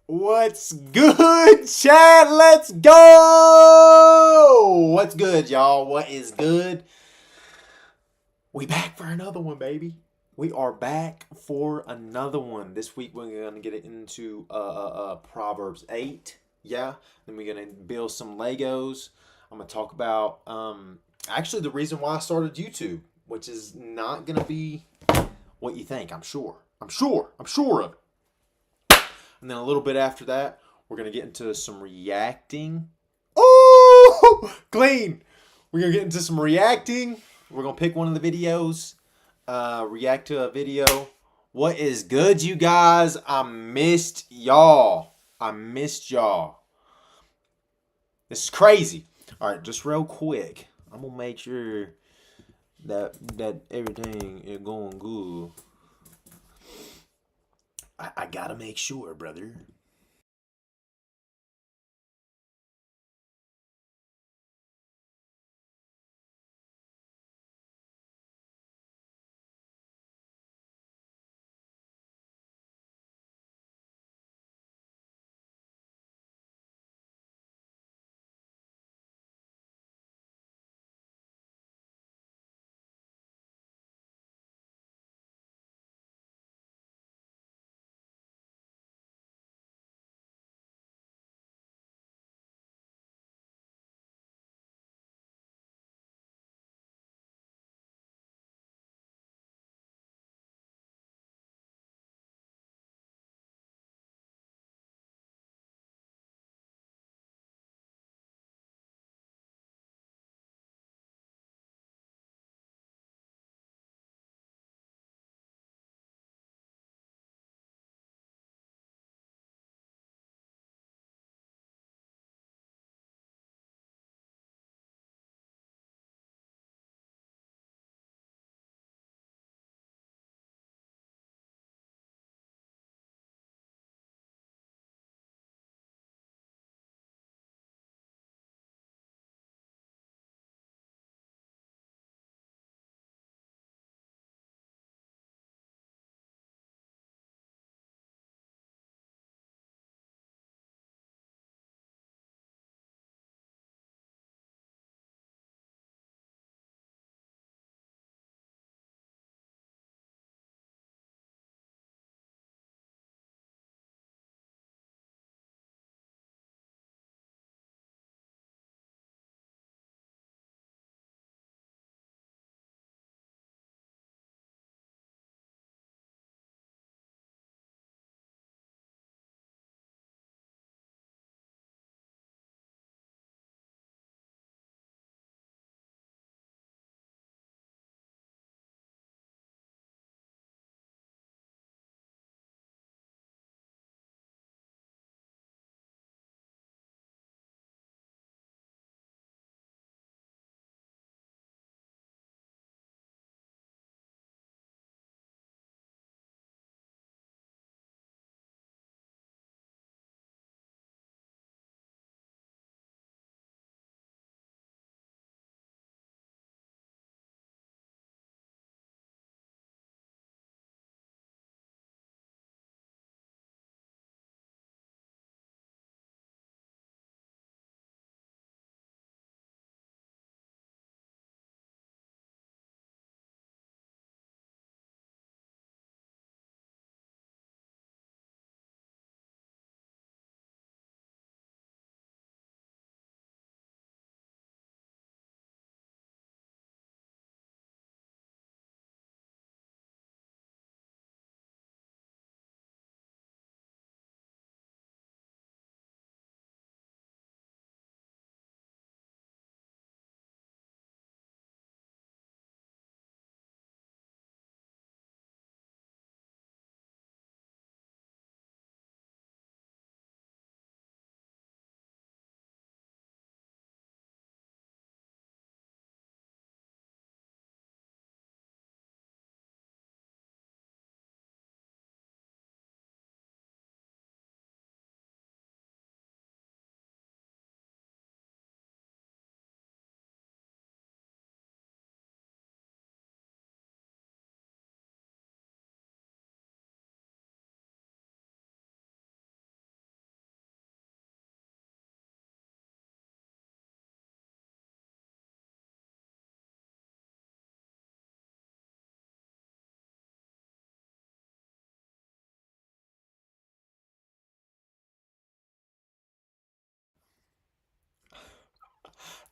What's good, chat? Let's go! What's good, y'all? What is good? We back for another one, baby. We are back for another one. This week we're gonna get into Proverbs 8. Yeah. Then we're gonna build some Legos. I'm gonna talk about actually the reason why I started YouTube, which is not gonna be what you think. I'm sure. I'm sure of it. And then a little bit after that, we're going to get into some reacting. Oh, clean. We're going to get into some reacting. We're going to pick one of the videos, react to a video. What is good, you guys? I missed y'all. This is crazy. All right, just real quick. I'm going to make sure that everything is going good. I got to make sure, brother.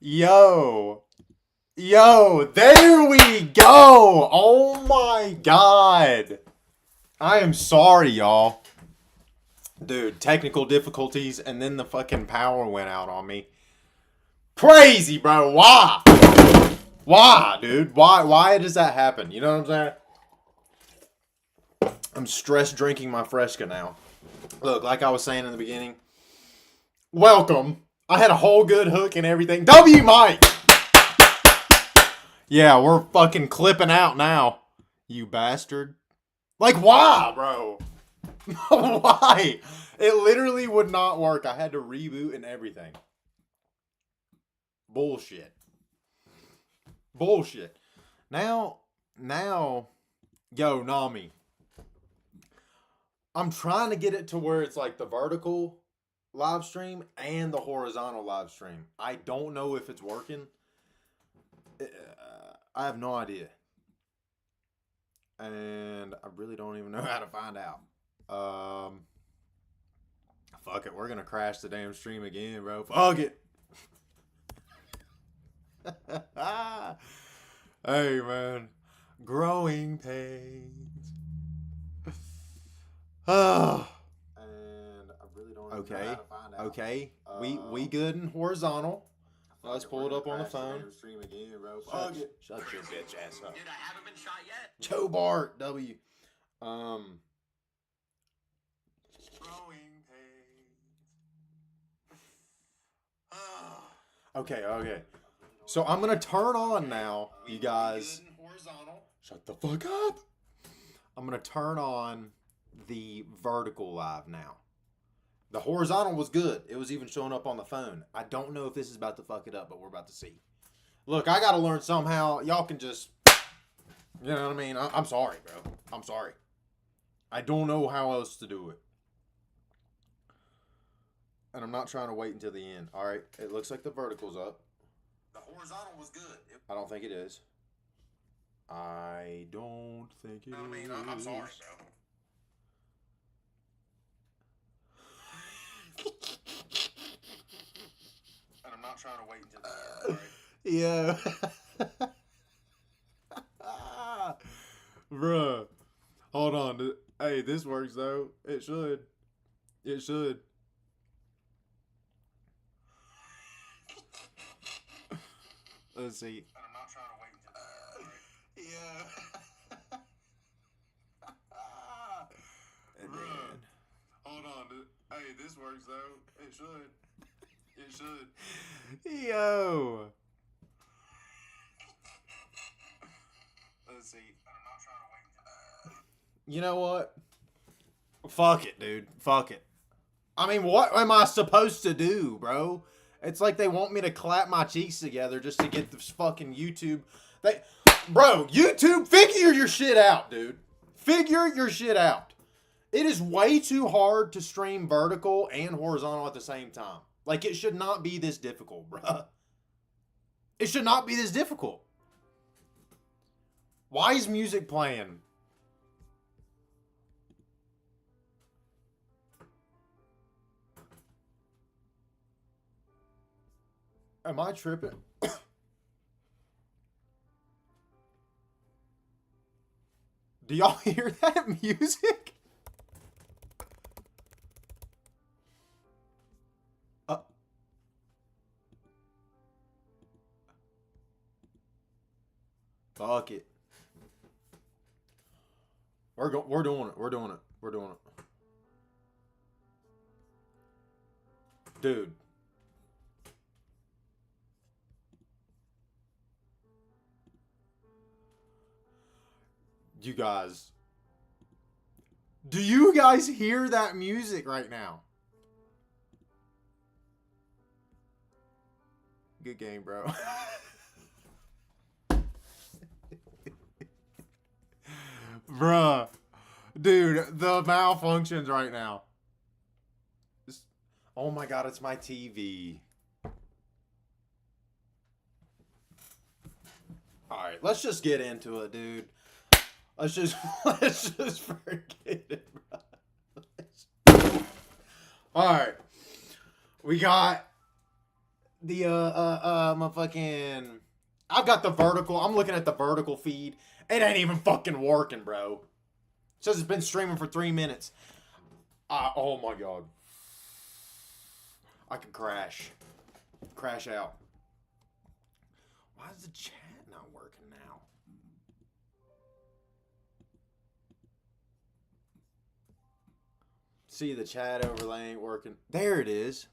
Yo. Yo, there we go. Oh my God. I am sorry, y'all. Dude, technical difficulties and then the fucking power went out on me. Crazy, bro. Why? Why, dude? Why does that happen? You know what I'm saying? I'm stress drinking my Fresca now. Look, like I was saying in the beginning, welcome. I had a whole good hook and everything. W Mike! Yeah, we're fucking clipping out now. You bastard. Like, why, bro? Why? It literally would not work. I had to reboot and everything. Bullshit. Bullshit. Now, yo, Nami. I'm trying to get it to where it's like the vertical live stream and the horizontal live stream. I don't know if it's working. I have no idea. And I really don't even know how to find out. Fuck it. We're going to crash the damn stream again, bro. Fuck it. Hey, man. Growing pains. And I really don't know how to find out. Okay. We good in horizontal. Let's pull it up on the phone. Stream again, bro. Fuck it. Shut your bitch ass up. Dude, I haven't been shot yet. Joe Bart, W. Growing pains. Okay. So I'm gonna turn on now, you guys. Shut the fuck up. I'm gonna turn on the vertical live now. The horizontal was good. It was even showing up on the phone. I don't know if this is about to fuck it up, but we're about to see. Look, I gotta learn somehow. Y'all can just, you know what I mean? I'm sorry, bro. I'm sorry. I don't know how else to do it. And I'm not trying to wait until the end. All right, it looks like the vertical's up. The horizontal was good. I don't think it is. I don't think it is. I mean, I'm sorry, bro. And I'm not trying to wait until the end, right? Yeah. Bruh. Hold on. Hey, this works though. It should. It should. Let's see. And I'm not trying to wait until the end, right? Yeah. And then. Hold on. Hey, this works though. It should. It should. Yo. Let's see. I'm not trying to wait. You know what? Fuck it, dude. Fuck it. I mean, what am I supposed to do, bro? It's like they want me to clap my cheeks together just to get this fucking YouTube. Bro, YouTube, figure your shit out, dude. Figure your shit out. It is way too hard to stream vertical and horizontal at the same time. Like, it should not be this difficult, bruh. It should not be this difficult. Why is music playing? Am I tripping? Do y'all hear that music? Fuck it. We're doing it. Dude. You guys. Do you guys hear that music right now? Good game, bro. Bruh. Dude, the malfunctions right now. Oh my god, it's my TV. Alright, let's just get into it, dude. Let's just forget it, bro. Alright. We got my fucking. I've got the vertical. I'm looking at the vertical feed. It ain't even fucking working, bro. It says it's been streaming for 3 minutes. Oh my god. I could crash. Crash out. Why is the chat not working now? See, the chat overlay ain't working. There it is.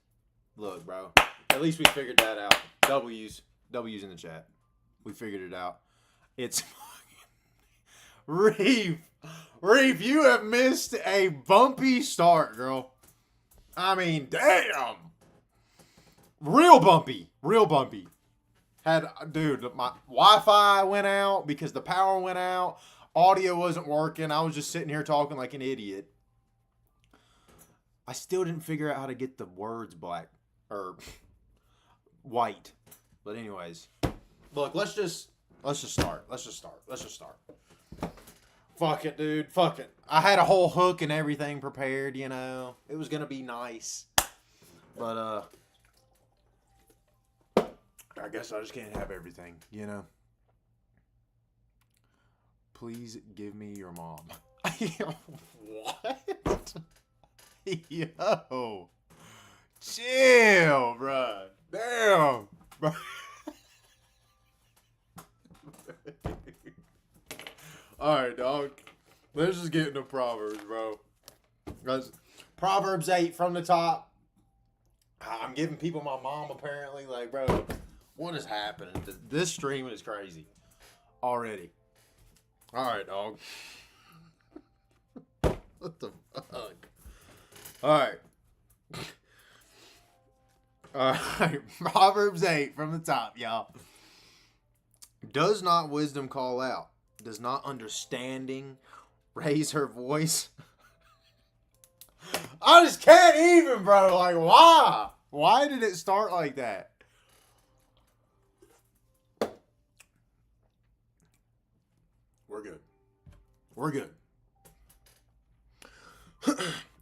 Look, bro. At least we figured that out. W's in the chat. We figured it out. It's Reef. Reef, you have missed a bumpy start, girl. I mean, damn. Real bumpy. Real bumpy. Dude, my Wi-Fi went out because the power went out. Audio wasn't working. I was just sitting here talking like an idiot. I still didn't figure out how to get the words black or white. But anyways, look, let's just start. Let's just start. Fuck it, dude. Fuck it. I had a whole hook and everything prepared, you know. It was gonna be nice. But I guess I just can't have everything, you know. Please give me your mom. What? Yo. Chill, bro. Damn. Bro. Alright, dog. Let's just get into Proverbs, bro. Guys, Proverbs 8 from the top. I'm giving people my mom, apparently. Like, bro, what is happening? This stream is crazy. Already. Alright, dog. What the fuck? Alright. Alright. Proverbs 8 from the top, y'all. Does not wisdom call out? Does not understanding raise her voice? I just can't even, bro. Like, why? Why did it start like that? We're good. We're good.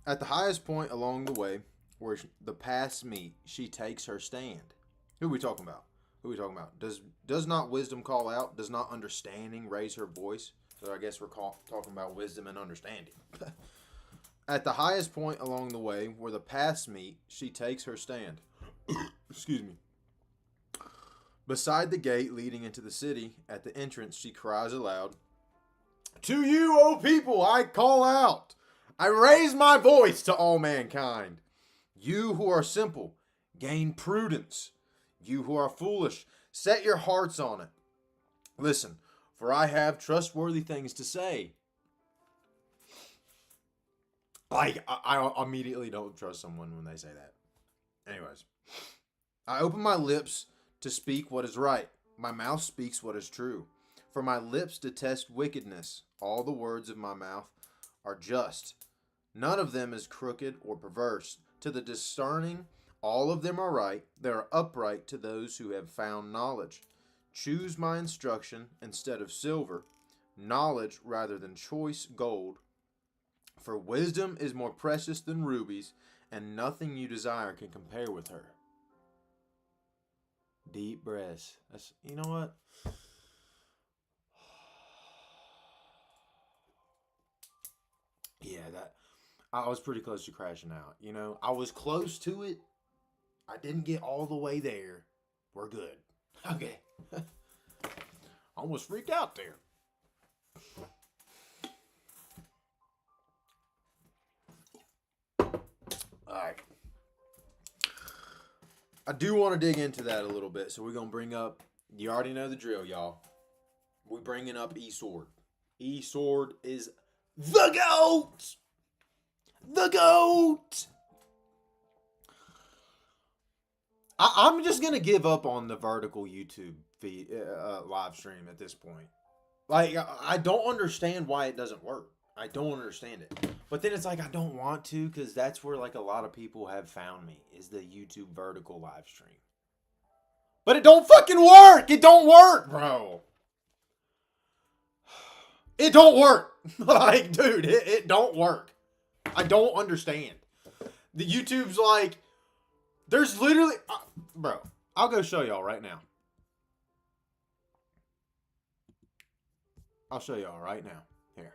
At the highest point along the way, where the paths meet, she takes her stand. Who are we talking about? Does not wisdom call out? Does not understanding raise her voice? So I guess we're talking about wisdom and understanding. At the highest point along the way, where the paths meet, she takes her stand. Excuse me. Beside the gate leading into the city, at the entrance, she cries aloud, "To you, O people, I call out. I raise my voice to all mankind. You who are simple, gain prudence. You who are foolish, set your hearts on it. Listen, for I have trustworthy things to say." Like, I immediately don't trust someone when they say that. Anyways. I open my lips to speak what is right. My mouth speaks what is true. For my lips detest wickedness. All the words of my mouth are just. None of them is crooked or perverse. To the discerning, all of them are right. They are upright to those who have found knowledge. Choose my instruction instead of silver, knowledge rather than choice gold. For wisdom is more precious than rubies, and nothing you desire can compare with her. Deep breaths. That's, you know what? Yeah, I was pretty close to crashing out. You know, I was close to it. I didn't get all the way there. We're good. Okay. Almost freaked out there. Alright. I do want to dig into that a little bit. So we're going to bring up, you already know the drill, y'all. We're bringing up E-Sword. E-Sword is the GOAT! The GOAT! I'm just going to give up on the vertical YouTube feed, live stream at this point. Like, I don't understand why it doesn't work. I don't understand it. But then it's like, I don't want to, because that's where, like, a lot of people have found me, is the YouTube vertical live stream. But it don't fucking work! It don't work, bro! It don't work! Like, dude, it don't work. I don't understand. The YouTube's like, there's literally, bro, I'll go show y'all right now. I'll show y'all right now. Here.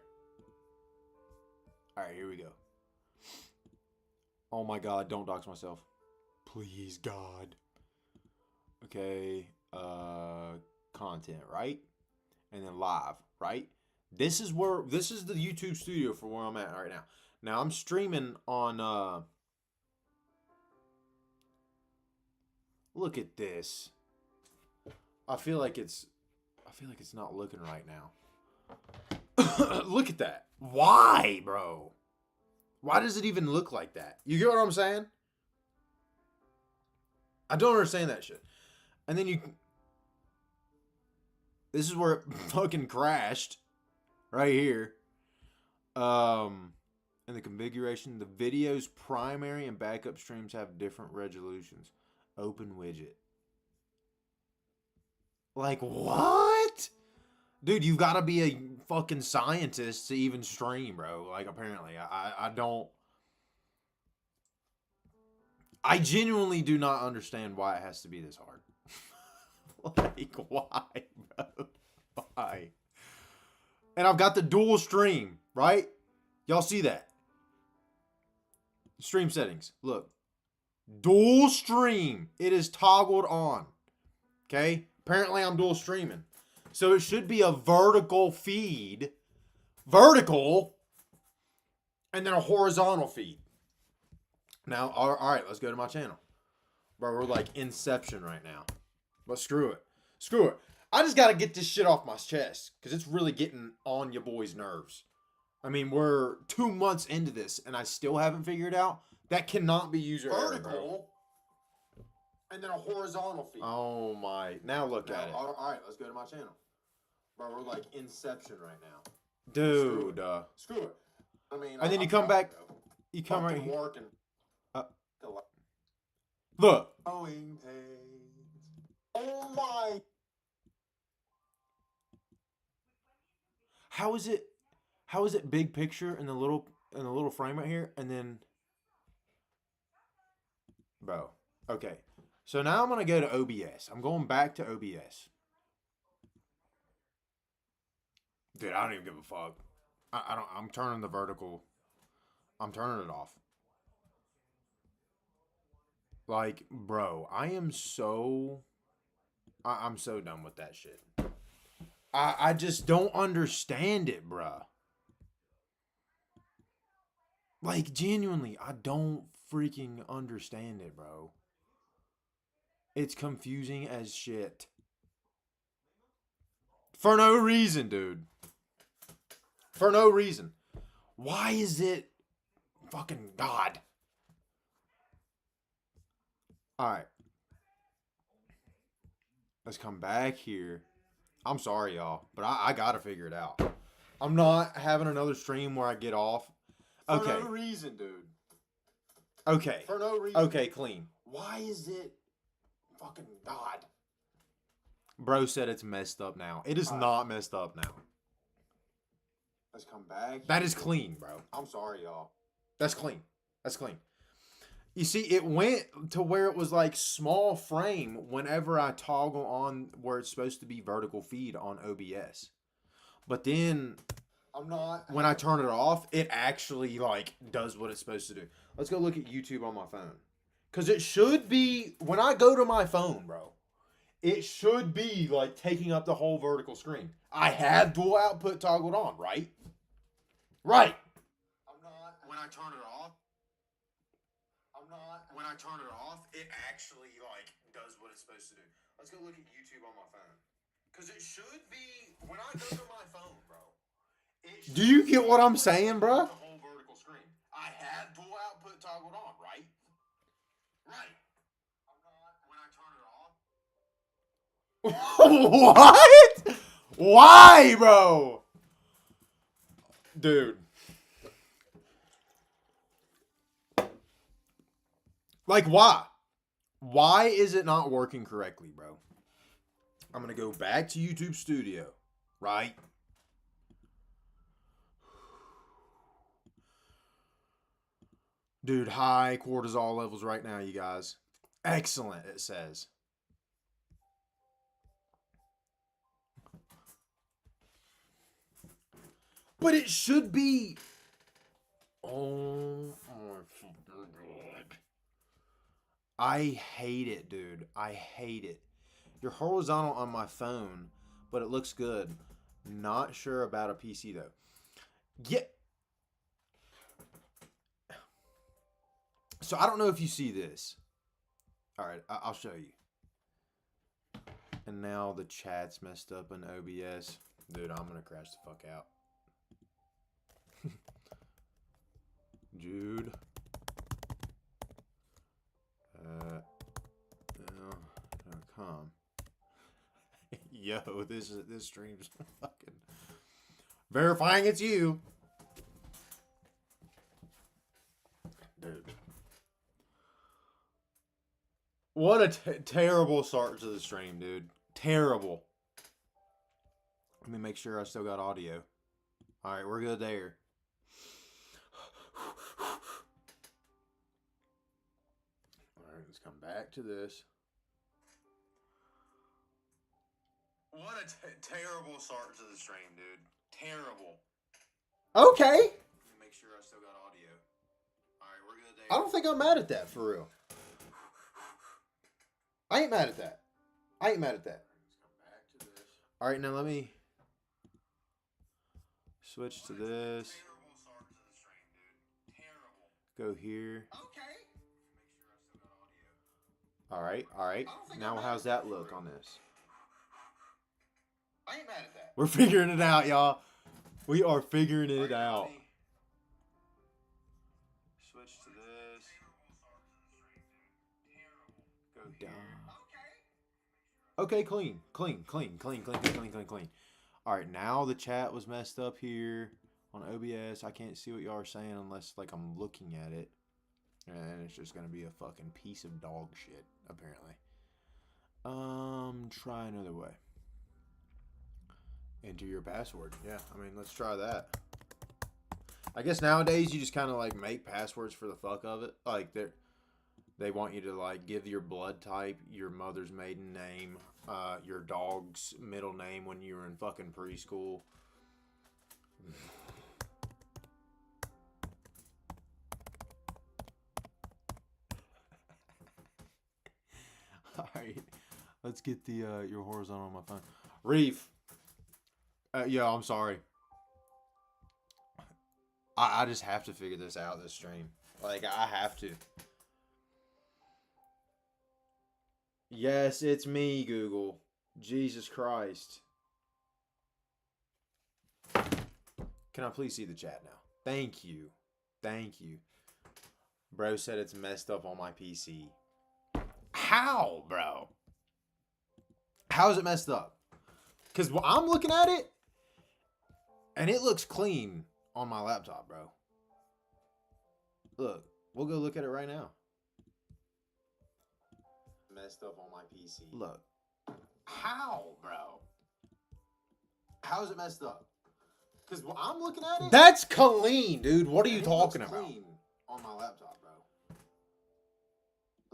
All right, here we go. Oh my God, don't dox myself. Please, God. Okay, content, right? And then live, right? This is the YouTube studio for where I'm at right now. Now I'm streaming on look at this. I feel like it's not looking right now. Look at that. Why, bro? Why does it even look like that? You get what I'm saying? I don't understand that shit. And then this is where it fucking crashed. Right here. In the configuration, the video's primary and backup streams have different resolutions. Open widget. Like, what? Dude, you've got to be a fucking scientist to even stream, bro. Like, apparently. I don't... I genuinely do not understand why it has to be this hard. Like, why, bro? Why? And I've got the dual stream, right? Y'all see that? Stream settings. Look. Dual stream. It is toggled on. Okay? Apparently I'm dual streaming. So it should be a vertical feed. Vertical. And then a horizontal feed. Now, alright, let's go to my channel. Bro, we're like Inception right now. But screw it. Screw it. I just got to get this shit off my chest. Because it's really getting on your boy's nerves. I mean, we're 2 months into this. And I still haven't figured out. That cannot be user error, bro. And then a horizontal feed. Oh my. Now look at it. Alright, let's go to my channel. Bro, we're like Inception right now. Dude. Screw it. I mean, and then you come back. You come right here. Look. Oh my. How is it big picture in the little frame right here and then bro. Okay. So now I'm going to go to OBS. I'm going back to OBS. Dude, I don't even give a fuck. I'm turning the vertical. I'm turning it off. Like, bro, I'm so done with that shit. I just don't understand it, bruh. Like, genuinely, I don't freaking understand it, bro. It's confusing as shit. For no reason, dude. For no reason. Why is it fucking God? Alright. Let's come back here. I'm sorry, y'all, but I gotta figure it out. I'm not having another stream where I get off. Okay. For no reason, dude. Okay. For no reason. Okay, clean. Why is it fucking God? Bro said it's messed up now. It is not messed up now. Let's come back. That is clean, bro. I'm sorry, y'all. That's clean. That's clean. You see, it went to where it was like small frame whenever I toggle on where it's supposed to be vertical feed on OBS. But then when I turn it off, it actually like does what it's supposed to do. Let's go look at YouTube on my phone. Because it should be, when I go to my phone, bro, it should be like taking up the whole vertical screen. I have dual output toggled on, right? Right. When I turn it off, when I turn it off, it actually like does what it's supposed to do. Let's go look at YouTube on my phone. Because it should be, when I go to my phone, bro. Do you get what I'm saying, bro? The whole vertical screen. I have dual output toggled on, right? Right. When I turn it off. What? Why, bro? Dude. Like, why? Why is it not working correctly, bro? I'm going to go back to YouTube Studio, right? Dude, high cortisol levels right now, you guys. Excellent, it says. But it should be. Oh my fucking god. I hate it, dude. I hate it. You're horizontal on my phone, but it looks good. Not sure about a PC though. Yeah. So I don't know if you see this. All right, I'll show you. And now the chat's messed up in OBS. Dude, I'm gonna crash the fuck out. Jude. .com. Yo, this stream's fucking verifying it's you. Dude. What a terrible start to the stream, dude. Terrible. Let me make sure I still got audio. Alright, we're good there. Alright, let's come back to this. What a terrible start to the stream, dude. Terrible. Okay. Let me make sure I still got audio. Alright, we're good there. I don't think I'm mad at that, for real. I ain't mad at that. I ain't mad at that. Alright, now let me switch to this. Go here. Alright, alright. Now how's that look on this? I ain't mad at that. We're figuring it out, y'all. We are figuring it out. Switch to this. Go down. Okay, clean. Alright, now the chat was messed up here on OBS. I can't see what y'all are saying unless, like, I'm looking at it. And it's just gonna be a fucking piece of dog shit, apparently. Try another way. Enter your password. Yeah, I mean, let's try that. I guess nowadays you just kind of, like, make passwords for the fuck of it. Like, they want you to, like, give your blood type, your mother's maiden name, your dog's middle name when you were in fucking preschool. Alright, let's get the your horizontal on my phone. Reef. Yeah, I'm sorry. I just have to figure this out this stream. Like, I have to. Yes, it's me, Google. Jesus Christ. Can I please see the chat now? Thank you. Thank you. Bro said it's messed up on my PC. How, bro? How is it messed up? Because I'm looking at it, and it looks clean on my laptop, bro. Look, we'll go look at it right now. Messed up on my PC. Look. How, bro? How is it messed up? Because I'm looking at it. That's clean, dude. What are you talking about? Clean on my laptop, bro.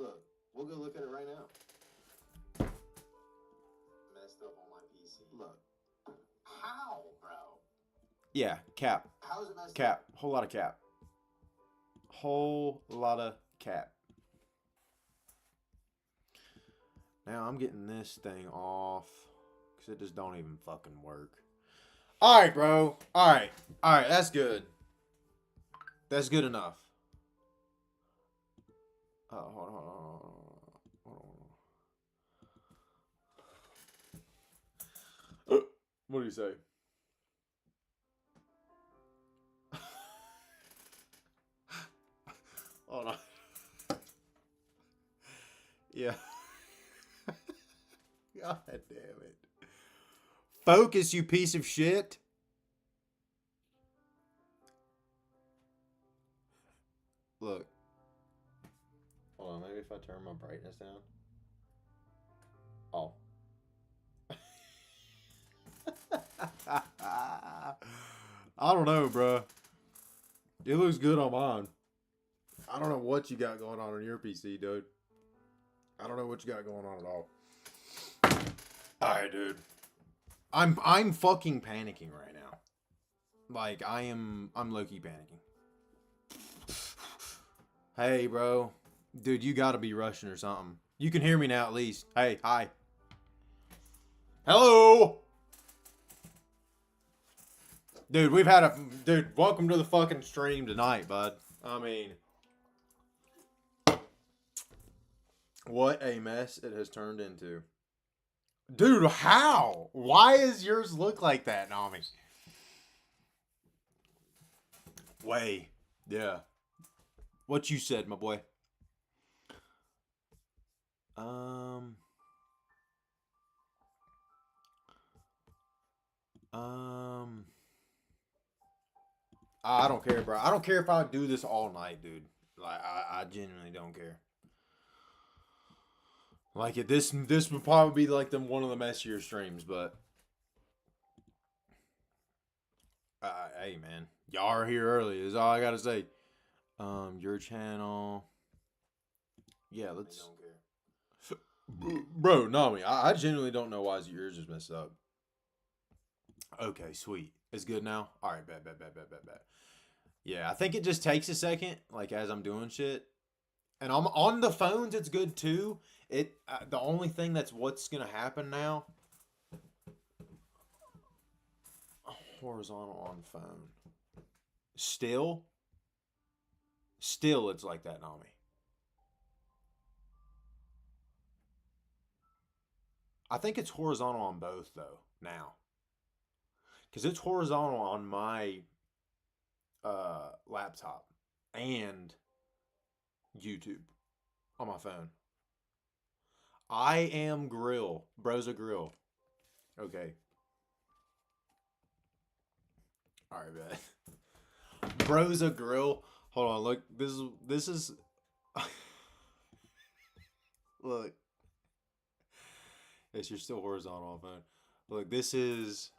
Look, we'll go look at it right now. Messed up on my PC. Look. How, bro? Yeah, cap. How is it messed up? Cap. Whole lot of cap. Whole lot of cap. Now I'm getting this thing off because it just don't even fucking work. All right, bro. All right. That's good. That's good enough. Hold on. What do you say? Hold on. Yeah. God damn it. Focus, you piece of shit. Look. Hold on, maybe if I turn my brightness down. Oh. I don't know, bro. It looks good on mine. I don't know what you got going on your PC, dude. I don't know what you got going on at all. Alright, dude. I'm fucking panicking right now. Like, I'm low-key panicking. Hey, bro. Dude, you gotta be Russian or something. You can hear me now at least. Hey, hi. Hello! Dude, we've had a... Dude, welcome to the fucking stream tonight, bud. I mean... What a mess it has turned into. Dude, how? Why does yours look like that, Nami? Way. Yeah. What you said, my boy. I don't care, bro. I don't care if I do this all night, dude. Like, I genuinely don't care. Like, this would probably be like one of the messier streams, but hey, man, y'all are here early. Is all I gotta say. Your channel. Yeah, let's. I don't care. Bro, Nami, I genuinely don't know why yours is messed up. Okay, sweet. It's good now? Alright, bet. Yeah, I think it just takes a second, like, as I'm doing shit. And I'm on the phones, it's good too. The only thing what's gonna happen now. Horizontal on phone. Still, it's like that, Nami. I think it's horizontal on both though now. Because it's horizontal on my laptop and YouTube on my phone. I am Grill. Bro's a Grill. Okay. Alright, bet. Bro's a Grill. Hold on, look. This is look. Yes, you're still horizontal on phone. Look, this is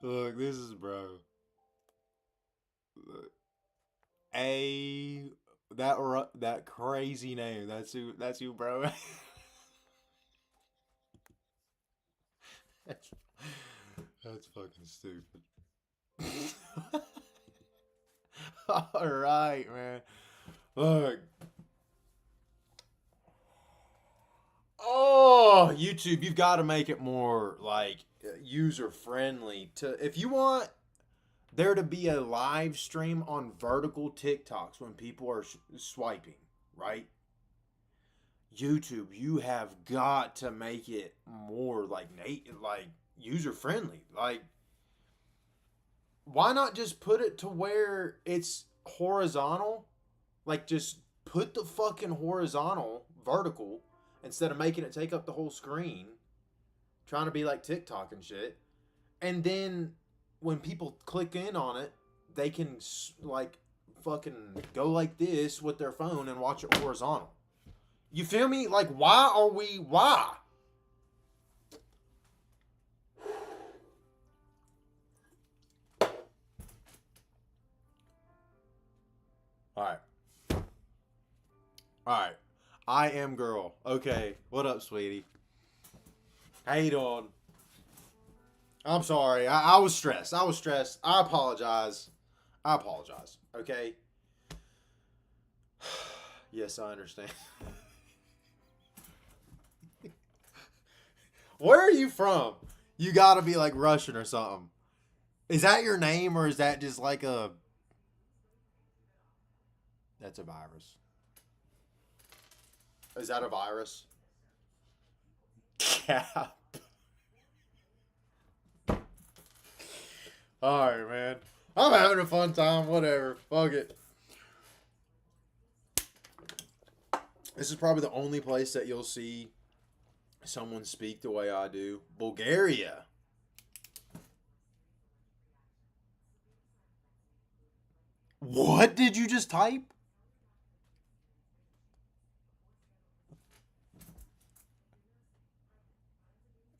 look, this is bro. Look. That crazy name. That's who, bro. That's fucking stupid. All right, man. Look. Oh, YouTube, you've got to make it more like user friendly. If you want there to be a live stream on vertical TikToks when people are swiping, right? YouTube, you have got to make it more like user friendly. Like, why not just put it to where it's horizontal? Like, just put the fucking horizontal vertical instead of making it take up the whole screen, trying to be like TikTok and shit. And then when people click in on it, they can like fucking go like this with their phone and watch it horizontal. You feel me? Like, why? Alright. Alright. I am girl. Okay. What up, sweetie? How you doing? I'm sorry. I was stressed. I apologize. Okay? Yes, I understand. Where are you from? You gotta be like Russian or something. Is that your name or is that just like a... That's a virus. Is that a virus? Cap. Alright, man. I'm having a fun time. Whatever. Fuck it. This is probably the only place that you'll see someone speak the way I do. Bulgaria. What did you just type?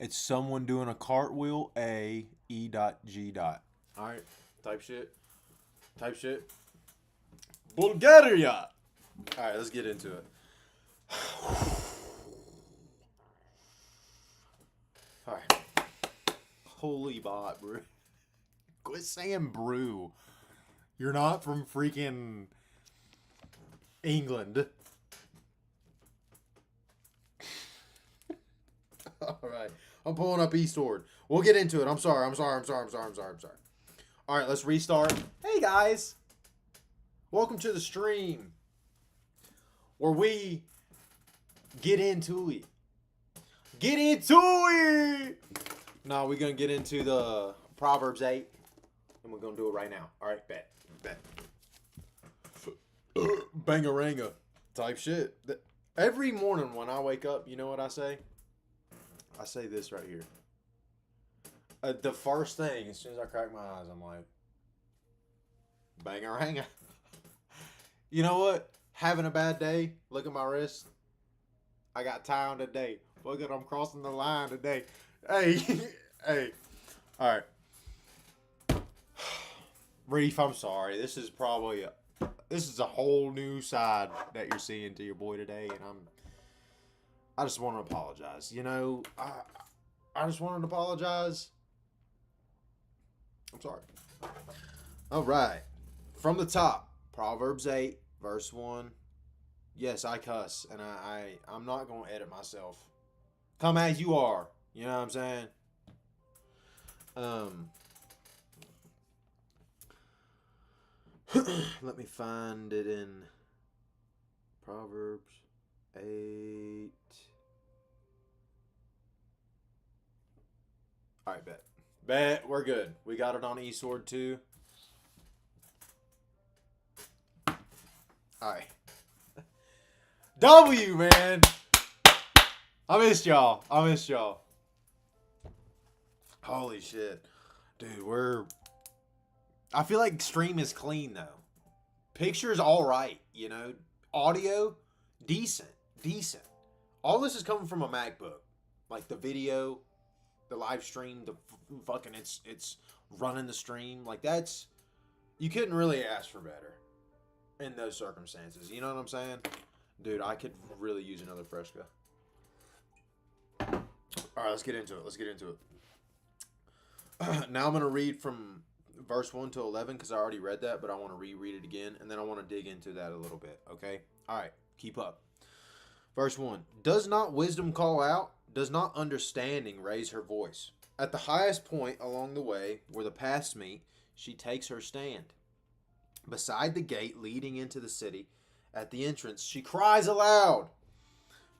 It's someone doing a cartwheel. A E dot G dot. All right. Type shit. Type shit. Bulgaria. All right. Let's get into it. All right. Holy bot, bro. Quit saying brew. You're not from freaking England. All right. I'm pulling up Eastward. We'll get into it. I'm sorry. All right, let's restart. Hey, guys. Welcome to the stream where we get into it. Get into it. No, we're going to get into the Proverbs 8, and we're going to do it right now. All right, bet. Bangaranga type shit. Every morning when I wake up, you know what I say? I say this right here. The first thing, as soon as I crack my eyes, I'm like, bangaranga. You know what? Having a bad day. Look at my wrist. I got tie on today. Look at I'm crossing the line today. Hey, hey. All right. Reef, I'm sorry. This is a whole new side that you're seeing to your boy today, and I just want to apologize. You know, I just wanted to apologize. I'm sorry. All right. From the top, Proverbs 8, verse 1. Yes, I cuss, and I'm not going to edit myself. Come as you are. You know what I'm saying? Let me find it in Proverbs 8. All right, bet. We're good. We got it on eSword too. All right. W, man. I missed y'all. Holy shit. Dude, I feel like stream is clean, though. Pictures, all right, you know. Audio, decent. All this is coming from a MacBook. Like the video, the live stream, the fucking, it's running the stream. Like that's, you couldn't really ask for better in those circumstances. You know what I'm saying? Dude, I could really use another Fresca. All right, let's get into it. Now I'm going to read from verse 1 to 11 because I already read that, but I want to reread it again, and then I want to dig into that a little bit, okay? All right, keep up. Verse 1. Does not wisdom call out? Does not understanding raise her voice? At the highest point along the way where the paths meet, she takes her stand. Beside the gate leading into the city, at the entrance, she cries aloud.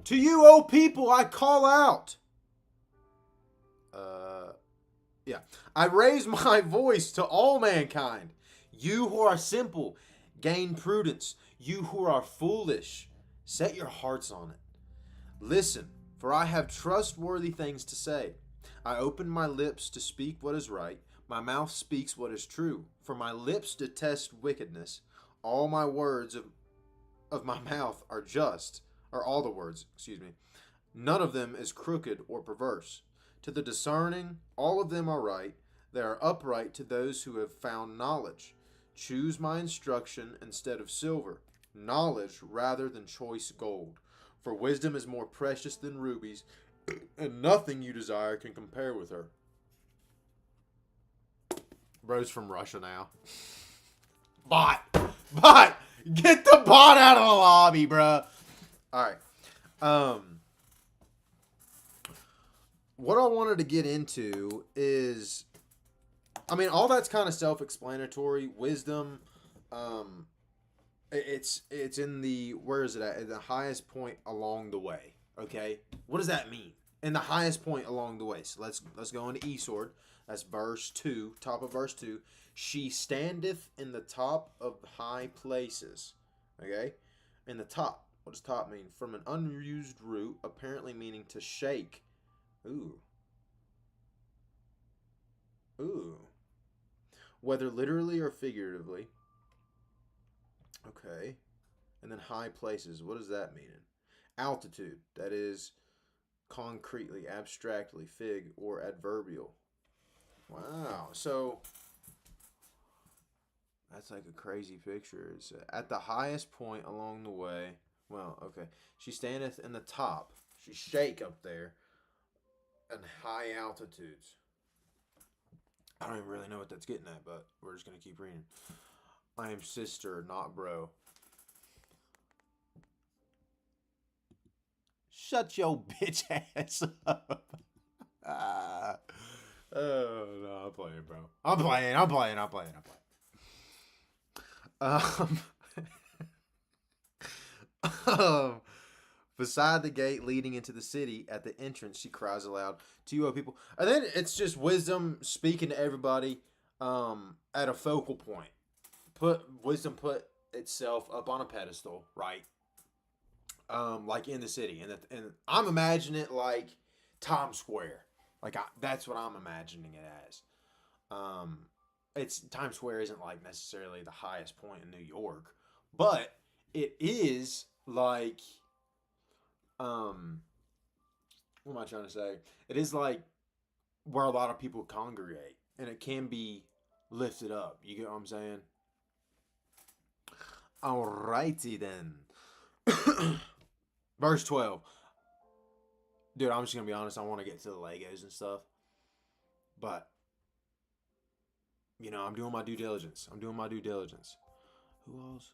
To you, O people, I call out. I raise my voice to all mankind. You who are simple, gain prudence. You who are foolish, set your hearts on it. Listen, for I have trustworthy things to say. I open my lips to speak what is right. My mouth speaks what is true. For my lips detest wickedness. All my words of my mouth are just. Or all the words, None of them is crooked or perverse. To the discerning, all of them are right. They are upright to those who have found knowledge. Choose my instruction instead of silver, knowledge rather than choice gold. For wisdom is more precious than rubies, and nothing you desire can compare with her. Bro's from Russia now. Bot! Get the bot out of the lobby, bro. Alright. What I wanted to get into is, all that's kind of self-explanatory. Wisdom, it's in the, where is it at? At the highest point along the way. Okay, what does that mean? In the highest point along the way. So let's go into eSword. That's verse 2, top of verse 2. She standeth in the top of high places. Okay, in the top. What does top mean? From an unused root, apparently meaning to shake. Ooh. Whether literally or figuratively. Okay. And then high places. What does that mean? Altitude. That is concretely, abstractly, fig, or adverbial. Wow. So that's like a crazy picture. It's at the highest point along the way. Well, okay. She standeth in the top. She shake up there in high altitudes. I don't even really know what that's getting at, but we're just going to keep reading. I am sister, not bro. Shut your bitch ass up. Oh, no, I'm playing, bro. I'm playing. Um, beside the gate leading into the city, at the entrance, she cries aloud to you, O people. And then it's just wisdom speaking to everybody at a focal point. Wisdom put itself up on a pedestal, right? Like in the city, and I'm imagining it like Times Square. That's what I'm imagining it as. It's Times Square isn't like necessarily the highest point in New York, but it is like what am I trying to say? It is like where a lot of people congregate, and it can be lifted up. You get what I'm saying? Alrighty then. Verse 12. Dude, I'm just going to be honest. I want to get to the Legos and stuff. But, I'm doing my due diligence. Who else?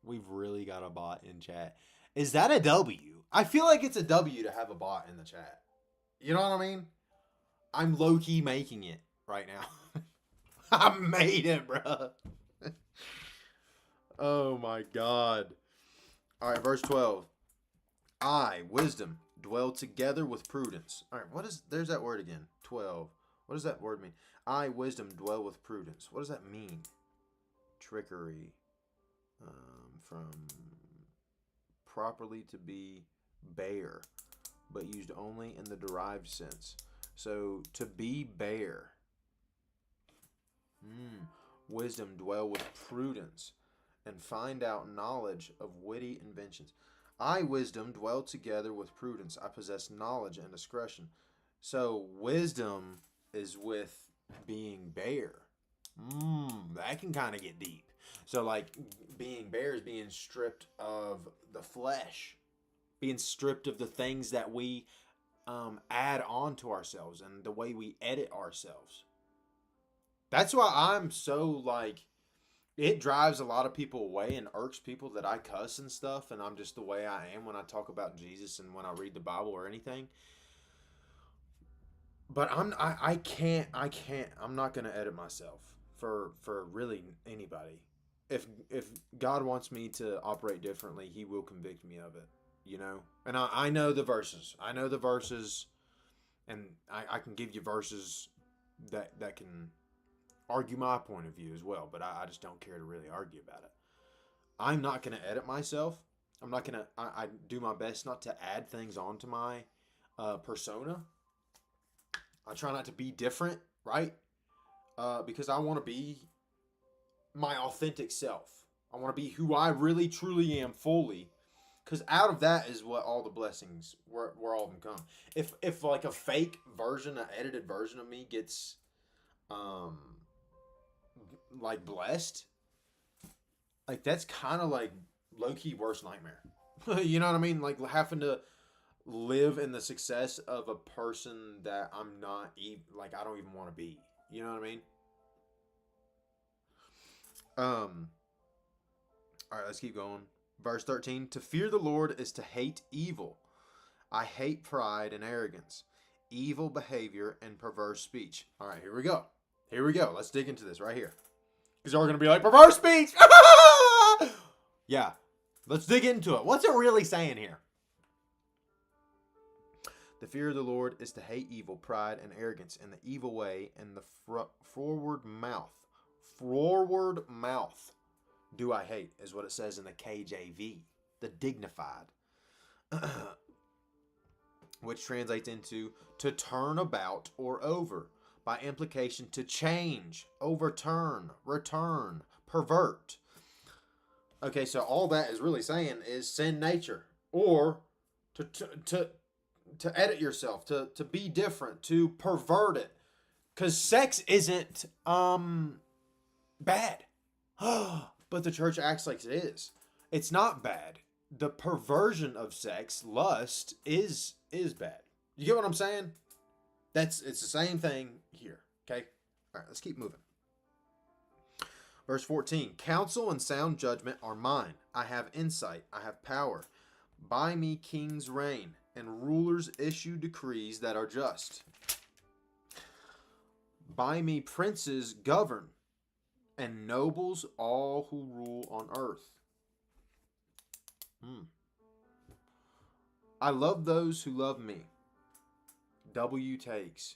We've really got a bot in chat. Is that a W? I feel like it's a W to have a bot in the chat. You know what I mean? I'm low-key making it right now. I made it, bro. Oh, my God. All right, verse 12. I, wisdom, dwell together with prudence. All right, there's that word again. 12. What does that word mean? I, wisdom, dwell with prudence. What does that mean? Trickery. From properly to be bare, but used only in the derived sense. So, to be bare. Wisdom, dwell with prudence, and find out knowledge of witty inventions. I, wisdom, dwell together with prudence. I possess knowledge and discretion. So, wisdom is with being bare. That can kind of get deep. So, like, being bare is being stripped of the flesh, being stripped of the things that we add on to ourselves and the way we edit ourselves. That's why I'm so, like, it drives a lot of people away and irks people that I cuss and stuff, and I'm just the way I am when I talk about Jesus and when I read the Bible or anything. But I'm not gonna edit myself for really anybody. If God wants me to operate differently, He will convict me of it. And I know the verses. And I can give you verses that can argue my point of view as well, but I just don't care to really argue about it. I'm not going to edit myself. I'm not going to, I do my best not to add things onto my persona. I try not to be different, right? Because I want to be my authentic self. I want to be who I really, truly am fully. Because out of that is what all the blessings, where all of them come. If like a fake version, an edited version of me gets, like blessed, like that's kind of like low-key worst nightmare. You know what I mean? Like having to live in the success of a person that I'm not even, like I don't even want to be. You know what I mean? All right, let's keep going. Verse 13, to fear the Lord is to hate evil. I hate pride and arrogance, evil behavior, and perverse speech. All right, here we go. Let's dig into this right here. Because y'all are going to be like, perverse speech! Yeah, let's dig into it. What's it really saying here? The fear of the Lord is to hate evil, pride, and arrogance, and the evil way, and the forward mouth. Forward mouth do I hate, is what it says in the KJV, the dignified. Which translates into to turn about or over. By implication, to change, overturn, return, pervert. Okay, so all that is really saying is sin nature, or to to edit yourself, to be different, to pervert it. Cause sex isn't bad. But the church acts like it is. It's not bad. The perversion of sex, lust, is bad. You get what I'm saying? It's the same thing here. Okay? Alright, let's keep moving. Verse 14. Counsel and sound judgment are mine. I have insight. I have power. By me kings reign, and rulers issue decrees that are just. By me princes govern, and nobles all who rule on earth. I love those who love me. W takes.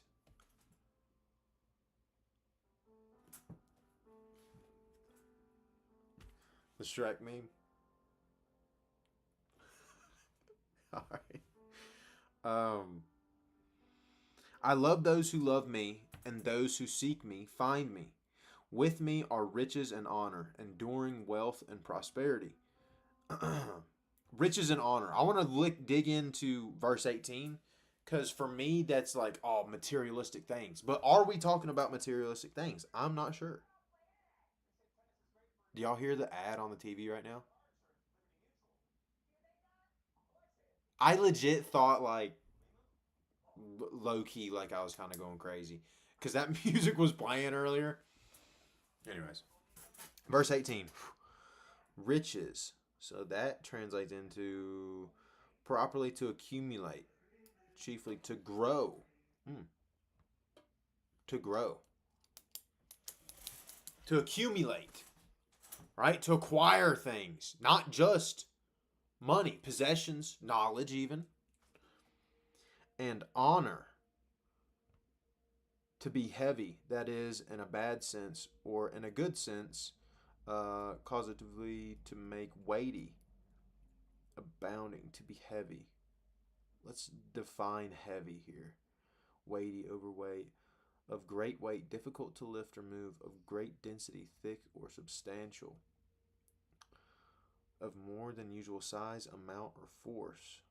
The Shrek meme. All right. I love those who love me, and those who seek me find me. With me are riches and honor, enduring wealth and prosperity. Riches and honor. I want to dig into verse 18, because for me, that's like all materialistic things. But are we talking about materialistic things? I'm not sure. Do y'all hear the ad on the TV right now? I legit thought like low key, like I was kind of going crazy because that music was playing earlier. Anyways, verse 18, riches. So that translates into properly to accumulate, chiefly to grow. To grow. To accumulate, right? To acquire things, not just money, possessions, knowledge, even. And honor. To be heavy, that is, in a bad sense, or in a good sense, causatively to make weighty, abounding, to be heavy. Let's define heavy here. Weighty, overweight, of great weight, difficult to lift or move, of great density, thick or substantial, of more than usual size, amount, or force.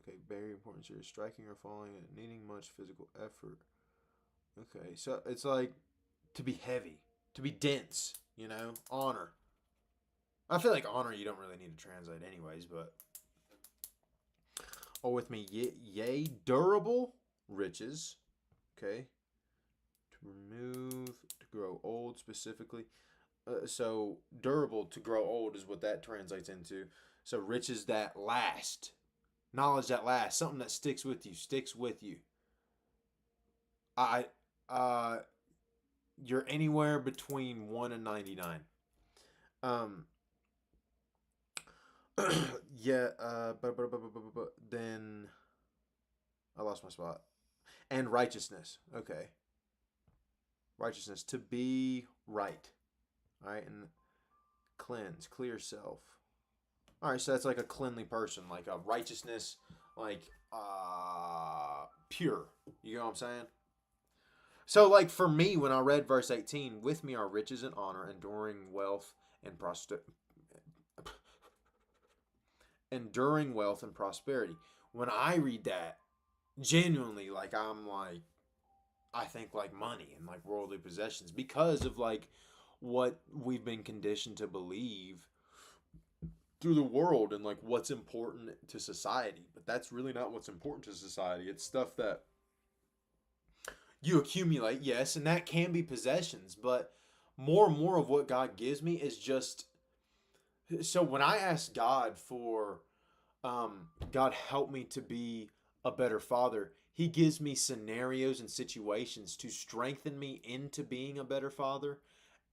Okay, very important, serious, striking or falling, needing much physical effort. Okay, so it's like to be heavy, to be dense, honor. I feel like honor you don't really need to translate anyways, but. Or with me, yea, durable riches. Okay. To remove, to grow old specifically. So durable, to grow old is what that translates into. So riches that last. Knowledge that lasts. Something that sticks with you. You're anywhere between 1 and 99. Yeah, then I lost my spot. And righteousness. Okay. Righteousness, to be right. All right, and cleanse, clear self. All right, so that's like a cleanly person, like a righteousness, like pure. You know what I'm saying? So, like for me, when I read verse 18, with me are riches and honor, enduring wealth and prosperity. When I read that, genuinely, like I think like money and like worldly possessions because of like what we've been conditioned to believe through the world and like what's important to society. But that's really not what's important to society. It's stuff that you accumulate, yes, and that can be possessions, but more and more of what God gives me is just. So when I ask God for God help me to be a better father, he gives me scenarios and situations to strengthen me into being a better father,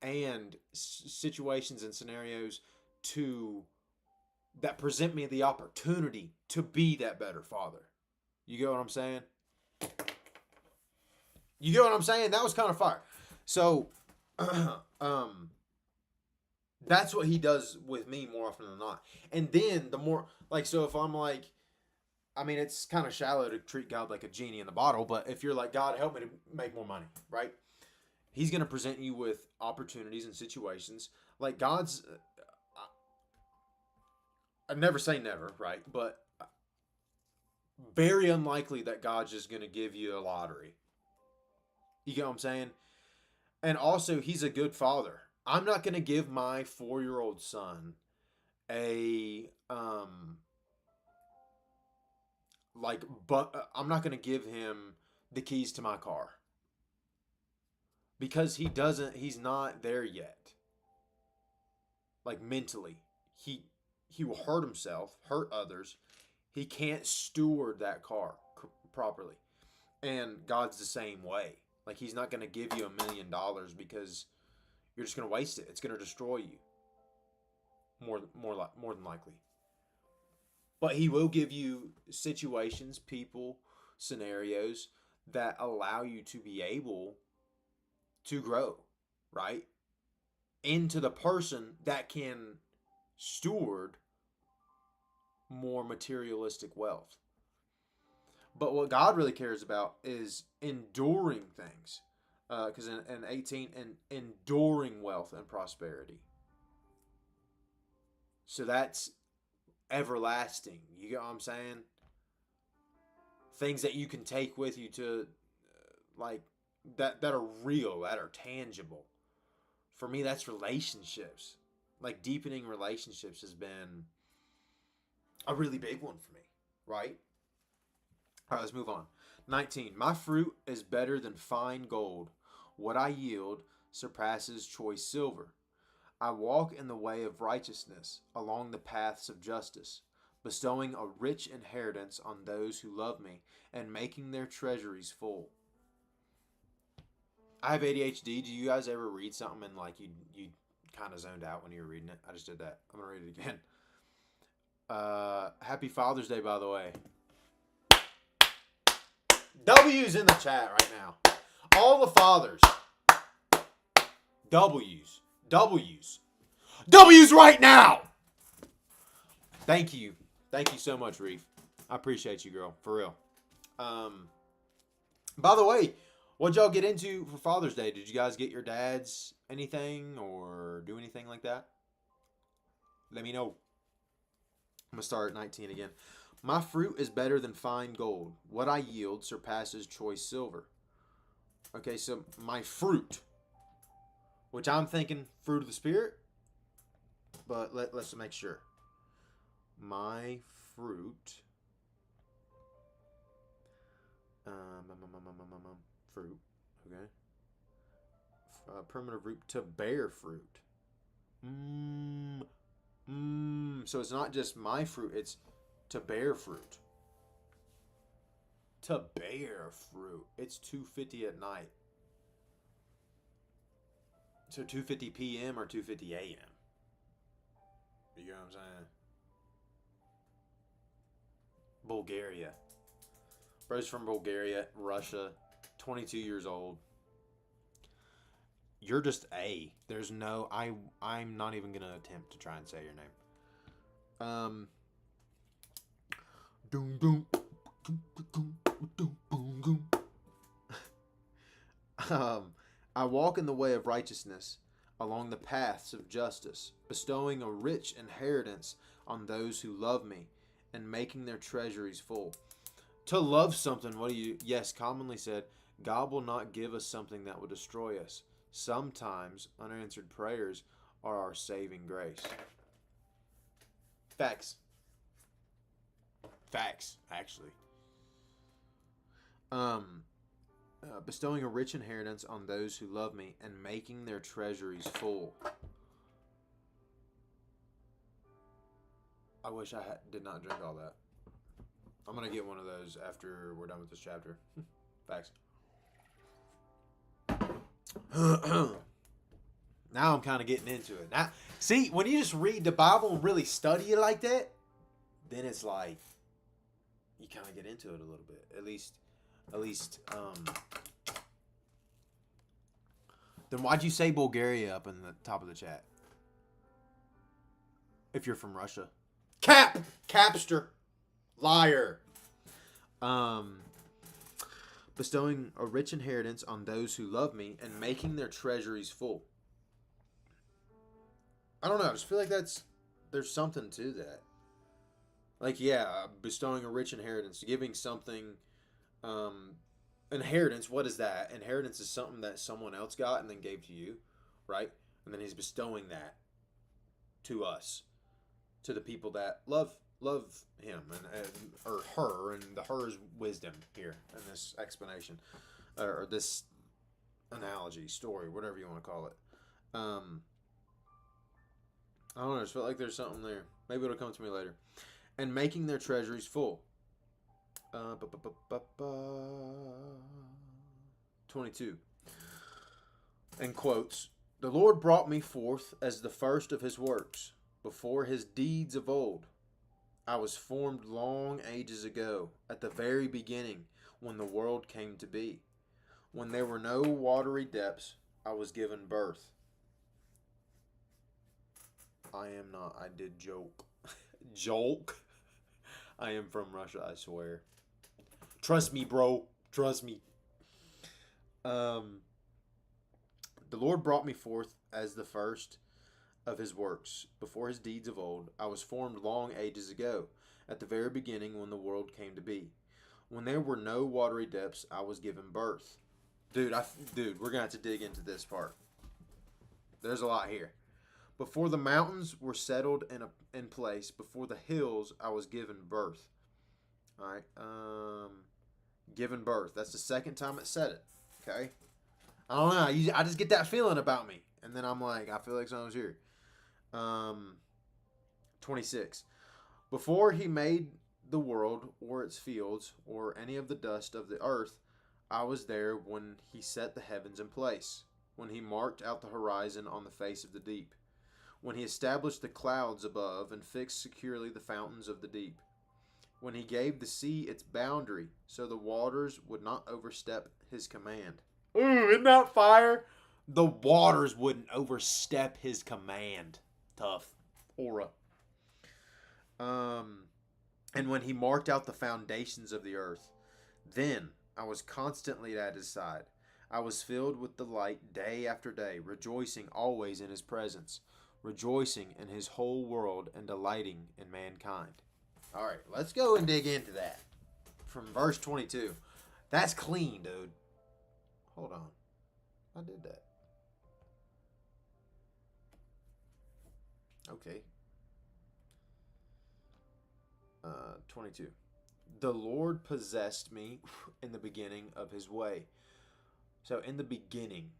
and situations and scenarios that present me the opportunity to be that better father. You get what I'm saying? You get what I'm saying? That was kind of fire. So, that's what he does with me more often than not. And then the more, like, so if I'm like, I mean, it's kind of shallow to treat God like a genie in the bottle, but if you're like, God, help me to make more money, right? He's going to present you with opportunities and situations. Like God's, I never say never, right? But very unlikely that God's just going to give you a lottery. You get what I'm saying? And also, he's a good father. I'm not going to give my 4-year-old son I'm not going to give him the keys to my car because he's not there yet. Like mentally, he will hurt himself, hurt others. He can't steward that car properly. And God's the same way. Like, he's not going to give you $1 million because you're just going to waste it. It's going to destroy you. More than likely. But he will give you situations, people, scenarios that allow you to be able to grow, right? Into the person that can steward more materialistic wealth. But what God really cares about is enduring things. Because in 18, enduring wealth and prosperity. So that's everlasting. You get what I'm saying? Things that you can take with you to, like, that are real, that are tangible. For me, that's relationships. Like, deepening relationships has been a really big one for me, right? All right, let's move on. 19. My fruit is better than fine gold. What I yield surpasses choice silver. I walk in the way of righteousness, along the paths of justice, bestowing a rich inheritance on those who love me, and making their treasuries full. I have ADHD. Do you guys ever read something and like you kind of zoned out when you were reading it? I just did that. I'm gonna read it again. Happy Father's Day, by the way. W's in the chat right now. All the fathers. W's right now. Thank you so much, Reef. I appreciate you, girl, for real. By the way, what'd y'all get into for Father's Day? Did you guys get your dads anything or do anything like that? Let me know. I'm gonna start at 19 again. My fruit is better than fine gold. What I yield surpasses choice silver. Okay, so my fruit, which I'm thinking fruit of the Spirit, but let's make sure. My fruit, fruit, okay. Primitive root, to bear fruit. So it's not just my fruit, it's to bear fruit. To bear fruit. It's 2:50 at night. So 2:50 p.m. or 2:50 a.m. You know what I'm saying? Bulgaria. Bro's from Bulgaria, Russia, 22 years old. You're just A. There's no... I'm not even going to attempt to try and say your name. I walk in the way of righteousness, along the paths of justice, bestowing a rich inheritance on those who love me, and making their treasuries full. To love something, yes, commonly said, God will not give us something that will destroy us. Sometimes unanswered prayers are our saving grace. Facts, actually. Bestowing a rich inheritance on those who love me, and making their treasuries full. I wish I did not drink all that. I'm going to get one of those after we're done with this chapter. Facts. Now I'm kind of getting into it. Now, see, when you just read the Bible and really study it like that, then it's like you kind of get into it a little bit. At least. Then why'd you say Bulgaria up in the top of the chat? If you're from Russia. Capster. Liar. Bestowing a rich inheritance on those who love me, and making their treasuries full. I don't know. I just feel like there's something to that. Like, yeah, bestowing a rich inheritance, giving something. Um, Inheritance, what is that? Inheritance is something that someone else got and then gave to you, right? And then he's bestowing that to us, to the people that love him and or her, and the her's wisdom here in this explanation or this analogy, story, whatever you want to call it. Um, I don't know. I just felt like there's something there. Maybe it'll come to me later. And making their treasuries full. 22. In quotes, the Lord brought me forth as the first of his works, before his deeds of old. I was formed long ages ago, at the very beginning, when the world came to be. When there were no watery depths, I was given birth. I am not, I did joke. Joke? I am from Russia, I swear. Trust me, bro. Trust me. Um, the Lord brought me forth as the first of his works, before his deeds of old. I was formed long ages ago, at the very beginning when the world came to be. When there were no watery depths, I was given birth. Dude, we're gonna have to dig into this part. There's a lot here. Before the mountains were settled in place, before the hills, I was given birth. All right. Given birth. That's the second time it said it. Okay. I don't know. I just get that feeling about me, and then I'm like, I feel like someone's here. 26. Before he made the world or its fields or any of the dust of the earth, I was there when he set the heavens in place, when he marked out the horizon on the face of the deep, when he established the clouds above and fixed securely the fountains of the deep, when he gave the sea its boundary so the waters would not overstep his command. Ooh, isn't that fire? The waters wouldn't overstep his command. Tough. Aura. Um, and when he marked out the foundations of the earth, then I was constantly at his side. I was filled with delight day after day, rejoicing always in his presence, rejoicing in his whole world and delighting in mankind. All right, let's go and dig into that. From verse 22. That's clean, dude. Hold on. I did that. Okay. 22. The Lord possessed me in the beginning of his way. So in the beginning,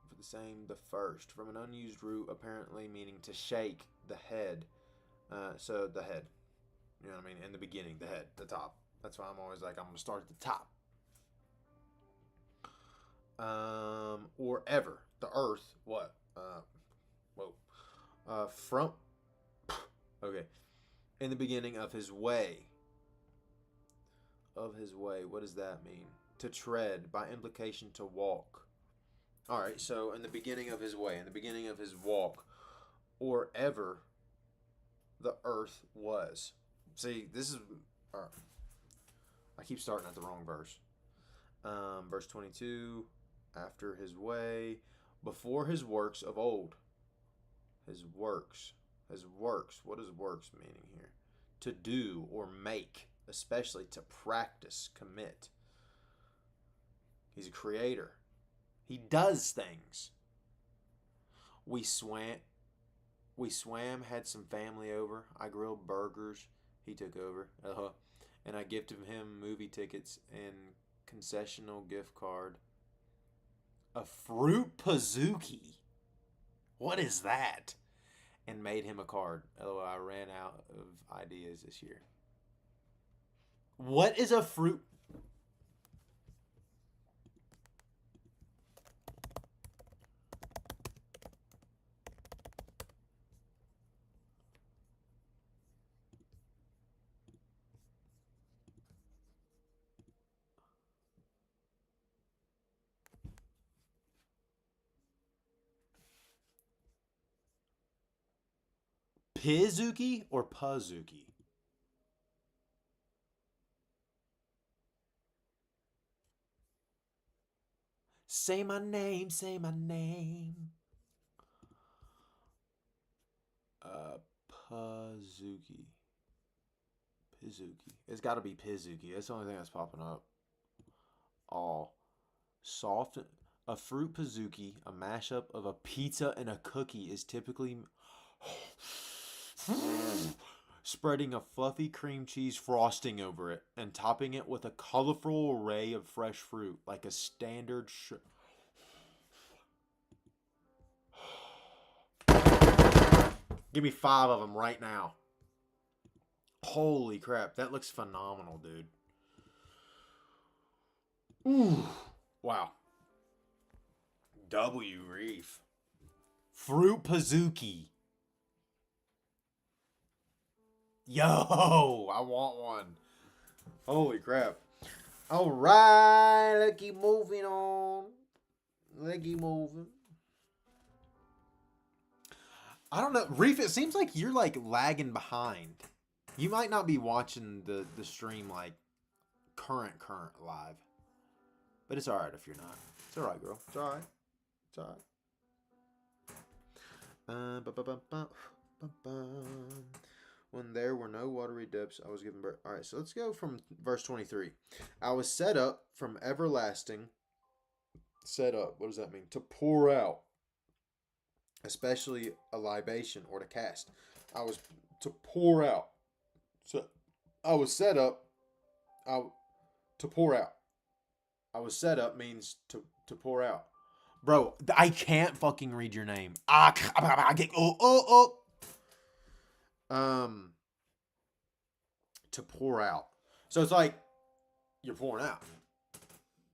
for the same, the first, from an unused root, apparently meaning to shake the head. So the head. You know what I mean? In the beginning, the head, the top. That's why I'm always like, I'm going to start at the top. Or ever. The earth, what? From, okay. In the beginning of his way. Of his way. What does that mean? To tread, by implication, to walk. All right, so in the beginning of his way, in the beginning of his walk, or ever the earth was. See, this is. I keep starting at the wrong verse. Verse 22, after his way, before his works of old. His works. His works. What is works meaning here? To do or make, especially to practice, commit. He's a creator. He does things. We swam. We swam, had some family over. I grilled burgers. He took over. And I gifted him movie tickets and concessional gift card. A fruit pizookie. What is that? And made him a card. LOL, I ran out of ideas this year. What is a fruit? Pizookie or Pazookie? Say my name, say my name. Uh, Pazookie. Pizuki. It's got to be Pizuki. That's the only thing that's popping up. All soft. A fruit Pizuki, a mashup of a pizza and a cookie, is typically spreading a fluffy cream cheese frosting over it and topping it with a colorful array of fresh fruit, like a standard. Give me 5 of them right now. Holy crap, that looks phenomenal, dude. Ooh, wow. W Reef. Fruit Pizuki. Yo, I want one. Holy crap. All right, let's keep moving on. Let's keep moving. I don't know, Reef, it seems like you're like lagging behind. You might not be watching the stream like current live. But it's alright if you're not. It's alright, girl. It's alright. It's alright. When there were no watery depths, I was given birth. Alright, so let's go from verse 23. I was set up from everlasting. Set up. What does that mean? To pour out. Especially a libation or to cast. I was to pour out. So I was set up to pour out. I was set up means to pour out. Bro, I can't fucking read your name. To pour out. So it's like you're pouring out.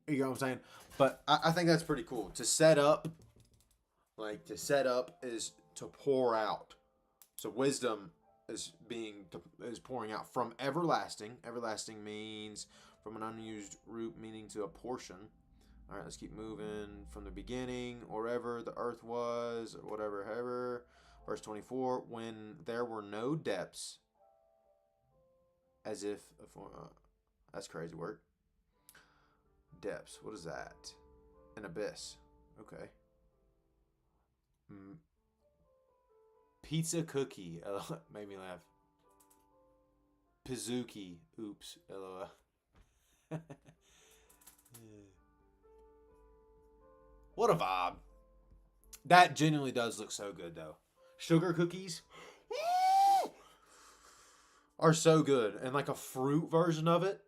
You know what I'm saying? But I think that's pretty cool. To set up, like to set up is to pour out. So wisdom is pouring out from everlasting. Everlasting means from an unused root, meaning to a portion. All right, let's keep moving. From the beginning, or ever the earth was, or whatever, ever. Verse 24, when there were no depths, as if, that's crazy word. Depths, what is that? An abyss. Okay. Pizza cookie, made me laugh. Pizuki, oops, LOL. What a vibe. That genuinely does look so good, though. Sugar cookies are so good. And like a fruit version of it.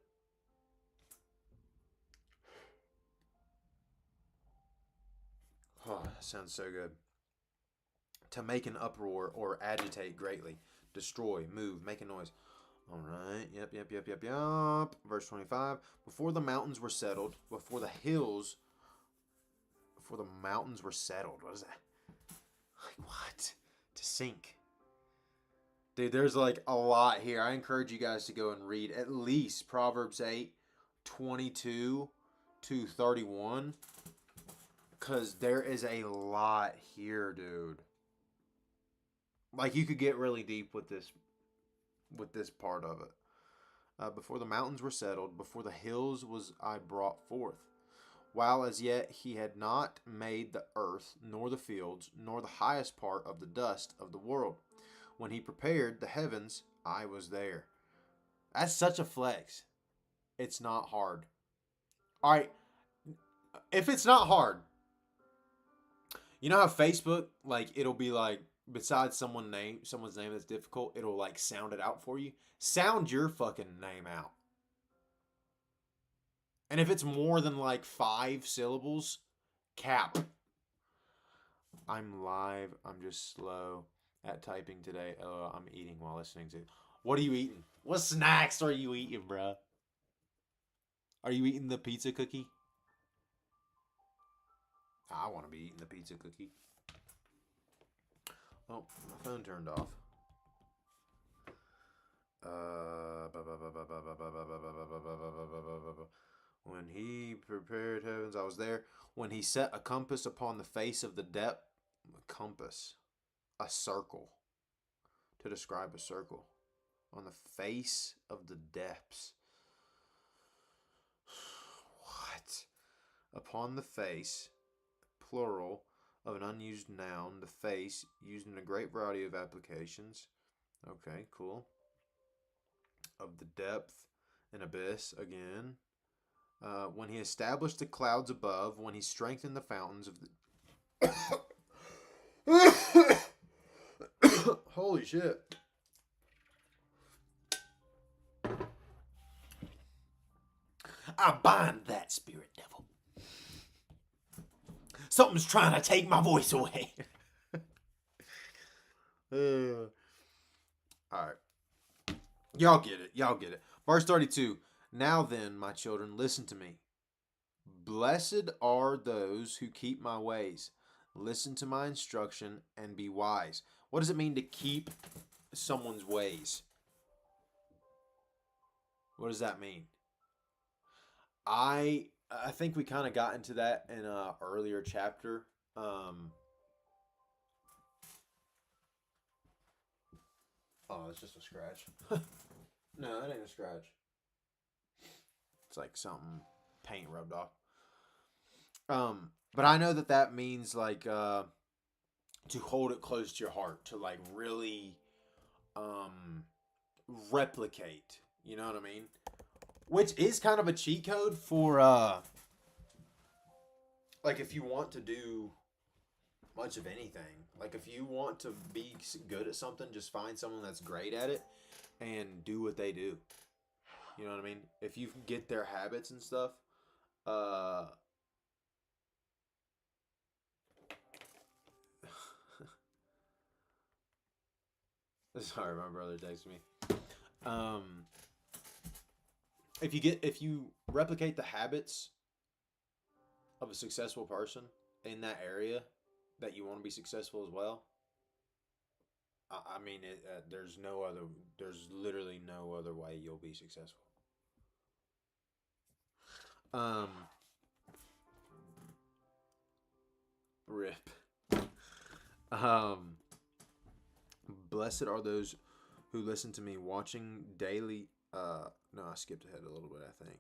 Oh, that sounds so good. To make an uproar or agitate greatly. Destroy, move, make a noise. All right. Yep. Verse 25. Before the mountains were settled, before the mountains were settled. What is that? Like what? To sink. Dude, there's like a lot here. I encourage you guys to go and read at least Proverbs 8, 22 to 31. Because there is a lot here, dude. Like you could get really deep with this part of it. Before the mountains were settled, before the hills was I brought forth. While as yet he had not made the earth, nor the fields, nor the highest part of the dust of the world. When he prepared the heavens, I was there. That's such a flex. It's not hard. All right. If it's not hard, you know how Facebook, like, it'll be like, besides someone's name that's difficult, it'll like sound it out for you. Sound your fucking name out. And if it's more than like 5 syllables, cap. I'm live. I'm just slow at typing today. I'm eating while listening to. What are you eating? What snacks are you eating, bruh? Are you eating the pizza cookie? I want to be eating the pizza cookie. Oh, my phone turned off. When he prepared heavens, I was there. When he set a compass upon the face of the depth, a compass, a circle, to describe a circle, on the face of the depths. What? Upon the face, plural, of an unused noun, the face, used in a great variety of applications. Okay, cool. of the depth and abyss again. When he established the clouds above, when he strengthened the fountains of the... Holy shit. I bind that spirit, devil. Something's trying to take my voice away. Alright. Y'all get it. Y'all get it. Verse 32. Now then, my children, listen to me. Blessed are those who keep my ways. Listen to my instruction and be wise. What does it mean to keep someone's ways? What does that mean? I think we kind of got into that in an earlier chapter. Oh, it's just a scratch. No, that ain't a scratch. It's like something paint rubbed off. But I know that means like to hold it close to your heart, to like really replicate. You know what I mean? Which is kind of a cheat code for like if you want to do much of anything. Like if you want to be good at something, just find someone that's great at it and do what they do. You know what I mean? If you get their habits and stuff, sorry, my brother texted me. If you replicate the habits of a successful person in that area that you want to be successful as well, I mean, there's literally no other way you'll be successful. Rip. Blessed are those who listen to me, watching daily. No, I skipped ahead a little bit, I think.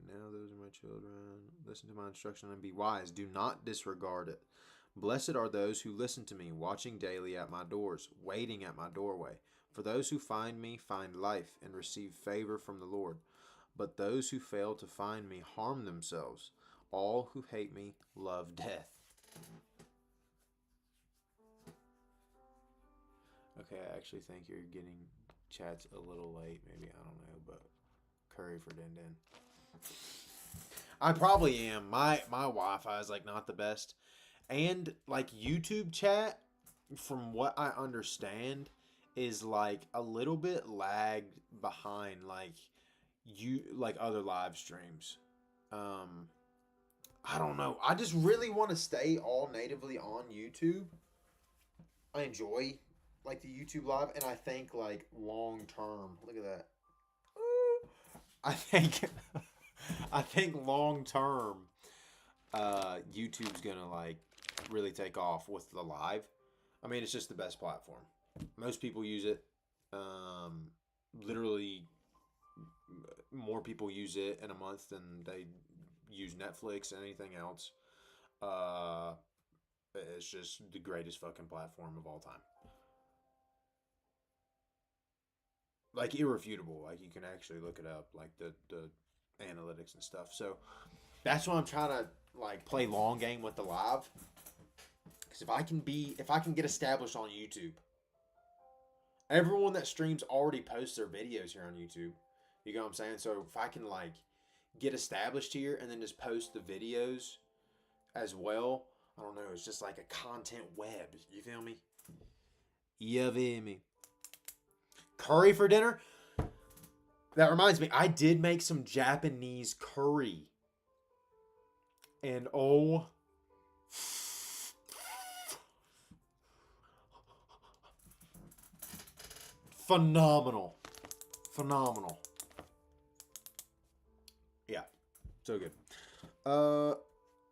Now those are my children. Listen to my instruction and be wise. Do not disregard it. Blessed are those who listen to me, watching daily at my doors, waiting at my doorway. For those who find me find life and receive favor from the Lord. But those who fail to find me harm themselves. All who hate me love death. Okay, I actually think you're getting chats a little late. Maybe, I don't know, but curry for Din Din. I probably am. My Wi-Fi is like not the best. And like YouTube chat, from what I understand, is like a little bit lagged behind like other live streams. I don't know. I just really want to stay all natively on YouTube. I enjoy like the YouTube live, and I think like long term. Look at that. I think long term, YouTube's gonna like really take off with the live. I mean, it's just the best platform. Most people use it. Literally, more people use it in a month than they use Netflix and anything else. It's just the greatest fucking platform of all time. Like irrefutable. Like you can actually look it up, like the analytics and stuff. So that's why I'm trying to like play long game with the live. Because if I can get established on YouTube, everyone that streams already posts their videos here on YouTube. You know what I'm saying? So if I can like get established here and then just post the videos as well, I don't know. It's just like a content web. You feel me? You feel me? Curry for dinner? That reminds me, I did make some Japanese curry. And oh, phenomenal. Phenomenal. Yeah, so good.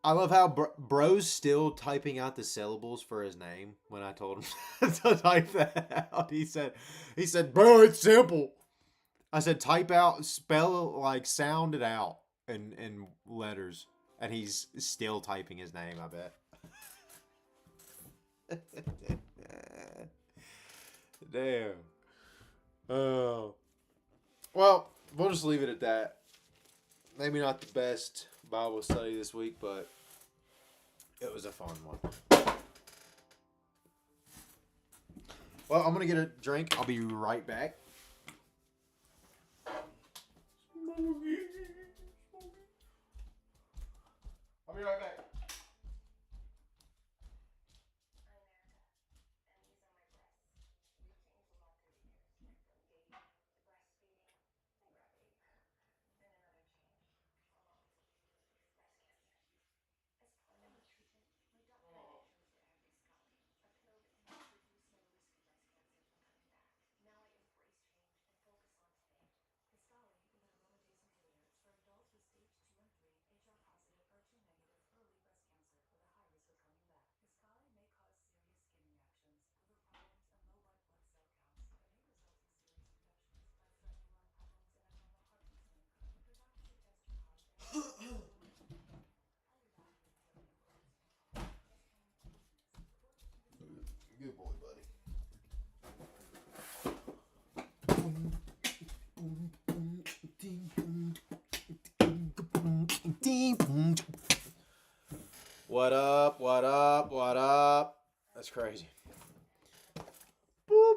I love how bro's still typing out the syllables for his name when I told him to type that out. He said, bro, it's simple. I said, type out, spell, like, sound it out in letters. And he's still typing his name, I bet. Damn. Oh. Well, we'll just leave it at that. Maybe not the best Bible study this week, but it was a fun one. Well, I'm going to get a drink. I'll be right back. I'll be right back. Good boy, buddy. What up? What up? What up? That's crazy. Boop.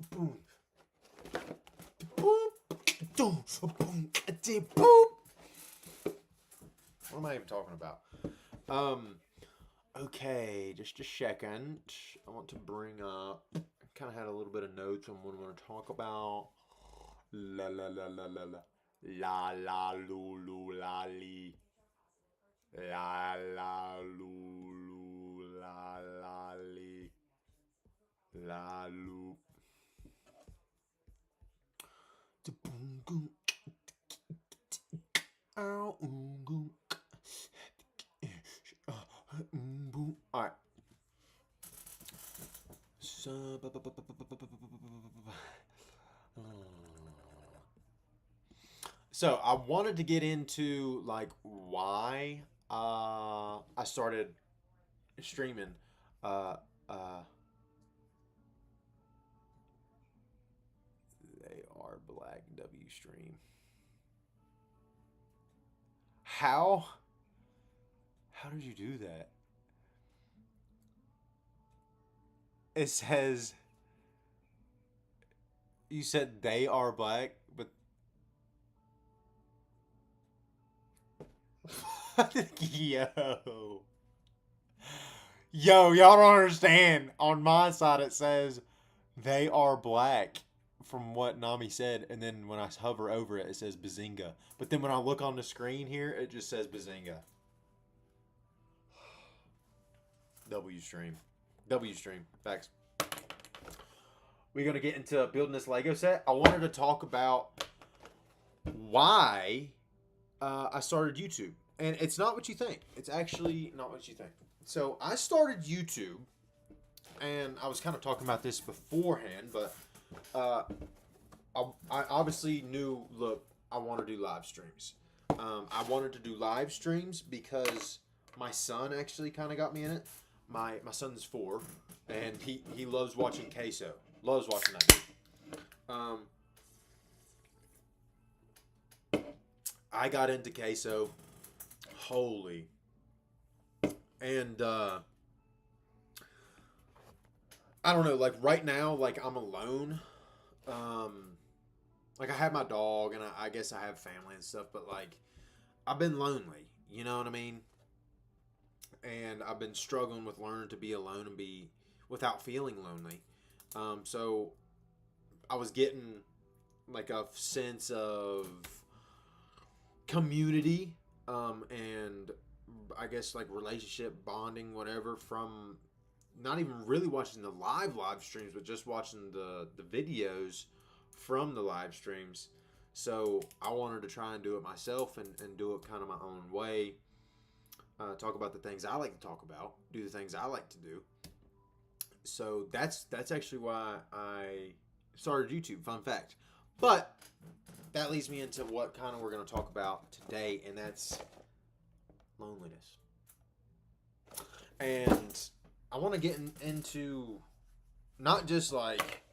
Boom. Boop. Boom. Boom. Boop. What am I even talking about? Okay, just a second. I want to bring up. I kind of had a little bit of notes on what I want to talk about. La la la la la la. La la lu lu la li. La la lu lu la la li. La lu. All right. So I wanted to get into like why I started streaming. Uh, uh, they are black W stream. How did you do that? It says you said they are black, but yo. Yo, y'all don't understand. On my side it says they are black from what Nami said, and then when I hover over it, it says Bazinga. But then when I look on the screen here, it just says Bazinga. W stream. Facts. We're going to get into building this Lego set. I wanted to talk about why I started YouTube. And it's not what you think. It's actually not what you think. So I started YouTube, and I was kind of talking about this beforehand, but I obviously knew, look, I want to do live streams. I wanted to do live streams because my son actually kind of got me in it. My son's 4, and he loves watching Queso. Loves watching that dude. I got into Queso. Holy. And I don't know, like right now, like I'm alone. Like I have my dog, and I guess I have family and stuff, but like I've been lonely, you know what I mean? And I've been struggling with learning to be alone and be without feeling lonely. So I was getting like a sense of community, and I guess like relationship bonding, whatever, from not even really watching the live streams, but just watching the videos from the live streams. So I wanted to try and do it myself and do it kind of my own way. Talk about the things I like to talk about, do the things I like to do. So that's actually why I started YouTube. Fun fact. But that leads me into what kind of we're going to talk about today, and that's loneliness. And I want to get into not just like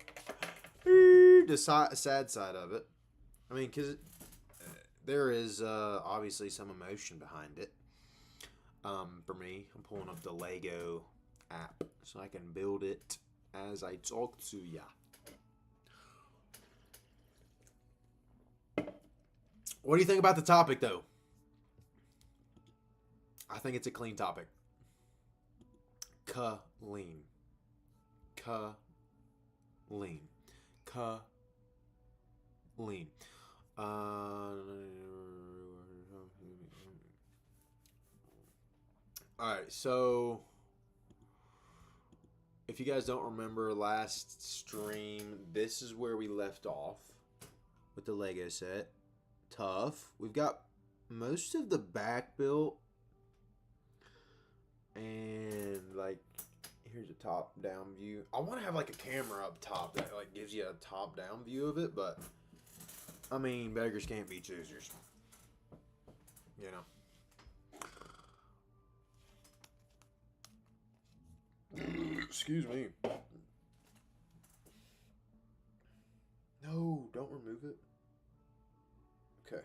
the sad side of it. I mean, because there is obviously some emotion behind it. For me, I'm pulling up the Lego app so I can build it as I talk to ya. What do you think about the topic, though? I think it's a clean topic. Clean. Clean. Clean. Alright, so if you guys don't remember last stream, this is where we left off with the Lego set. Tough. We've got most of the back built. And like, here's a top down view. I want to have like a camera up top that like gives you a top down view of it, but I mean, beggars can't be choosers. You know. Excuse me. No, don't remove it. Okay.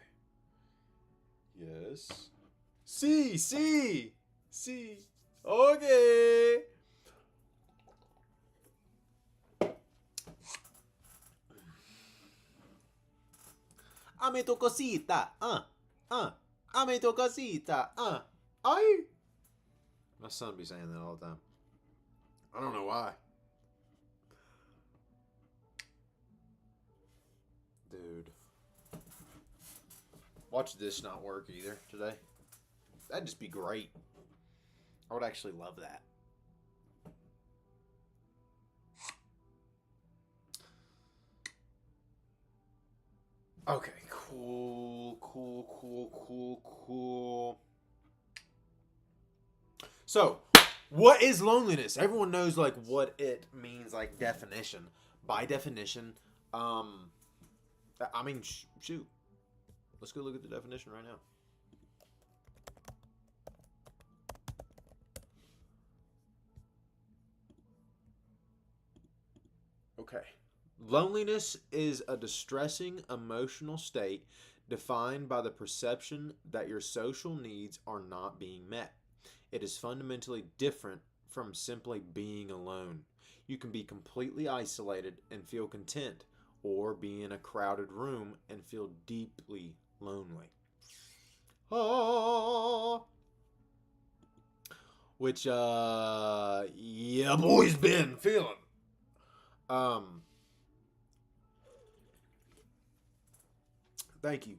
Yes. See. Okay. Ame tu cosita. Ame tu cosita. Ay. My son be saying that all the time. I don't know why. Dude. Watch this not work either today. That'd just be great. I would actually love that. Okay, cool. So, what is loneliness? Everyone knows like what it means, like definition. By definition, I mean, shoot. Let's go look at the definition right now. Okay. Loneliness is a distressing emotional state defined by the perception that your social needs are not being met. It is fundamentally different from simply being alone. You can be completely isolated and feel content, or be in a crowded room and feel deeply lonely. Which, yeah, boy's been feeling. Thank you.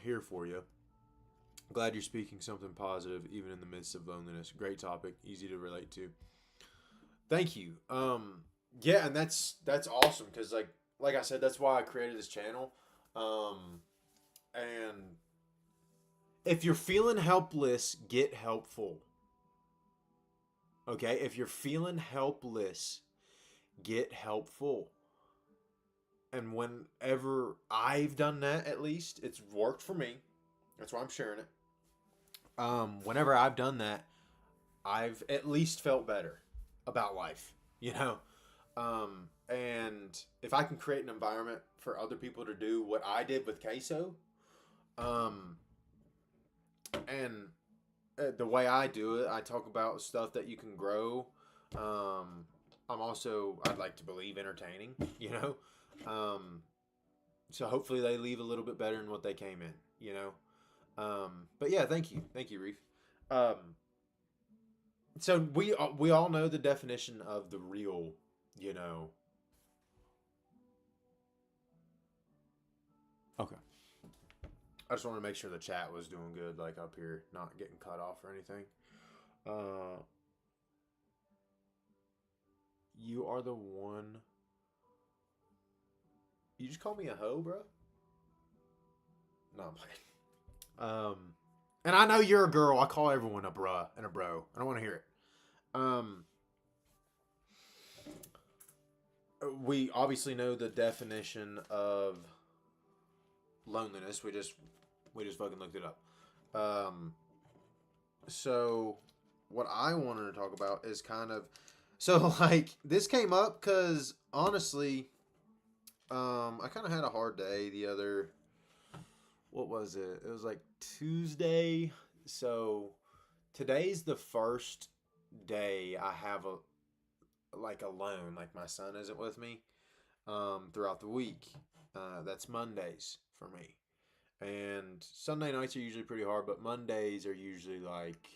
Here for you. Glad you're speaking something positive, even in the midst of loneliness. Great topic, easy to relate to. Thank you. Yeah, and that's awesome because like I said, that's why I created this channel. And if you're feeling helpless, get helpful. Okay, if you're feeling helpless, get helpful. And whenever I've done that, at least it's worked for me. That's why I'm sharing it. Whenever I've done that, I've at least felt better about life, you know? And if I can create an environment for other people to do what I did with queso, and the way I do it, I talk about stuff that you can grow. I'm also, I'd like to believe, entertaining, you know? So hopefully they leave a little bit better than what they came in, you know? But yeah, thank you, Reef. So we all know the definition of the real, you know. Okay. I just wanted to make sure the chat was doing good, like up here, not getting cut off or anything. You are the one. You just call me a hoe, bro? No, I'm playing. And I know you're a girl. I call everyone a bruh and a bro. I don't want to hear it. We obviously know the definition of loneliness. We just fucking looked it up. So what I wanted to talk about is kind of, so like this came up because honestly, I kind of had a hard day the other. What was it? It was like Tuesday. So today's the first day I have a like alone. Like my son isn't with me. Throughout the week. That's Mondays for me. And Sunday nights are usually pretty hard, but Mondays are usually like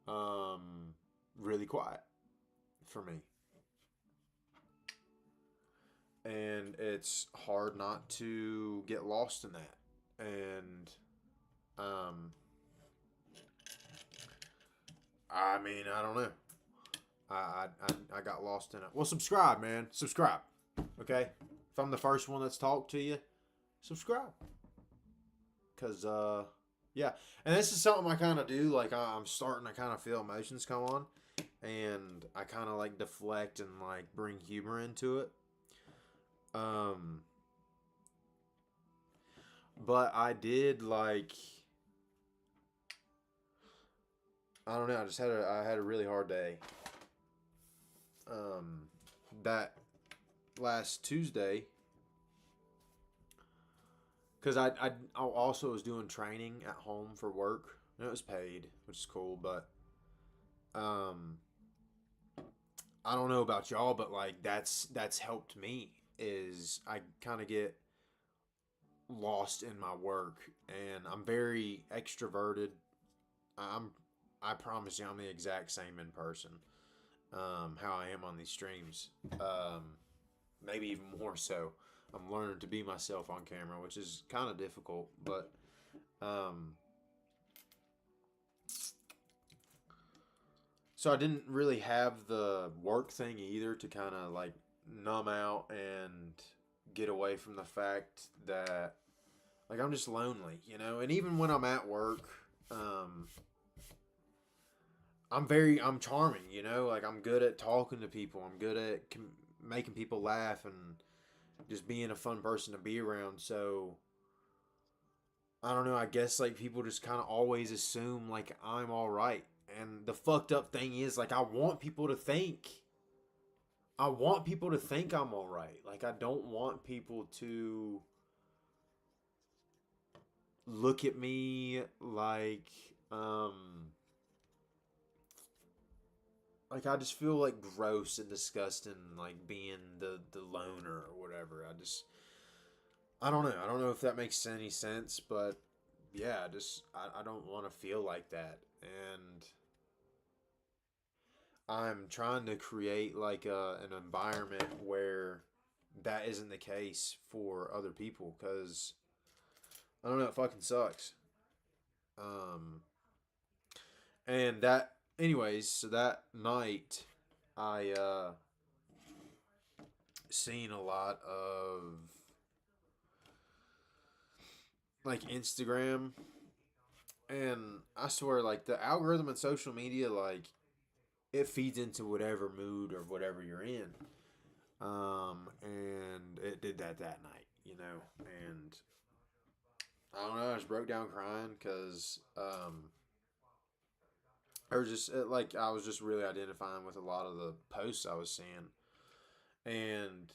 um really quiet for me. And it's hard not to get lost in that. And um I mean, I don't know. I got lost in it. Well, subscribe, man. Subscribe. Okay? If I'm the first one that's talked to you, subscribe. Cause yeah. And this is something I kinda do, like I'm starting to kinda feel emotions come on. And I kinda like deflect and like bring humor into it. Um but I did like I don't know, I had a really hard day. Um that last Tuesday because I also was doing training at home for work. And it was paid, which is cool, but um I don't know about y'all, but like that's helped me is I kind of get lost in my work and I'm very extroverted. I'm I promise you I'm the exact same in person. How I am on these streams. Maybe even more so. I'm learning to be myself on camera, which is kind of difficult, but um so I didn't really have the work thing either to kind of like numb out and get away from the fact that like I'm just lonely, you know. And even when I'm at work, um, I'm charming, you know. Like I'm good at talking to people. I'm good at making people laugh and just being a fun person to be around. So I don't know. I guess like people just kind of always assume like I'm all right. And the fucked up thing is like I want people to think I'm all right. Like I don't want people to look at me like I just feel like gross and disgusting like being the loner or whatever. I don't know. I don't know if that makes any sense, but yeah, I don't want to feel like that. And I'm trying to create like an environment where that isn't the case for other people because I don't know, it fucking sucks. Um, and that, anyways, so that night, I seen a lot of like Instagram, and I swear, like the algorithm in social media, like it feeds into whatever mood or whatever you're in. And it did that night, you know, and I don't know, I just broke down crying because or just like I was just really identifying with a lot of the posts I was seeing, and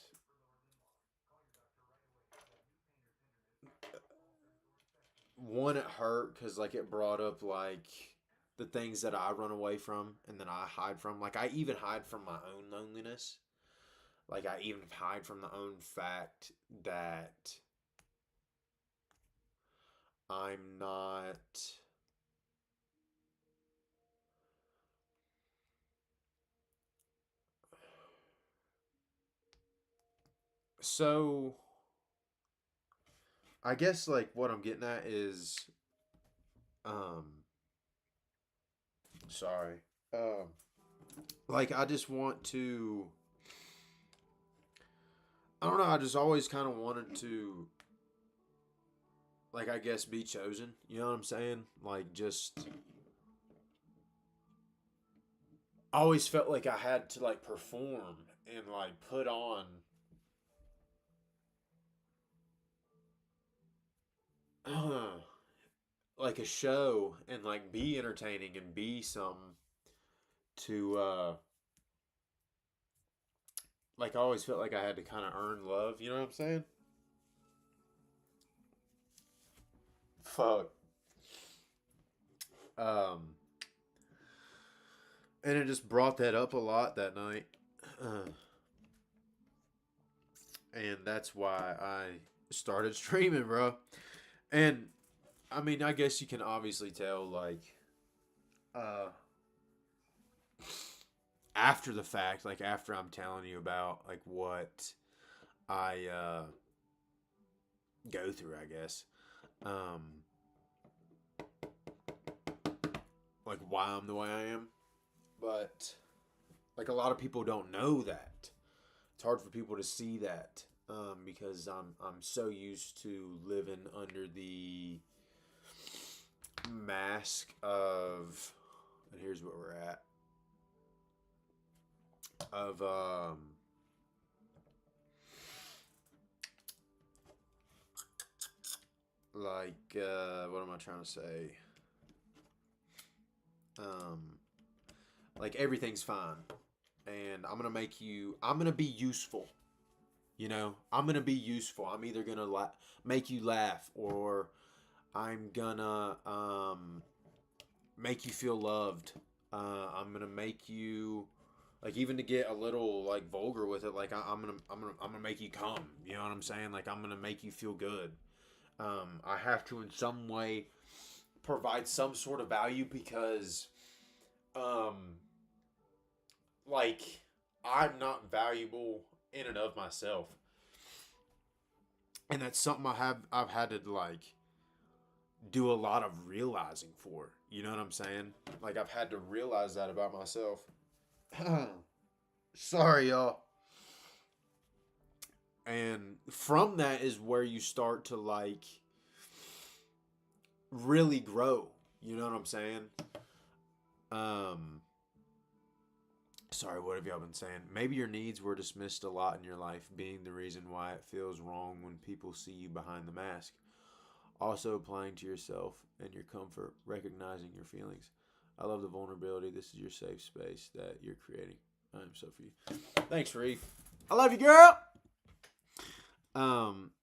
one it hurt because like it brought up like the things that I run away from and that I hide from. Like I even hide from my own loneliness. Like I even hide from the own fact that I'm not. So I guess like what I'm getting at is um sorry. Like I just want to I don't know, I just always kind of wanted to like I guess be chosen, you know what I'm saying? Like just I always felt like I had to like perform and like put on like a show and like be entertaining and be some to like I always felt like I had to kind of earn love. You know what I'm saying? Fuck. Um, and it just brought that up a lot that night. And that's why I started streaming, bro. And I mean, I guess you can obviously tell, like, uh, after the fact, like after I'm telling you about like what I go through, I guess, um, like why I'm the way I am. But like a lot of people don't know that. It's hard for people to see that because I'm so used to living under the mask of, and here's where we're at, of like what am I trying to say? Like everything's fine, and I'm gonna be useful. You know, I'm gonna be useful. I'm either gonna make you laugh, or I'm gonna make you feel loved. I'm gonna make you, like, even to get a little like vulgar with it. Like I'm gonna make you come. You know what I'm saying? Like I'm gonna make you feel good. I have to in some way provide some sort of value because, um, like I'm not valuable in and of myself, and that's something I've had to like do a lot of realizing for. You know what I'm saying? Like I've had to realize that about myself. Sorry, y'all. And from that is where you start to like really grow. You know what I'm saying? Um Sorry, what have y'all been saying? Maybe your needs were dismissed a lot in your life, being the reason why it feels wrong when people see you behind the mask. Also applying to yourself and your comfort, recognizing your feelings. I love the vulnerability. This is your safe space that you're creating. I'm so for you. Thanks, Reef. I love you, girl.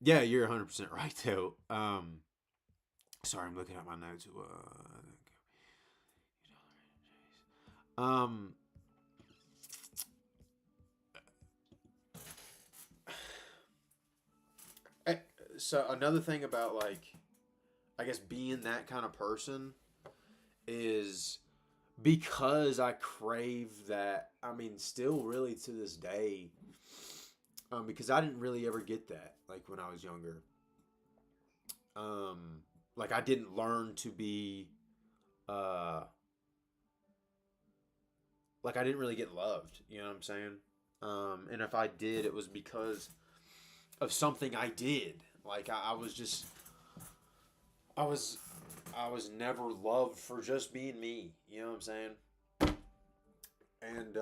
Yeah, you're 100% right though. Sorry, I'm looking at my notes. Um, eh, so another thing about like, I guess being that kind of person is because I crave that. I mean, still really to this day, because I didn't really ever get that like when I was younger. Like I didn't learn to be, uh, like I didn't really get loved. You know what I'm saying? And if I did, it was because of something I did. Like I was just, I was, I was never loved for just being me. You know what I'm saying? And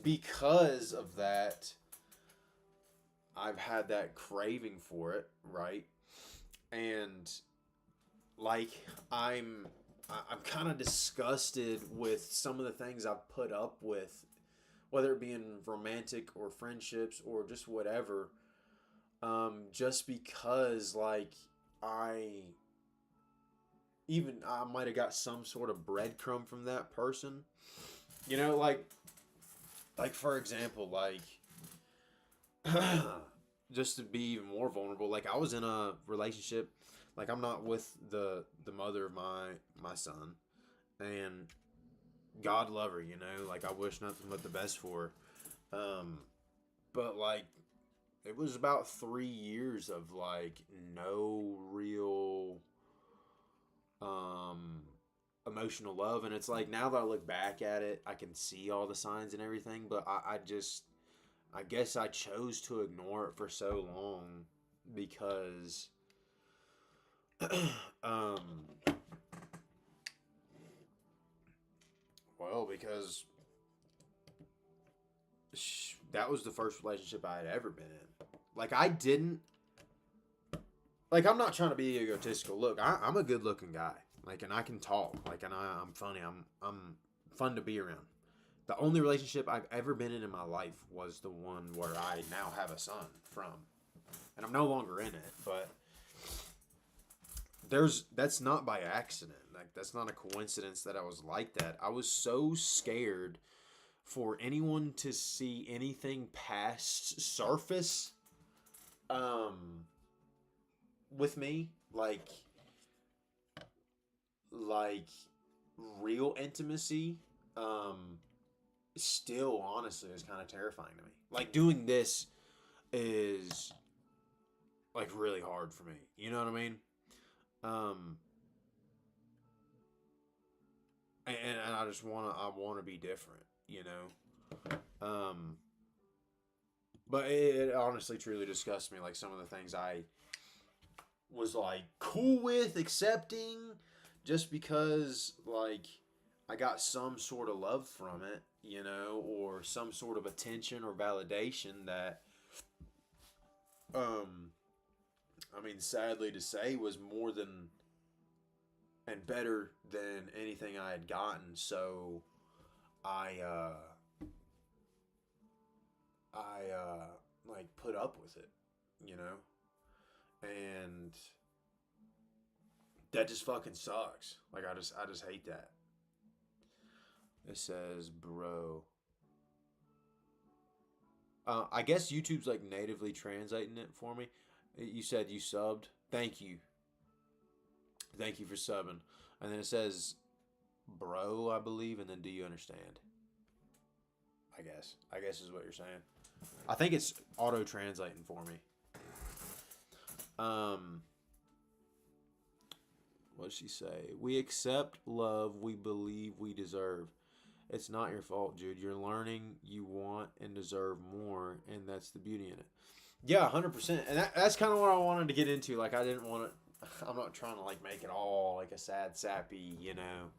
because of that, I've had that craving for it, right? And like I'm kind of disgusted with some of the things I've put up with, whether it be in romantic or friendships or just whatever. Just because like I I might have got some sort of breadcrumb from that person. You know, like for example, like just to be even more vulnerable, like I was in a relationship, like I'm not with the mother of my son, and God love her, you know, like I wish nothing but the best for her. But like it was about 3 years of like no real um emotional love, and it's like now that I look back at it, I can see all the signs and everything, but I guess I chose to ignore it for so long because um because that was the first relationship I had ever been in. Like I didn't, like I'm not trying to be egotistical. Look, I'm a good looking guy. Like, and I can talk. Like, and I'm funny. I'm fun to be around. The only relationship I've ever been in my life was the one where I now have a son from, and I'm no longer in it. But that's not by accident. Like that's not a coincidence that I was like that. I was so scared for anyone to see anything past surface um with me, like real intimacy. Still honestly is kind of terrifying to me. Like doing this is like really hard for me. You know what I mean? Um and I want to be different, you know. Um but it honestly truly disgusts me, like some of the things I was like cool with accepting just because like I got some sort of love from it, you know, or some sort of attention or validation that um I mean sadly to say was more than and better than anything I had gotten. So I I like put up with it, you know? And that just fucking sucks. Like I just hate that. It says, bro. I guess YouTube's like natively translating it for me. You said you subbed. Thank you. Thank you for subbing. And then it says, bro, I believe. And then, do you understand? I guess. I guess is what you're saying. I think it's auto translating for me. Um, what does she say? We accept love we believe we deserve. It's not your fault, Jude. You're learning, you want, and deserve more, and that's the beauty in it. Yeah, 100%. And that's kind of what I wanted to get into. Like, I didn't want to. I'm not trying to like make it all like a sad, sappy, you know,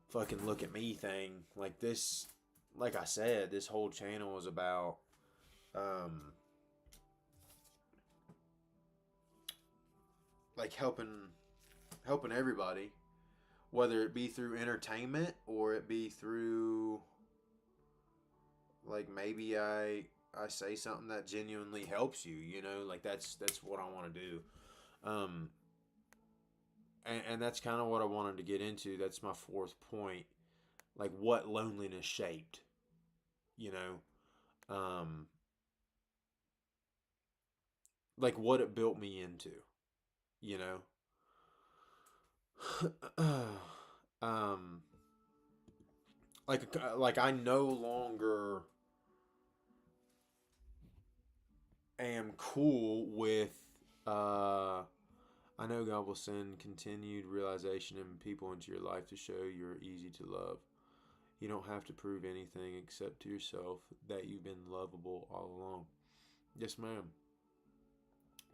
fucking look at me thing. Like this, like I said, this whole channel was about, um, like helping everybody, whether it be through entertainment or it be through like maybe I say something that genuinely helps you, you know, like that's what I want to do. Um and that's kind of what I wanted to get into. That's my fourth point. Like what loneliness shaped, you know. Um like what it built me into, you know. um like I no longer am cool with I know God will send continued realization and people into your life to show you're easy to love. You don't have to prove anything except to yourself that you've been lovable all along. Yes, ma'am.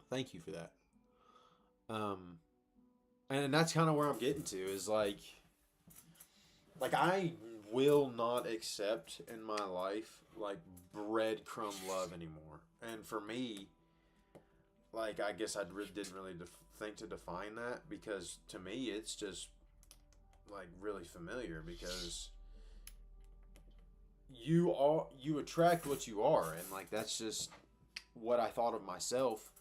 Thank you for that. Um and that's kind of where I'm getting to is like I will not accept in my life like breadcrumb love anymore. And for me, like I guess didn't really think to define that because to me it's just like really familiar because you attract what you are and like that's just what I thought of myself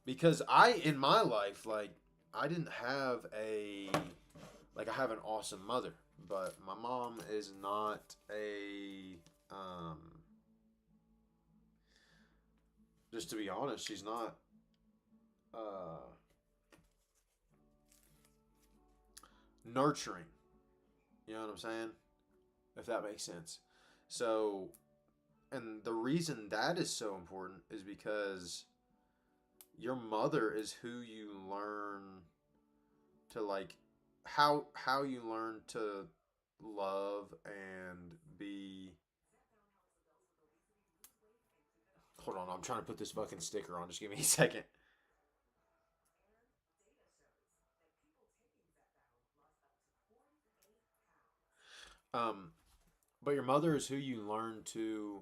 because I in my life like I didn't have a like I have an awesome mother but my mom is not a just to be honest she's not uh nurturing, you know what I'm saying, if that makes sense. So and the reason that is so important is because your mother is who you learn to like how you learn to love and be. Hold on, I'm trying to put this fucking sticker on. Just give me a second. Um, but your mother is who you learn to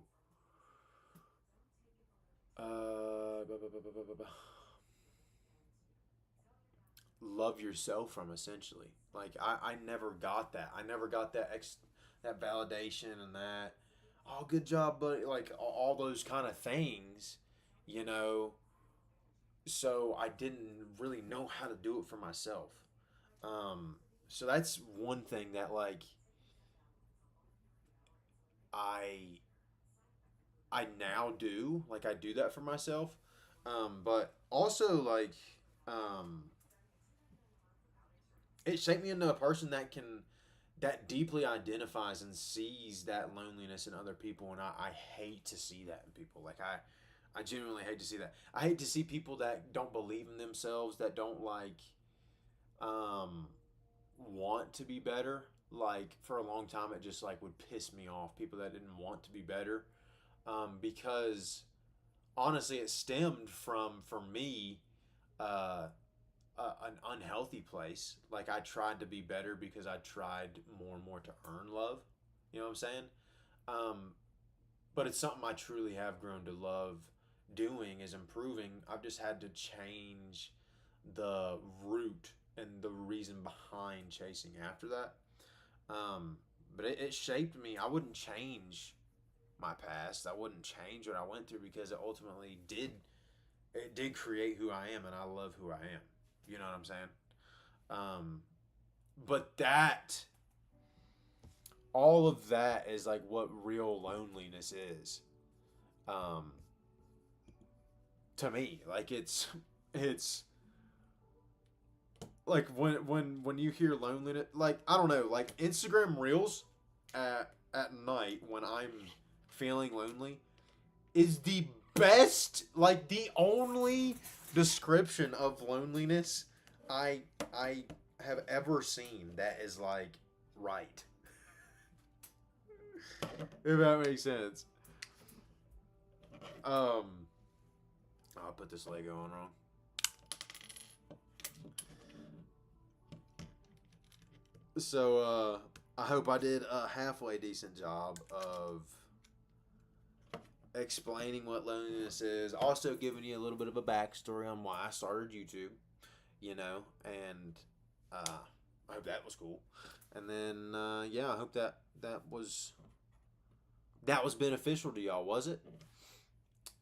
love yourself from essentially. Like I never got that. I never got that that validation and that, oh, good job, buddy, like all those kind of things, you know. So I didn't really know how to do it for myself. Um, so that's one thing that like I I now do. Like I do that for myself. But also like um, it shaped me into a person that deeply identifies and sees that loneliness in other people, and I hate to see that in people. Like I genuinely hate to see that. I hate to see people that don't believe in themselves, that don't like um want to be better. Like for a long time it just like would piss me off, people that didn't want to be better. Because honestly it stemmed from, for me, uh an unhealthy place. Like I tried to be better because I tried more and more to earn love. You know what I'm saying? Um, but it's something I truly have grown to love doing, is improving. I've just had to change the route and the reason behind chasing after that. Um, but it shaped me. I wouldn't change my past. I wouldn't change what I went through because it ultimately did. It did create who I am, and I love who I am. You know what I'm saying? Um, but that, all of that is like what real loneliness is. Um, to me, like it's like when you hear loneliness, like I don't know, like Instagram Reels at night when I'm feeling lonely is the best, like the only description of loneliness I have ever seen that is like right. If that makes sense. Um, I'll put this Lego on wrong. So I hope I did a halfway decent job of explaining what loneliness is, also giving you a little bit of a backstory on why I started YouTube, you know, and I hope that was cool. And then yeah, I hope that was beneficial to y'all. Was it?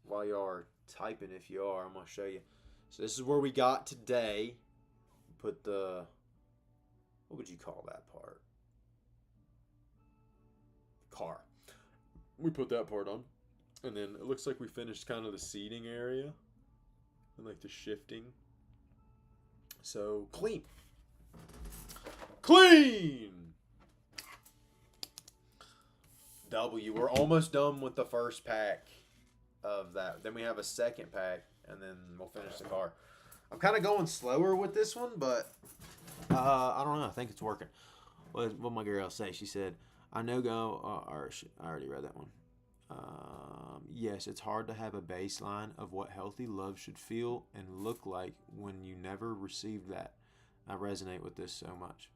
While y'all are typing, if you are, I'm gonna show you. So this is where we got today. Put the, what would you call that part? Car. We put that part on. And then it looks like we finished kind of the seating area and like the shifting. So clean. Clean! W. We're almost done with the first pack of that. Then we have a second pack, and then we'll finish the car. I'm kind of going slower with this one, but I don't know. I think it's working. What my girl say? She said, "I know go." I already read that one. Yes, it's hard to have a baseline of what healthy love should feel and look like when you never received that. I resonate with this so much.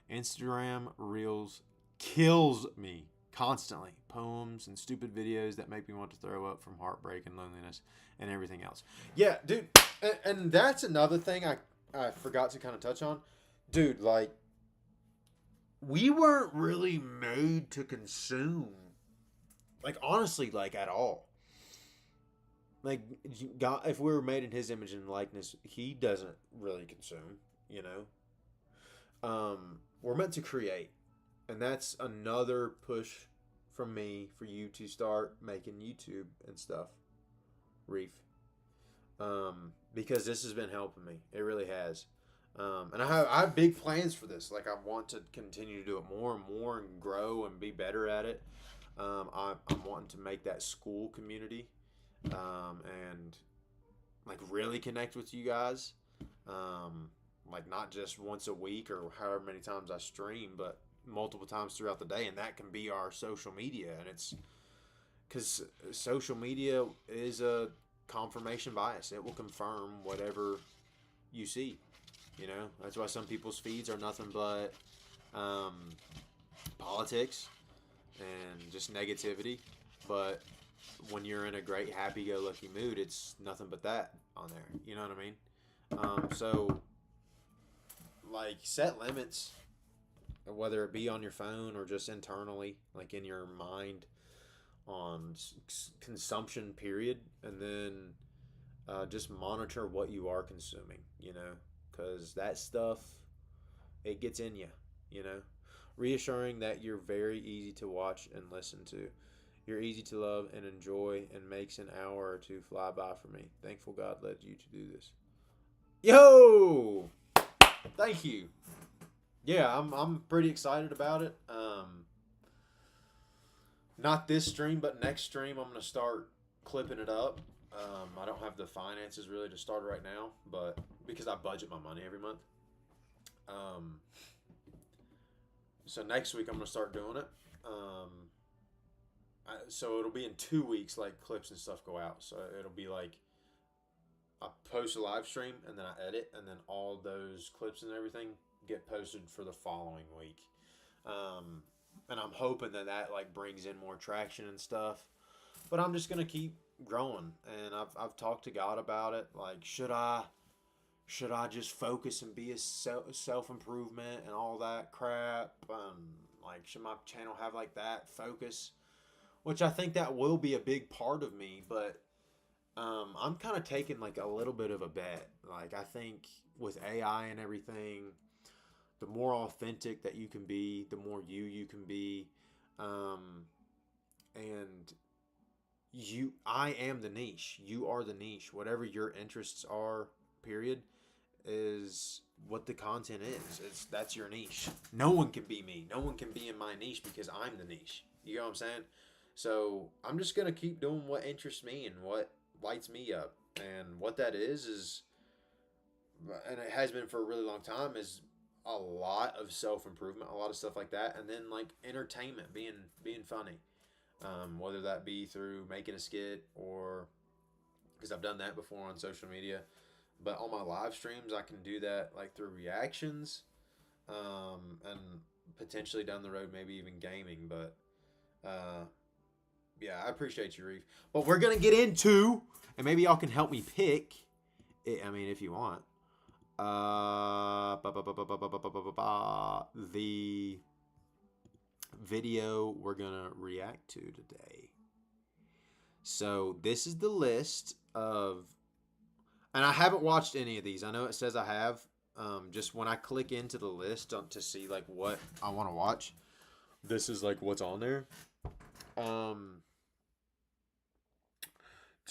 Instagram Reels kills me constantly. Poems and stupid videos that make me want to throw up from heartbreak and loneliness and everything else. Yeah, dude. And that's another thing I forgot to kind of touch on. Dude, like, we weren't really made to consume. Like, honestly, like, at all. Like, God, if we were made in his image and likeness, he doesn't really consume, you know? We're meant to create. And that's another push from me for you to start making YouTube and stuff, Reef. Because this has been helping me. It really has. And I have big plans for this. Like, I want to continue to do it more and more and grow and be better at it. I'm wanting to make that school community, and like really connect with you guys. Like not just once a week or however many times I stream, but multiple times throughout the day, and that can be our social media. And it's because social media is a confirmation bias. It will confirm whatever you see. You know, that's why some people's feeds are nothing but politics and just negativity. But when you're in a great happy-go-lucky mood, it's nothing but that on there. You know what I mean? So, like, set limits whether it be on your phone or just internally, like in your mind, on consumption period, and then just monitor what you are consuming, because that stuff, it gets in you, you know. Reassuring that you're very easy to watch and listen to. You're easy to love and enjoy and makes an hour or two fly by for me. Thankful God led you to do this. Yo! Thank you. Yeah, I'm pretty excited about it. Not this stream, but next stream I'm gonna start clipping it up. I don't have the finances really to start right now, but because I budget my money every month. Um, so next week I'm gonna start doing it. So it'll be in 2 weeks, like clips and stuff go out. So it'll be like I post a live stream and then I edit, and then all those clips and everything get posted for the following week. And I'm hoping that like brings in more traction and stuff. But I'm just gonna keep growing, and I've talked to God about it. Like, should I just focus and be a self improvement and all that crap? Like, should my channel have like that focus? Which I think that will be a big part of me, but I'm kind of taking like a little bit of a bet. Like, I think with AI and everything, the more authentic that you can be, the more you can be, and I am the niche. You are the niche. Whatever your interests are, period, is what the content is. That's your niche. No one can be me. No one can be in my niche because I'm the niche. You know what I'm saying? So I'm just gonna keep doing what interests me and what lights me up. And what that is, and it has been for a really long time, is a lot of self improvement, a lot of stuff like that, and then like entertainment, being funny. Whether that be through making a skit, or because I've done that before on social media, but on my live streams I can do that like through reactions, and potentially down the road maybe even gaming. But yeah, I appreciate you, Reef. But we're gonna get into, and maybe y'all can help me pick it, I mean, if you want, the video we're gonna react to today. So this is the list of, and I haven't watched any of these. I know it says I have. Just when I click into the list to see like what I want to watch, this is like what's on there.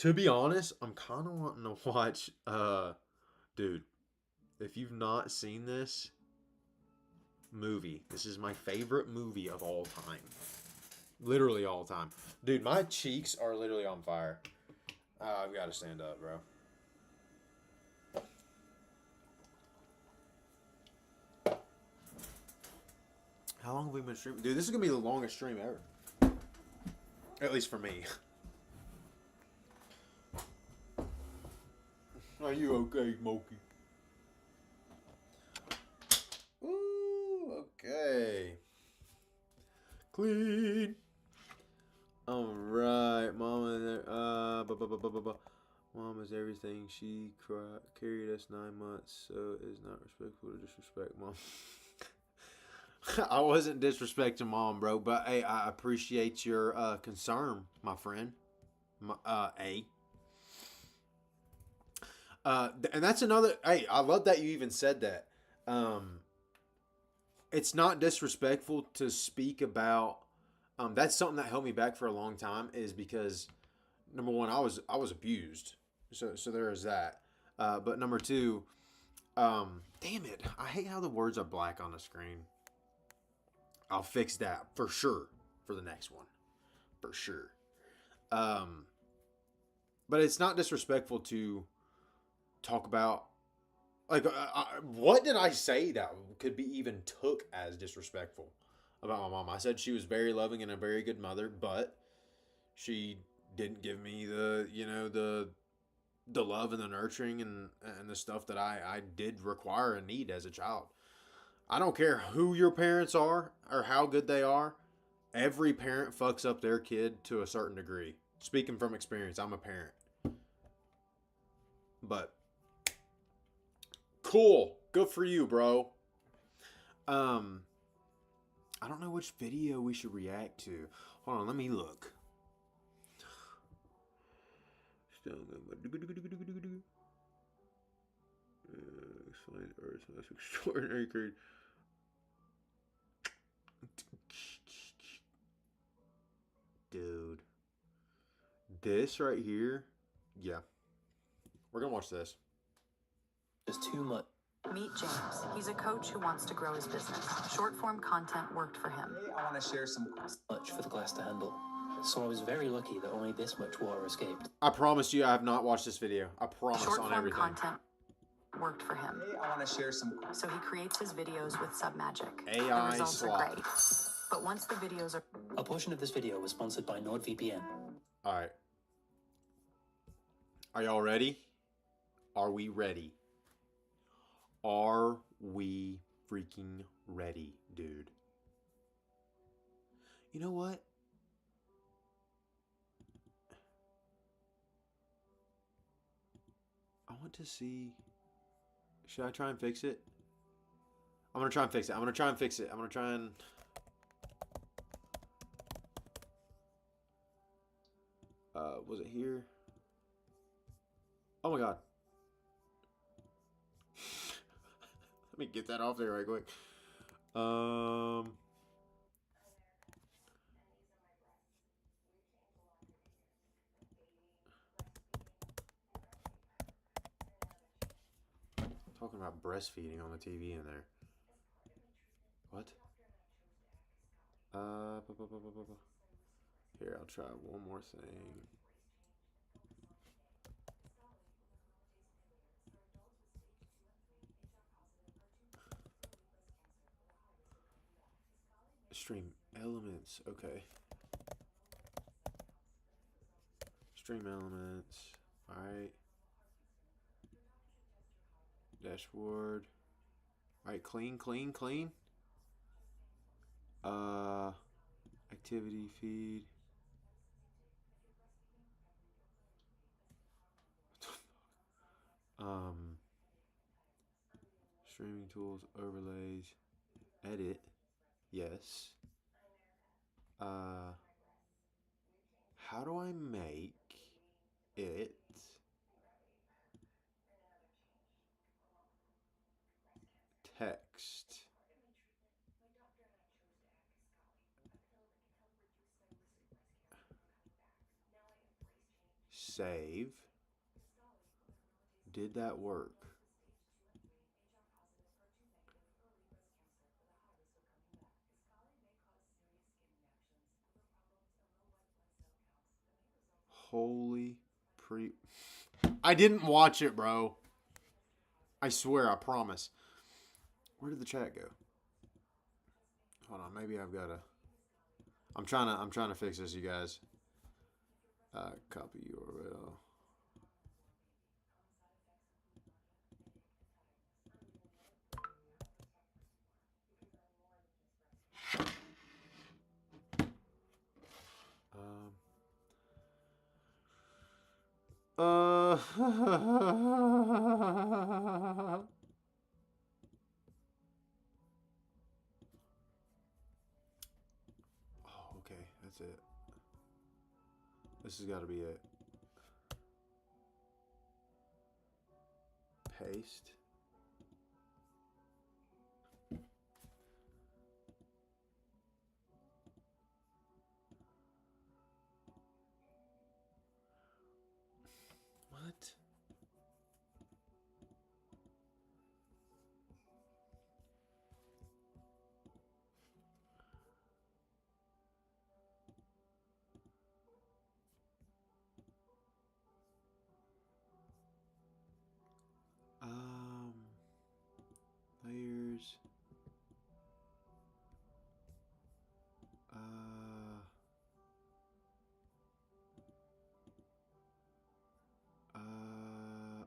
To be honest, I'm kind of wanting to watch. Dude, if you've not seen this movie, this is my favorite movie of all time. Literally all time. Dude, my cheeks are literally on fire. I've got to stand up, bro. How long have we been streaming? Dude, this is going to be the longest stream ever. At least for me. Are you okay, Smokey? Ooh, okay. Clean. All right, Mama. Mom is everything. She carried us 9 months, so it's not respectful to disrespect Mom. I wasn't disrespecting Mom, bro, but hey, I appreciate your concern, my friend. And that's another. Hey, I love that you even said that. It's not disrespectful to speak about. That's something that held me back for a long time, is because number one, I was abused, so there is that. But number two, damn it, I hate how the words are black on the screen. I'll fix that for sure for the next one, for sure. But it's not disrespectful to talk about, like, what did I say that could be even took as disrespectful about my mom? I said she was very loving and a very good mother, but she didn't give me the love and the nurturing and the stuff that I did require and need as a child. I don't care who your parents are or how good they are. Every parent fucks up their kid to a certain degree. Speaking from experience, I'm a parent. But cool. Good for you, bro. I don't know which video we should react to. Hold on, let me look. Earth's most extraordinary creature. Dude. This right here. Yeah. We're going to watch this. It's too much. Meet James. He's a coach who wants to grow his business. Short-form content worked for him. Today, I want to share some much for the glass to handle. So I was very lucky that only this much water escaped. I promise you I have not watched this video. I promise on everything. Short-form content worked for him. Today, I want to share some... So he creates his videos with submagic. AI the results slop. are great. But once the videos are... A portion of this video was sponsored by NordVPN. Alright. Are y'all ready? Are we ready? Are we freaking ready, dude? You know what? I want to see... Should I try and fix it? I'm going to try and fix it. I'm going to try and fix it. I'm going to try and... was it here? Oh my god. Let me get that off there right quick. Talking about breastfeeding on the TV in there. What? Here, I'll try one more thing. Stream elements. Okay. Stream elements. Alright. Dashboard. Alright, clean. Activity feed. Streaming tools, overlays, edit. Yes. How do I make it text? Save. Did that work? Holy pre... I didn't watch it, bro. I swear, I promise. Where did the chat go? Hold on, maybe I've got to... I'm trying to fix this, you guys. Copy URL. Oh, okay, that's it. This has got to be it. Paste. What? Layers.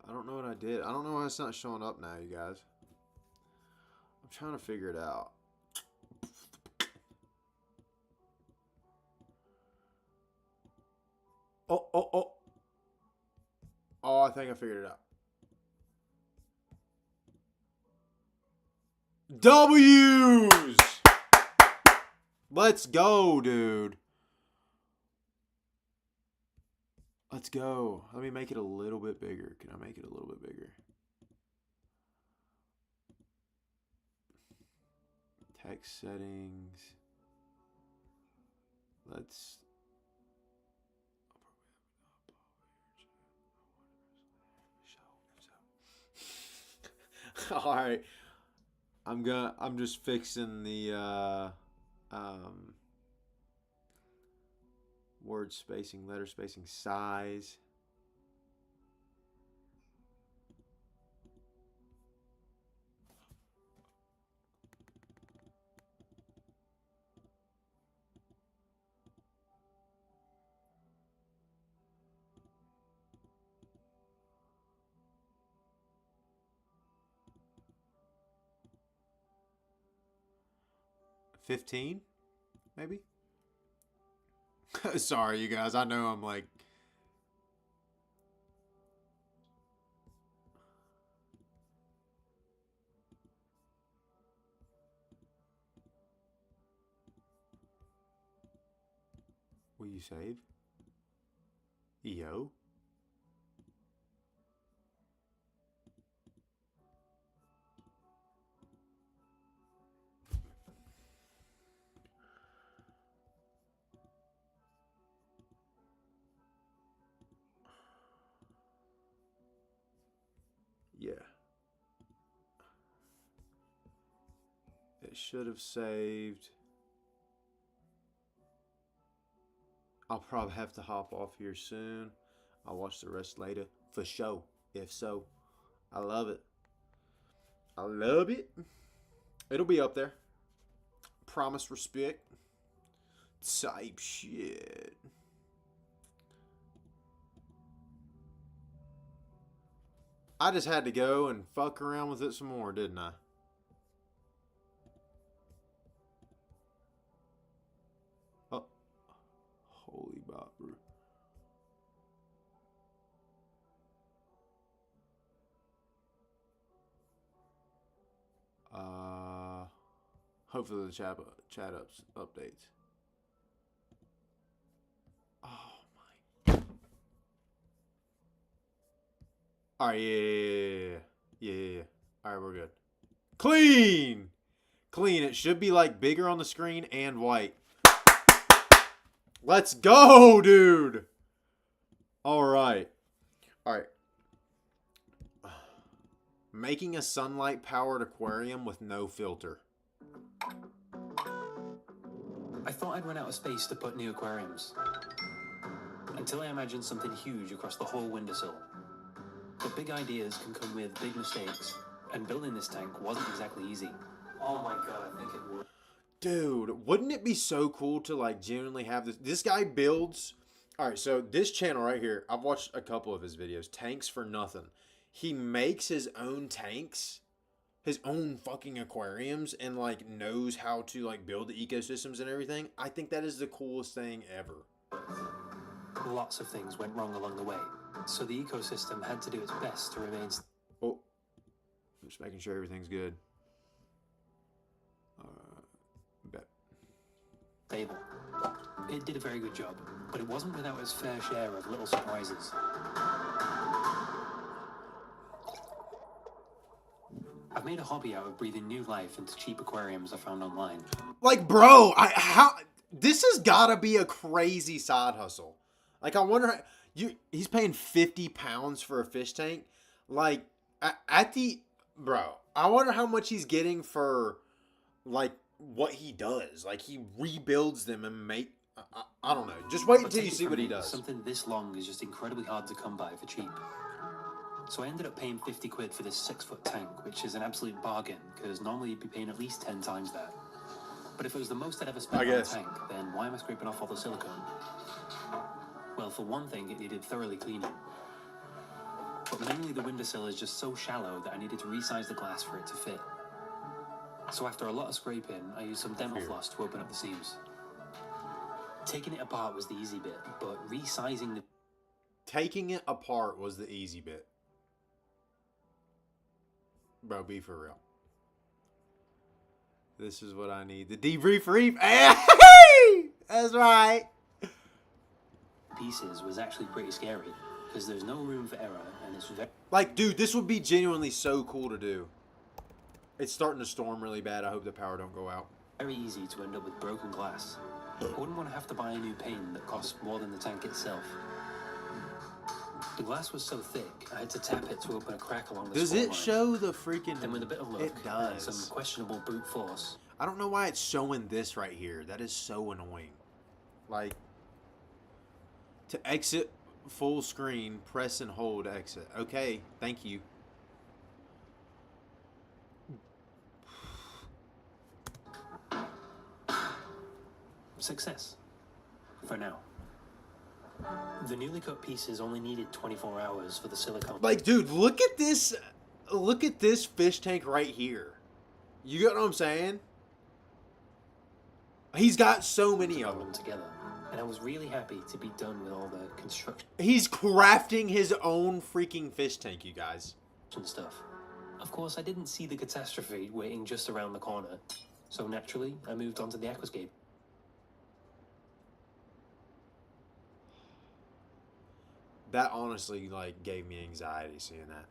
I don't know what I did. I don't know why it's not showing up now, you guys. I'm trying to figure it out. Oh, I think I figured it out. W's! Let's go, dude. Let's go. Let me make it a little bit bigger. Can I make it a little bit bigger? Text settings. Let's... All right. I'm just fixing the word spacing, letter spacing, size. $15, maybe. Sorry, you guys. I know I'm like. Will you save? EO? Yeah. It should have saved. I'll probably have to hop off here soon. I'll watch the rest later. For sure. If so. I love it. I love it. It'll be up there. Promise respect. Type shit. I just had to go and fuck around with it some more, didn't I? Oh. Holy bopper. Hopefully the chat updates. Oh my. Alright, yeah. Alright, we're good. Clean! Clean. It should be like bigger on the screen and white. Let's go, dude! Alright. Alright. Making a sunlight-powered aquarium with no filter. I thought I'd run out of space to put new aquariums, until I imagined something huge across the whole windowsill. But big ideas can come with big mistakes, and building this tank wasn't exactly easy. Oh my god, I think it would. Dude, wouldn't it be so cool to like genuinely have this? This guy builds... Alright, so this channel right here, I've watched a couple of his videos. Tanks for Nothing. He makes his own tanks, his own fucking aquariums, and like knows how to like build the ecosystems and everything. I think that is the coolest thing ever. Lots of things went wrong along the way, so the ecosystem had to do its best to remain... Oh, just making sure everything's good. Bet. Stable. It did a very good job, but it wasn't without its fair share of little surprises. I've made a hobby out of breathing new life into cheap aquariums I found online. Like, bro, this has gotta be a crazy side hustle. Like, I wonder, he's paying 50 pounds for a fish tank. Like, bro, I wonder how much he's getting for, like, what he does. Like, he rebuilds them and I don't know. Just wait until you see what he does. Something this long is just incredibly hard to come by for cheap. So I ended up paying 50 quid for this 6-foot tank, which is an absolute bargain, because normally you'd be paying at least 10 times that. But if it was the most I'd ever spent on a tank, then why am I scraping off all the silicone? Well, for one thing, it needed thoroughly cleaning. But mainly the windowsill is just so shallow that I needed to resize the glass for it to fit. So after a lot of scraping, I used some dental floss to open up the seams. Taking it apart was the easy bit, but resizing the... Taking it apart was the easy bit. Bro, be for real. This is what I need. The debrief reef. Hey! That's right. Pieces was actually pretty scary because there's no room for error and it's very Like, dude, this would be genuinely so cool to do. It's starting to storm really bad. I hope the power don't go out. very easy to end up with broken glass. I wouldn't want to have to buy a new pane that costs more than the tank itself. The glass was so thick, I had to tap it to open a crack along the Does score it line. show the freaking... Then with a bit of luck It and does. some questionable brute force, I don't know why it's showing this right here. That is so annoying. Like, to exit full screen, press and hold exit. Okay, thank you. success. For now. The newly cut pieces only needed 24 hours for the silicone. Like, dude, look at this. Look at this fish tank right here. You get what I'm saying? He's got so many of them together. And I was really happy to be done with all the construction He's crafting his own freaking fish tank, you guys. stuff. Of course, I didn't see the catastrophe waiting just around the corner. So naturally, I moved on to the aquascape. That honestly, like, gave me anxiety seeing that.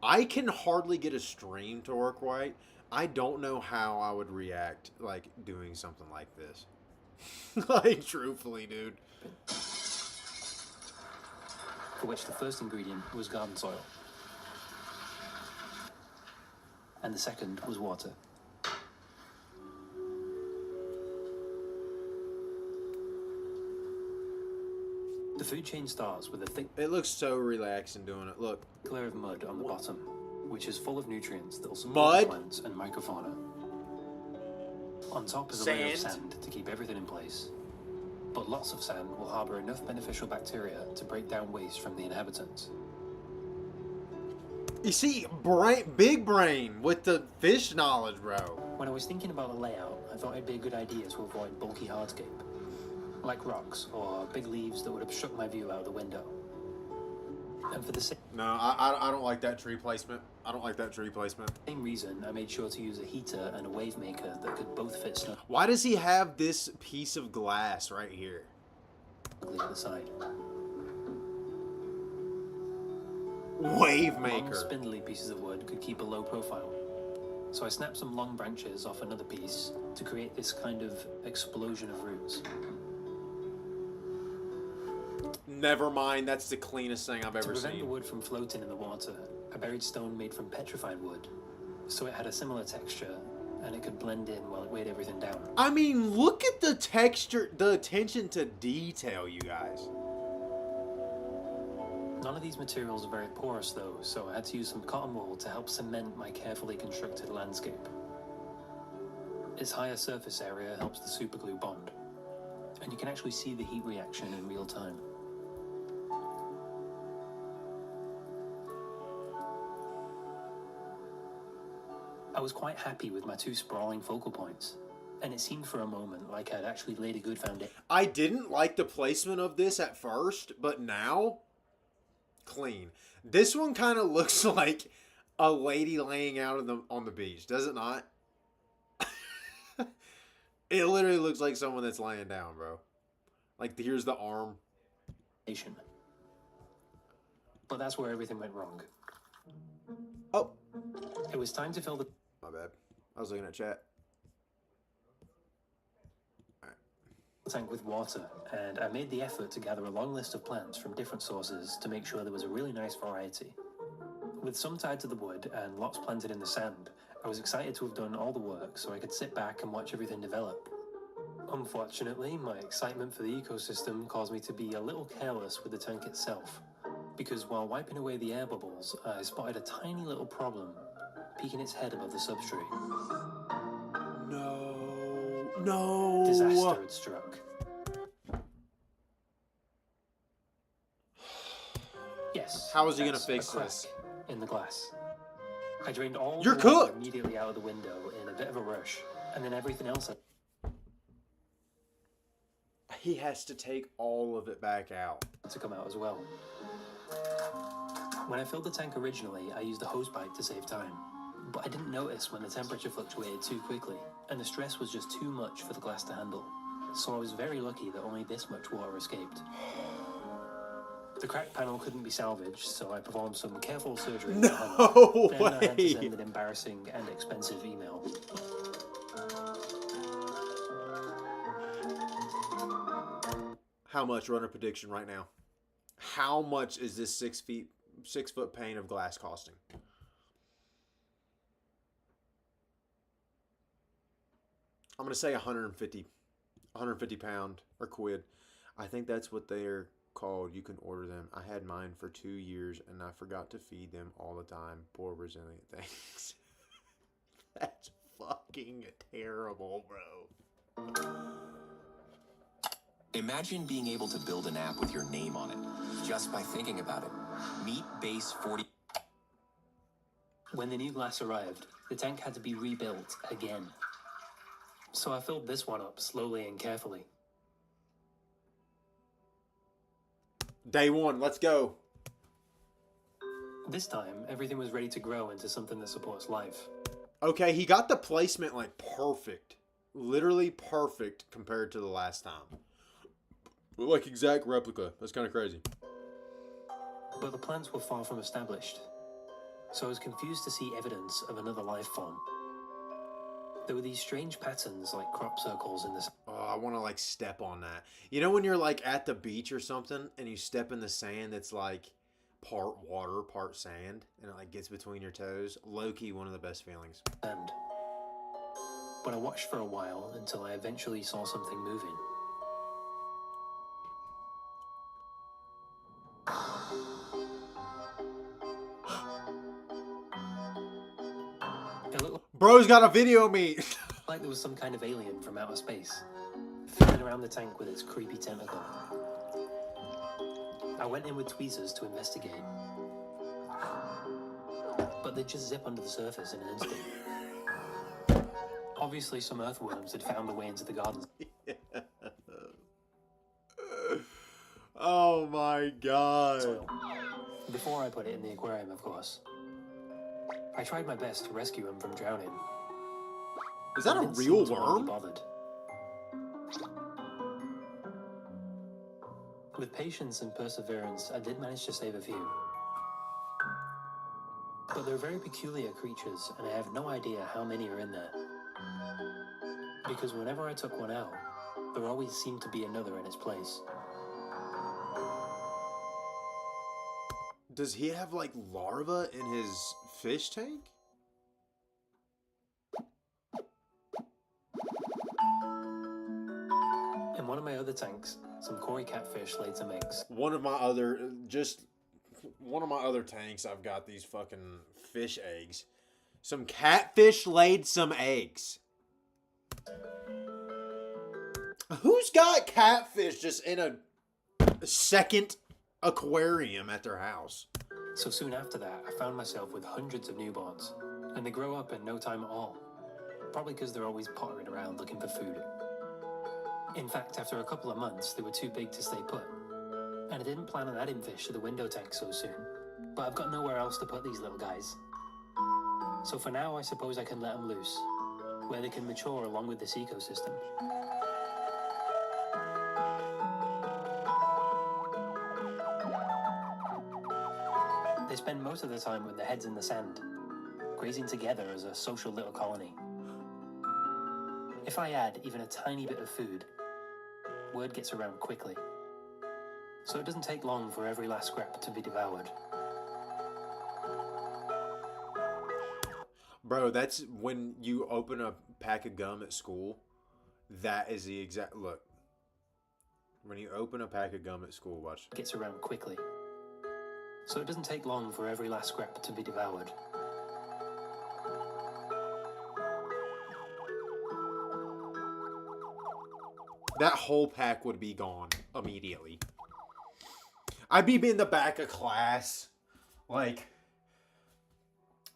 I can hardly get a stream to work right. I don't know how I would react, like, doing something like this. Like, truthfully, dude. For which the first ingredient was garden soil. And the second was water. The food chain starts with a thick It looks so relaxing doing it. Look. layer of mud on the bottom, which is full of nutrients that will support Mud? the plants and microfauna. On top is a layer of sand to keep everything in place. But lots of sand will harbour enough beneficial bacteria to break down waste from the inhabitants. You see, big brain with the fish knowledge, bro. When I was thinking about the layout, I thought it'd be a good idea to avoid bulky hardscape, like rocks or big leaves that would obstruct my view out the window. And for the same No, I don't like that tree placement. I don't like that tree placement. reason, I made sure to use a heater and a wave maker that could both fit snugly Why does he have this piece of glass right here? at the side. Wave Long, maker. spindly pieces of wood could keep a low profile. So I snapped some long branches off another piece to create this kind of explosion of roots. Never mind, that's the cleanest thing I've To ever prevent the seen. wood from floating in the water, I buried stone made from petrified wood, so it had a similar texture and it could blend in while it weighed everything down. I mean, look at the texture, the attention to detail, you guys. None of these materials are very porous though, so I had to use some cotton wool to help cement my carefully constructed landscape. Its higher surface area helps the superglue bond, and you can actually see the heat reaction in real time. I was quite happy with my two sprawling focal points, and it seemed for a moment like I'd actually laid a good foundation. I didn't like the placement of this at first, but now, clean. This one kind of looks like a lady laying out on the beach, does it not? It literally looks like someone that's laying down, bro. Like, here's the arm. But that's where everything went wrong. Oh, It was time to fill the my bad. I was looking at chat. tank with water, and I made the effort to gather a long list of plants from different sources to make sure there was a really nice variety. With some tied to the wood and lots planted in the sand, I was excited to have done all the work so I could sit back and watch everything develop. Unfortunately, my excitement for the ecosystem caused me to be a little careless with the tank itself, because while wiping away the air bubbles, I spotted a tiny little problem peeking its head above the substrate. No. Disaster had struck. Yes. How is he gonna that's fix a crack this? in the glass. I drained all You're the water cooked! immediately out of the window in a bit of a rush, and then everything else He has to take all of it back out. had to come out as well. When I filled the tank originally, I used a hose pipe to save time. But I didn't notice when the temperature fluctuated too quickly, and the stress was just too much for the glass to handle. So I was very lucky that only this much water escaped. The cracked panel couldn't be salvaged, so I performed some careful surgery. No Then I had to way. send an embarrassing and expensive email. How much? Runner prediction right now. How much is this 6 foot pane of glass costing? I'm gonna say 150 pound or quid. I think that's what they're called. You can order them. I had mine for 2 years and I forgot to feed them all the time. Poor resilient things. That's fucking terrible, bro. Imagine being able to build an app with your name on it, just by thinking about it. Meet Base 40. When the new glass arrived, the tank had to be rebuilt again. So I filled this one up slowly and carefully. Day one, let's go. This time, everything was ready to grow into something that supports life. Okay, he got the placement like perfect. Literally perfect compared to the last time. Like exact replica. That's kind of crazy. But the plants were far from established, so I was confused to see evidence of another life form. There were these strange patterns like crop circles in the... Oh, I want to like step on that. You know when you're like at the beach or something and you step in the sand that's like part water, part sand, and it like gets between your toes? Low-key, one of the best feelings. But I watched for a while until I eventually saw something moving. It looked Bro's got a video of me. like there was some kind of alien from outer space, fiddling around the tank with its creepy tentacle. I went in with tweezers to investigate, but they'd just zip under the surface in an instant. Obviously, some earthworms had found a way into the garden. Oh my god. Soil. Before I put it in the aquarium, of course. I tried my best to rescue him from drowning. Is that a Didn't real seem to want to be worm? bothered. With patience and perseverance, I did manage to save a few. But they're very peculiar creatures, and I have no idea how many are in there. Because whenever I took one out, there always seemed to be another in its place. Does he have like larvae in his fish tank? In one of my other tanks, some koi catfish laid some eggs. One of my other tanks, I've got these fucking fish eggs. Some catfish laid some eggs. Who's got catfish just in a second aquarium at their house? So soon after that, I found myself with hundreds of newborns, and they grow up in no time at all. Probably because they're always pottering around looking for food. In fact, after a couple of months, they were too big to stay put. And I didn't plan on adding fish to the window tank so soon. But I've got nowhere else to put these little guys. So for now, I suppose I can let them loose, where they can mature along with this ecosystem. They spend most of their time with their heads in the sand, grazing together as a social little colony. If I add even a tiny bit of food, word gets around quickly. So it doesn't take long for every last scrap to be devoured. Bro, that's when you open a pack of gum at school. That is the exact look. When you open a pack of gum at school, watch. It gets around quickly. So it doesn't take long for every last scrap to be devoured. That whole pack would be gone immediately. I'd be in the back of class, like,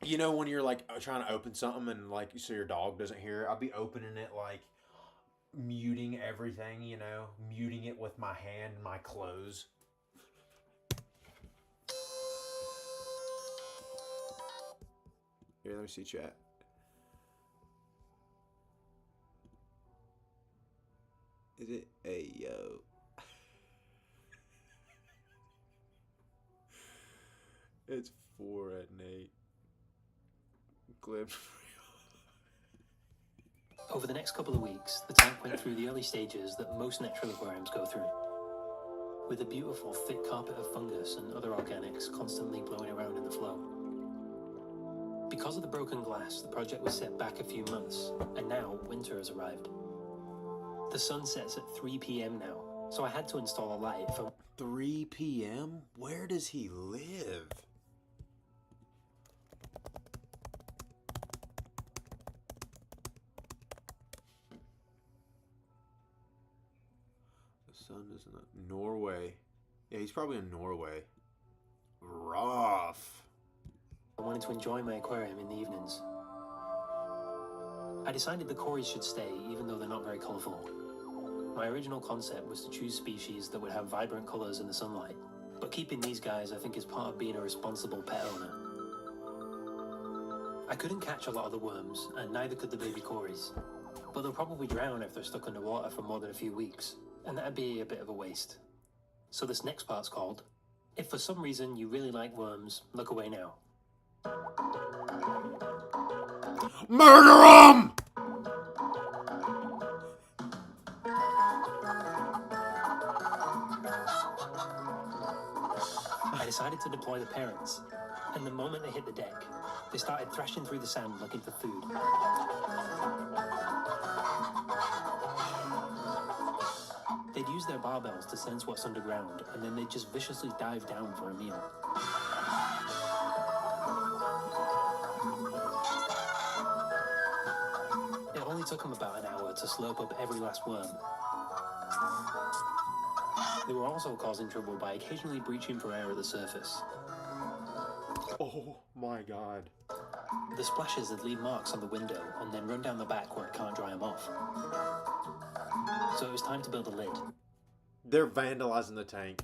you know, when you're like trying to open something and like so your dog doesn't hear it. I'd be opening it like muting everything, you know, muting it with my hand and my clothes. Here, let me see chat. Is it a yo? It's 4 at Nate. Clip. Over the next couple of weeks, the tank went through the early stages that most natural aquariums go through, with a beautiful thick carpet of fungus and other organics constantly blowing around in the flow. Because of the broken glass, the project was set back a few months, and now winter has arrived. The sun sets at 3 p.m. now, so I had to install a light for 3 p.m.? Where does he live? The sun is not Norway. Yeah, he's probably in Norway. Rough. I wanted to enjoy my aquarium in the evenings. I decided the cories should stay, even though they're not very colourful. My original concept was to choose species that would have vibrant colours in the sunlight, but keeping these guys I think is part of being a responsible pet owner. I couldn't catch a lot of the worms, and neither could the baby cories, but they'll probably drown if they're stuck underwater for more than a few weeks, and that'd be a bit of a waste. So this next part's called, If for some reason you really like worms, look away now. Murder him! I decided to deploy the parents, and the moment they hit the deck, they started thrashing through the sand looking for food. They'd use their barbells to sense what's underground, and then they'd just viciously dive down for a meal. It only took them about an hour to slurp up every last worm. They were also causing trouble by occasionally breaching for air at the surface. Oh my god. The splashes would leave marks on the window and then run down the back where it can't dry them off. So it was time to build a lid. They're vandalizing the tank.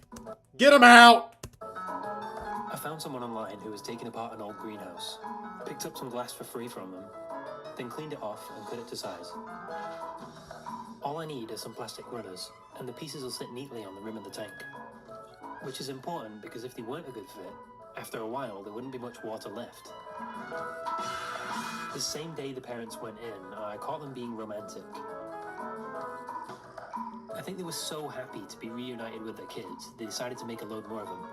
Get him out! I found someone online who was taking apart an old greenhouse, picked up some glass for free from them, then cleaned it off and cut it to size. All I need are some plastic runners, and the pieces will sit neatly on the rim of the tank. Which is important because if they weren't a good fit, after a while there wouldn't be much water left. The same day the parents went in, I caught them being romantic. I think they were so happy to be reunited with their kids, they decided to make a load more of them.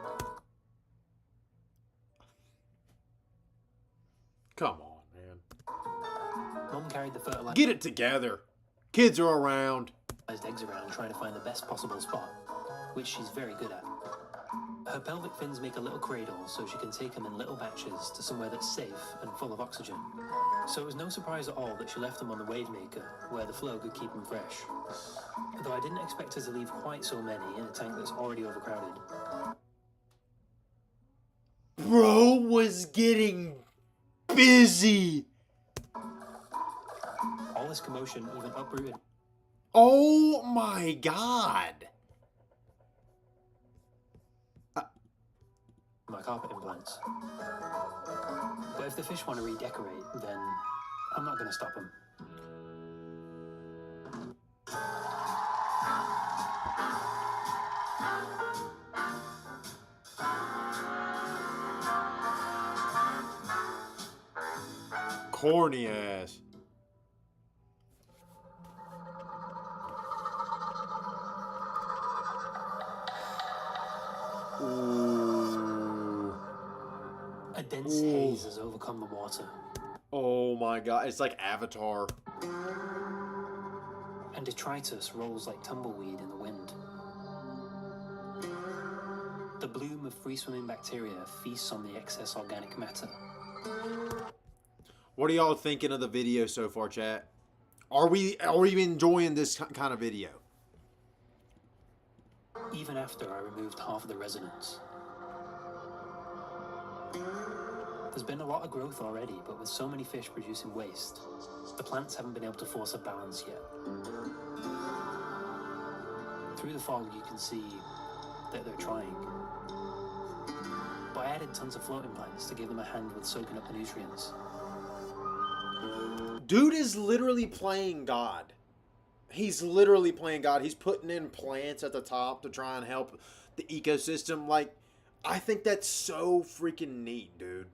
Come on, man. Mum carried the fertilized Get it together. Kids are around. eggs around trying to find the best possible spot, which she's very good at. Her pelvic fins make a little cradle so she can take them in little batches to somewhere that's safe and full of oxygen. So it was no surprise at all that she left them on the wave maker, where the flow could keep them fresh. Though I didn't expect her to leave quite so many in a tank that's already overcrowded. Bro was getting busy. All this commotion even uprooted Oh my god. my carpet implants. But if the fish want to redecorate, then I'm not going to stop them. Corny ass. Ooh. A dense haze has overcome the water, Oh my god. It's like Avatar. and detritus rolls like tumbleweed in the wind. The bloom of free-swimming bacteria feasts on the excess organic matter. What are y'all thinking of the video so far, chat? Are we enjoying this kind of video? Even after I removed half of the resonance. There's been a lot of growth already, but with so many fish producing waste, the plants haven't been able to force a balance yet. Through the fog you can see that they're trying. But I added tons of floating plants to give them a hand with soaking up the nutrients. Dude is literally playing God. He's literally playing God. He's putting in plants at the top to try and help the ecosystem. Like, I think that's so freaking neat, dude.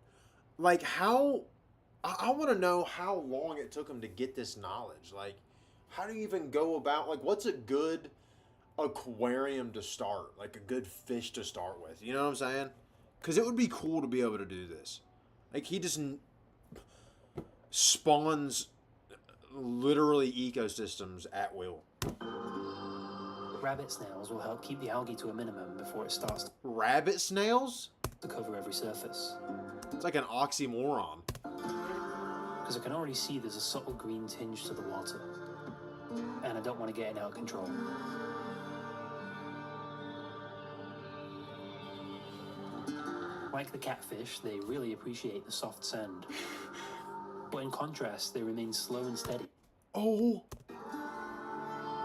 Like, how... I want to know how long it took him to get this knowledge. Like, how do you even go about... Like, what's a good aquarium to start? Like, a good fish to start with. You know what I'm saying? Because it would be cool to be able to do this. Like, he just spawns literally ecosystems at will. Rabbit snails will help keep the algae to a minimum before it starts Rabbit snails? to cover every surface. It's like an oxymoron. Because I can already see there's a subtle green tinge to the water. And I don't want to get it out of control. Like the catfish, they really appreciate the soft sand. But in contrast, they remain slow and steady Oh,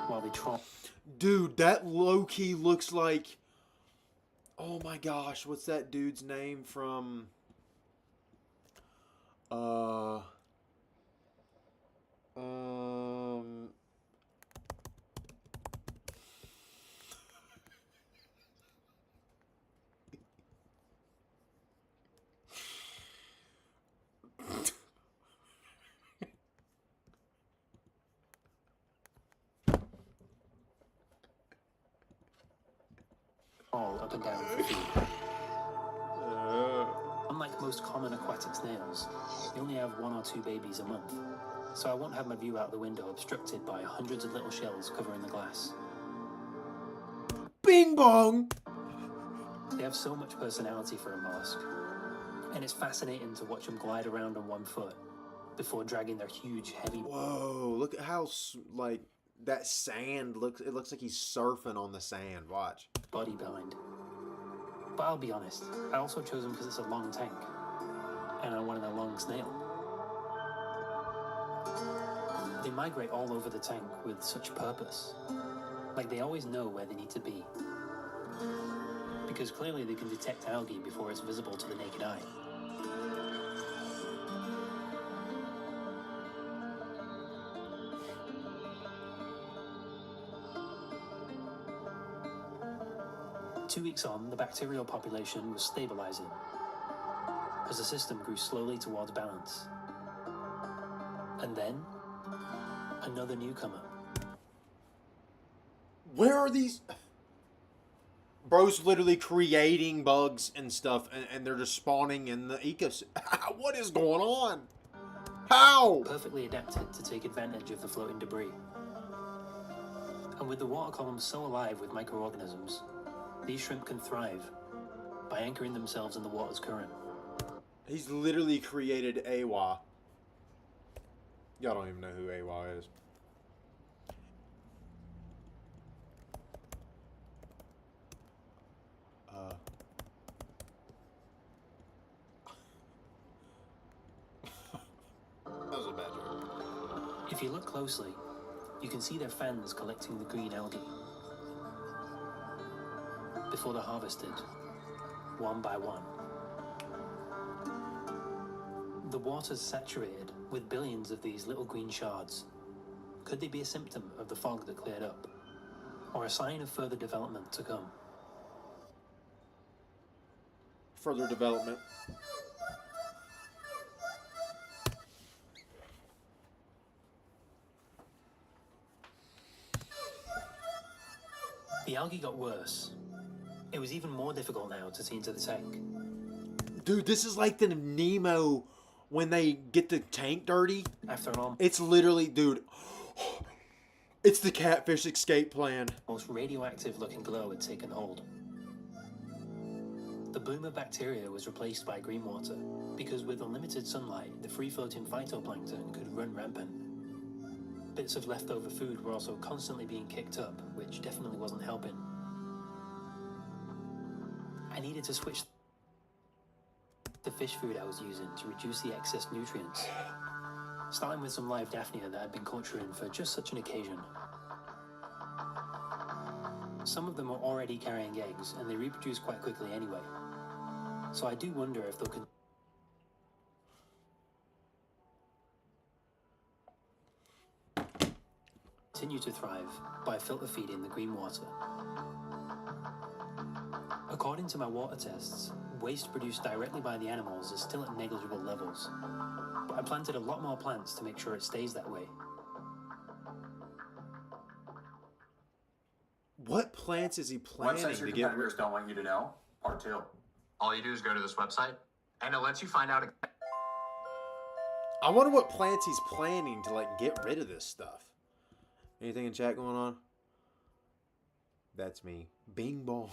while they trawl. dude, that low-key looks like... Oh my gosh, what's that dude's name from... All up and down for food. Unlike most common aquatic snails, they only have 1 or 2 babies a month, so I won't have my view out the window obstructed by hundreds of little shells covering the glass. Bing bong! They have so much personality for a mollusk, and it's fascinating to watch them glide around on 1 foot before dragging their huge, heavy... Whoa, look at how, like, that sand looks... It looks like he's surfing on the sand. Watch. body behind. But I'll be honest, I also chose them because it's a long tank, and I wanted a long snail. They migrate all over the tank with such purpose. Like they always know where they need to be. Because clearly they can detect algae before it's visible to the naked eye. Two weeks on, the bacterial population was stabilizing as the system grew slowly towards balance. And then, another newcomer. Where are these... Bro's literally creating bugs and stuff, and they're just spawning in the ecosystem. What is going on? How? Perfectly adapted to take advantage of the floating debris. And with the water column so alive with microorganisms, these shrimp can thrive by anchoring themselves in the water's current. He's literally created AWA. Y'all don't even know who AWA is. That was a bad joke. If you look closely, you can see their fans collecting the green algae. Before they're harvested, one by one. The water's saturated with billions of these little green shards. Could they be a symptom of the fog that cleared up? Or a sign of further development to come? Further development. The algae got worse. It was even more difficult now to see into the tank. Dude, this is like the Nemo when they get the tank dirty. After all, It's literally, dude, it's the catfish escape plan. most radioactive looking glow had taken hold. The bloom of bacteria was replaced by green water because with unlimited sunlight, the free-floating phytoplankton could run rampant. Bits of leftover food were also constantly being kicked up, which definitely wasn't helping. I needed to switch the fish food I was using to reduce the excess nutrients, starting with some live daphnia that I'd been culturing for just such an occasion. Some of them were already carrying eggs, and they reproduce quite quickly anyway. So I do wonder if they'll continue to thrive by filter feeding the green water. According to my water tests, waste produced directly by the animals is still at negligible levels, but I planted a lot more plants to make sure it stays that way. What plants is he planting Websites your to get competitors don't want you to know. Part 2. All you do is go to this website, and it lets you find out. I wonder what plants he's planning to like get rid of this stuff. Anything in chat going on? That's me. Bing bong.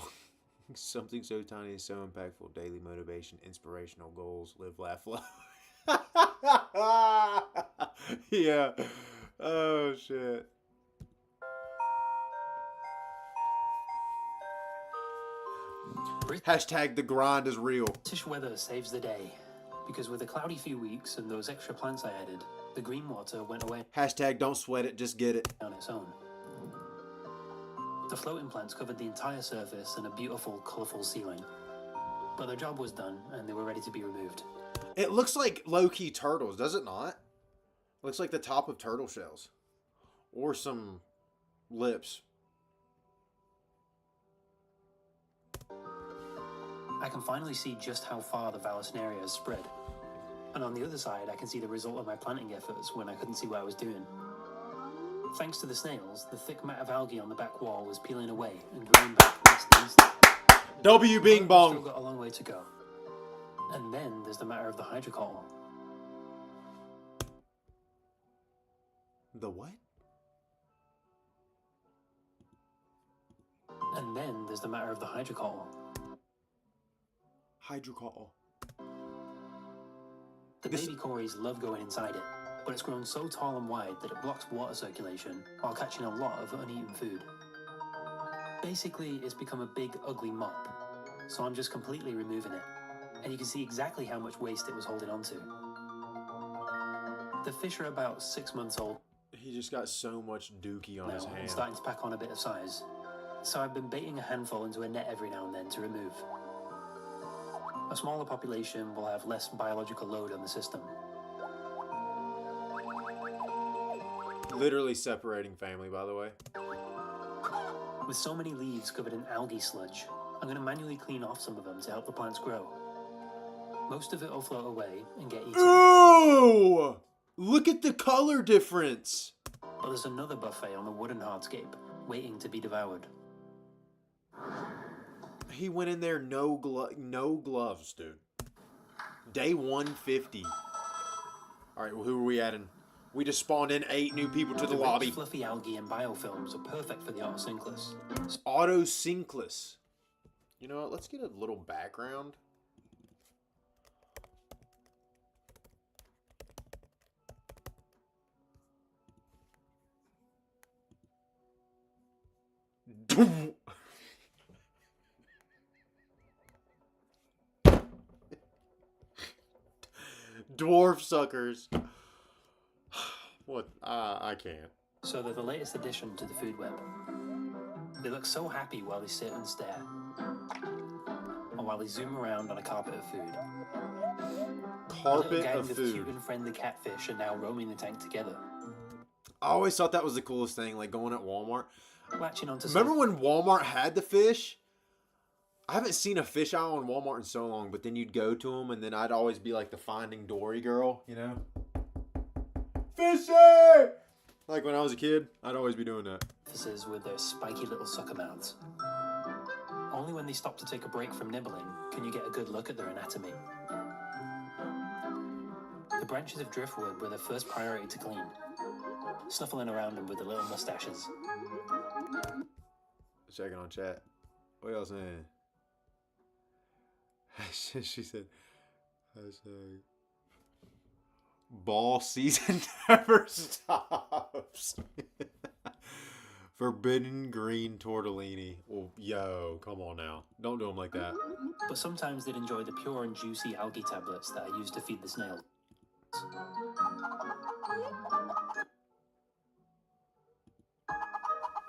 Something so tiny is so impactful. Daily motivation, inspirational goals, live, laugh, love. Yeah. Oh shit. Hashtag the grind is real. British weather saves the day, because with a cloudy few weeks and those extra plants I added, the green water went away Hashtag don't sweat it, just get it. on its own. The floating plants covered the entire surface and a beautiful, colourful ceiling. But their job was done, and they were ready to be removed. It looks like low-key turtles, does it not? Looks like the top of turtle shells. Or some lips. I can finally see just how far the Vallisneria has spread. And on the other side, I can see the result of my planting efforts when I couldn't see what I was doing. Thanks to the snails, the thick mat of algae on the back wall was peeling away and growing back less than instantly. W Bing We've Bong. still got a long way to go. And then there's the matter of the hydrocoal. The what? And then there's the matter of the hydrocoal. Hydrocoal. The baby cories love going inside it, but it's grown so tall and wide that it blocks water circulation while catching a lot of uneaten food. Basically, it's become a big, ugly mop, so I'm just completely removing it, and you can see exactly how much waste it was holding onto. The fish are about 6 months old He just got so much dookie on now his and hand. starting to pack on a bit of size, so I've been baiting a handful into a net every now and then to remove. A smaller population will have less biological load on the system. Literally separating family, by the way. With so many leaves covered in algae sludge, I'm going to manually clean off some of them to help the plants grow. Most of it will float away and get eaten. Ooh! Look at the color difference. But there's another buffet on the wooden hardscape, waiting to be devoured. He went in there no gloves, dude. Day 150. All right, well, who are we adding? We just spawned in 8 new people to the rich, lobby. Fluffy algae and biofilms are perfect for the autosynclus. Autosynclus. You know what? Let's get a little background. Dwarf suckers. What? I can't. So they're the latest addition to the food web. They look so happy while they sit and stare, or while they zoom around on a carpet of food. A Carpet little gang of of food. cute and friendly catfish are now roaming the tank together, I always thought that was the coolest thing, like going at Walmart. latching onto Remember when Walmart had the fish? I haven't seen a fish aisle in Walmart in so long, but then you'd go to them, and then I'd always be like the Finding Dory girl, you know? Fishy! Like when I was a kid, I'd always be doing that. surfaces with their spiky little sucker mouths. Only when they stop to take a break from nibbling can you get a good look at their anatomy. The branches of driftwood were their first priority to clean, snuffling around them with their little mustaches. Checking on chat. What y'all saying? She said, hashtag, ball season never stops. Forbidden green tortellini. Well, yo, come on now. Don't do them like that. But sometimes they'd enjoy the pure and juicy algae tablets that I used to feed the snails.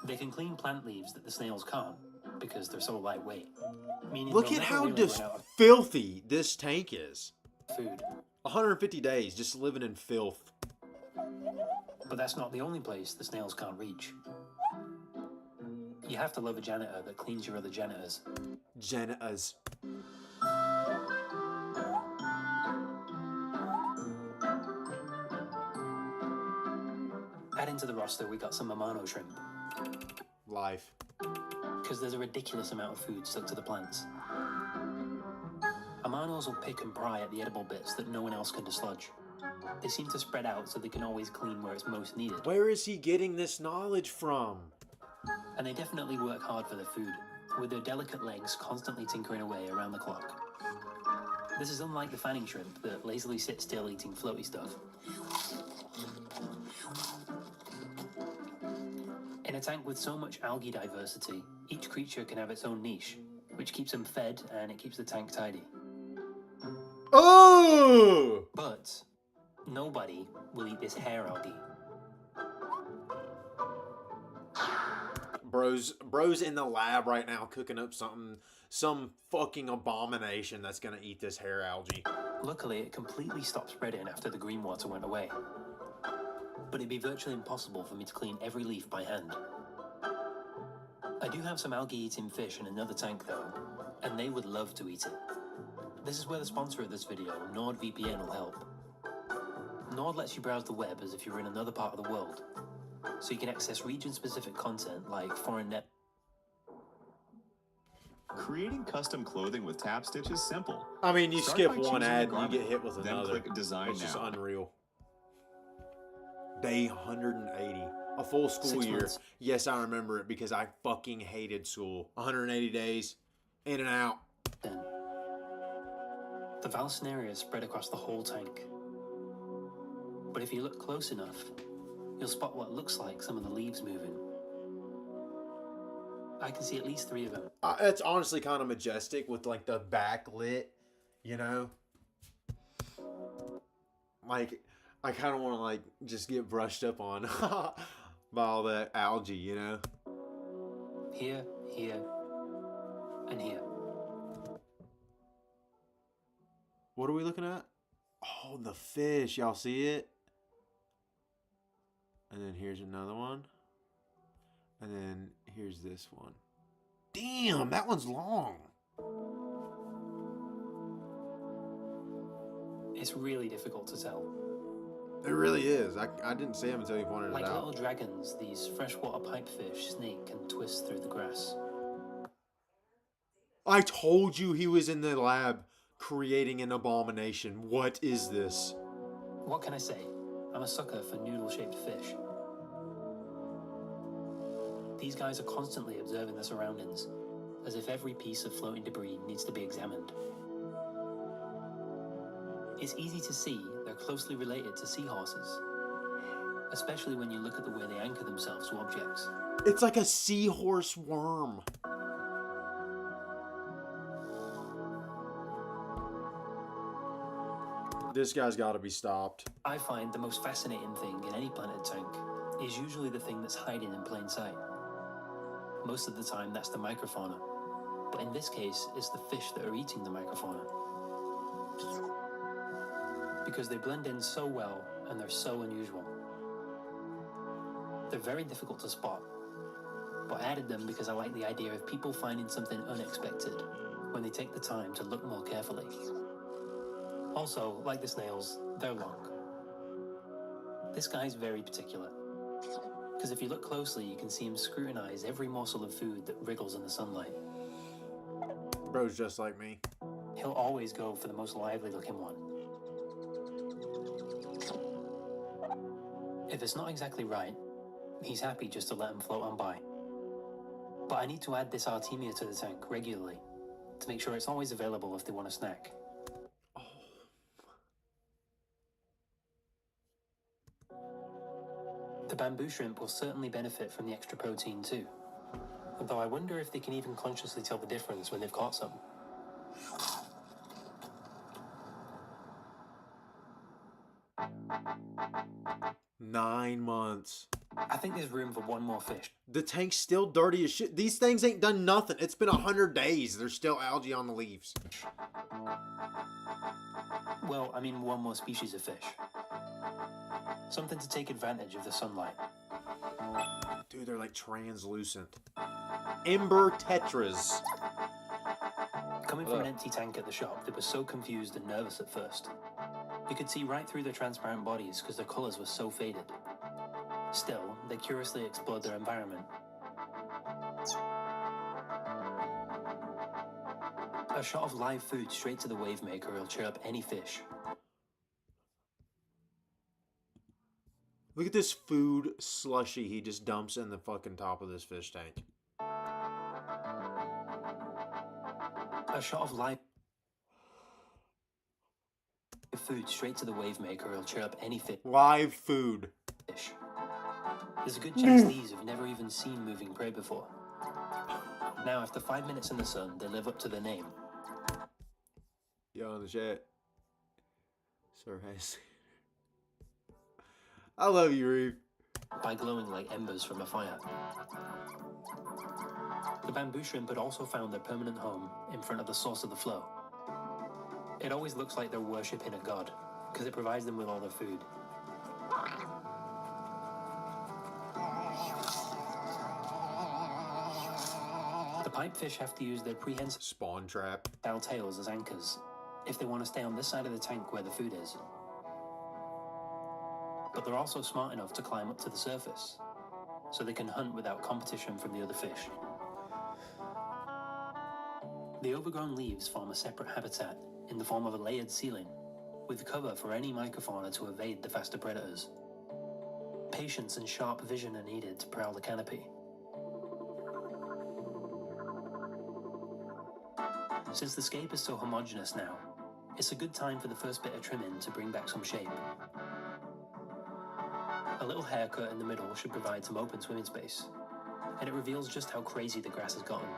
They can clean plant leaves that the snails can't because they're so lightweight. Meaning Look they'll at never how really run out of filthy this tank is. food. 150 days just living in filth. But that's not the only place the snails can't reach. You have to love a janitor that cleans your other janitors. Janitors. Adding to the roster, we got some Amano shrimp. Life. Because there's a ridiculous amount of food stuck to the plants. Amanos will pick and pry at the edible bits that no one else can dislodge. They seem to spread out so they can always clean where it's most needed. Where is he getting this knowledge from? And they definitely work hard for their food, with their delicate legs constantly tinkering away around the clock. This is unlike the fanning shrimp that lazily sit still eating floaty stuff. In a tank with so much algae diversity, each creature can have its own niche, which keeps them fed and it keeps the tank tidy. Oh! But nobody will eat this hair algae. Bro's in the lab right now cooking up some fucking abomination that's gonna eat this hair algae. Luckily, it completely stopped spreading after the green water went away. But it'd be virtually impossible for me to clean every leaf by hand. I do have some algae-eating fish in another tank though, and they would love to eat it. This is where the sponsor of this video, NordVPN, will help. Nord lets you browse the web as if you were in another part of the world, so you can access region-specific content like foreign net. Creating custom clothing with tap stitch is simple. I mean, you Start skip by one choosing ad the and you garment, get hit with then another. click Design It's just Now. unreal. Day 180. A full school 6 year. months. Yes, I remember it because I fucking hated school. 180 days. In and out. Then, the Valsinaria is spread across the whole tank. But if you look close enough, you'll spot what looks like some of the leaves moving. I can see at least 3 of them. It's honestly kind of majestic with like the backlit, you know? Like, I kind of want to like just get brushed up on by all that algae, you know? Here, here, and here. What are we looking at? Oh, the fish. Y'all see it? And then here's another one. And then here's this one. Damn, that one's long. It's really difficult to tell. It really is. I didn't see him until you pointed Like it little out. dragons, these freshwater pipefish snake and twist through the grass. I told you he was in the lab creating an abomination. What is this? What can I say? I'm a sucker for noodle-shaped fish. These guys are constantly observing their surroundings, as if every piece of floating debris needs to be examined. It's easy to see they're closely related to seahorses, especially when you look at the way they anchor themselves to objects. It's like a seahorse worm. This guy's got to be stopped. I find the most fascinating thing in any planted tank is usually the thing that's hiding in plain sight. Most of the time that's the microfauna, but in this case it's the fish that are eating the microfauna. Because they blend in so well and they're so unusual. They're very difficult to spot, but I added them because I like the idea of people finding something unexpected when they take the time to look more carefully. Also, like the snails, they're long. This guy's very particular, because if you look closely, you can see him scrutinize every morsel of food that wriggles in the sunlight. Bro's just like me. He'll always go for the most lively looking one. If it's not exactly right, he's happy just to let him float on by. But I need to add this Artemia to the tank regularly, to make sure it's always available if they want a snack. The bamboo shrimp will certainly benefit from the extra protein too, although I wonder if they can even consciously tell the difference when they've caught some. Nine months. I think there's room for one more fish. The tank's still dirty as shit. These things ain't done nothing. It's been 100 days. There's still algae on the leaves. Well, I mean one more species of fish. Something to take advantage of the sunlight. Dude, they're like translucent. Ember tetras. Coming from an empty tank at the shop, they were so confused and nervous at first. You could see right through their transparent bodies because their colours were so faded. Still, they curiously explored their environment. A shot of live food straight to the wave maker will cheer up any fish. Look at this food slushy he just dumps in the fucking top of this fish tank. A shot of live food straight to the wave maker will cheer up any fish. Live food. There's a good chance these have never even seen moving prey before. Now, after 5 minutes in the sun, they live up to their name. Yo, in the chat. Sir Hayes. I love you, Reeve. By glowing like embers from a fire. The bamboo shrimp had also found their permanent home in front of the source of the flow. It always looks like they're worshipping a god, because it provides them with all their food. The pipefish have to use their prehensile Spawn trap. tails as anchors if they want to stay on this side of the tank where the food is. But they're also smart enough to climb up to the surface, so they can hunt without competition from the other fish. The overgrown leaves form a separate habitat in the form of a layered ceiling, with cover for any microfauna to evade the faster predators. Patience and sharp vision are needed to prowl the canopy. Since the scape is so homogeneous now, it's a good time for the first bit of trimming to bring back some shape. A little haircut in the middle should provide some open swimming space, and it reveals just how crazy the grass has gotten.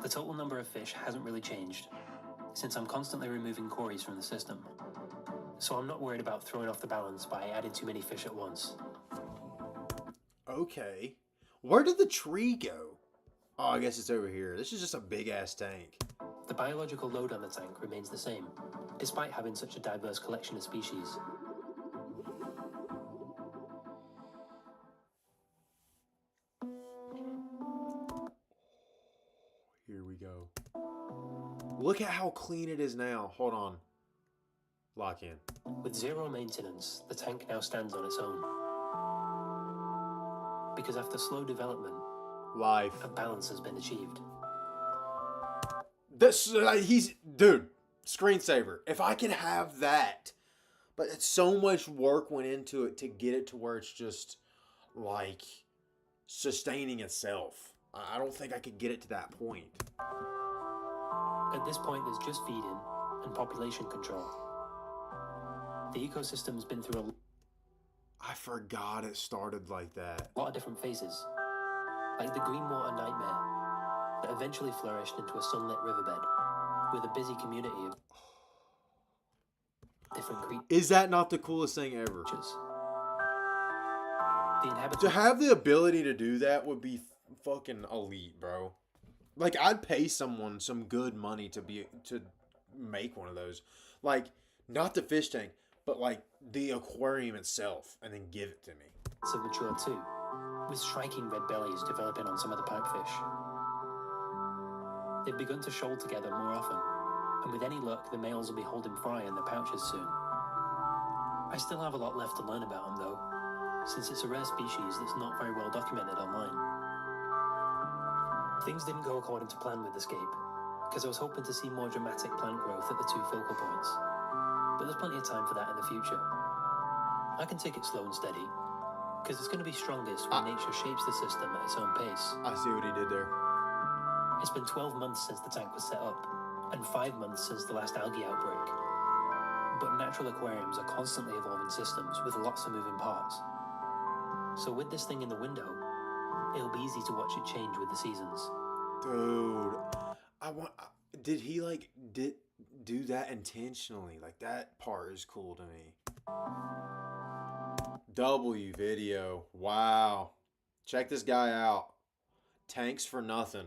The total number of fish hasn't really changed, since I'm constantly removing quarries from the system, so I'm not worried about throwing off the balance by adding too many fish at once. Okay. Where did the tree go? Oh, I guess it's over here. This is just a big-ass tank. The biological load on the tank remains the same, despite having such a diverse collection of species. Here we go. Look at how clean it is now. Hold on. Lock in. With zero maintenance, the tank now stands on its own. Because after slow development, Life. a balance has been achieved. This dude, screensaver. If I could have that, but it's so much work went into it to get it to where it's just like sustaining itself. I don't think I could get it to that point. At this point, there's just feeding and population control. The ecosystem's been through I forgot it started like that. a lot of different phases, like the green water nightmare that eventually flourished into a sunlit riverbed with a busy community of different creatures. Is that not the coolest thing ever? The inhabitants To have the ability to do that would be fucking elite, bro. Like, I'd pay someone some good money to make one of those. Like, not the fish tank, but like the aquarium itself, and then give it to me. have matured too, with striking red bellies developing on some of the pipefish. They've begun to shoal together more often, and with any luck, the males will be holding fry in their pouches soon. I still have a lot left to learn about them though, since it's a rare species that's not very well documented online. Things didn't go according to plan with Escape, because I was hoping to see more dramatic plant growth at the two focal points, but there's plenty of time for that in the future. I can take it slow and steady, because it's going to be strongest when nature shapes the system at its own pace. I see what he did there. It's been 12 months since the tank was set up, and 5 months since the last algae outbreak. But natural aquariums are constantly evolving systems with lots of moving parts. So with this thing in the window, it'll be easy to watch it change with the seasons. Dude, did he do that intentionally? Like, that part is cool to me. W video. Wow. Check this guy out. Tanks for nothing.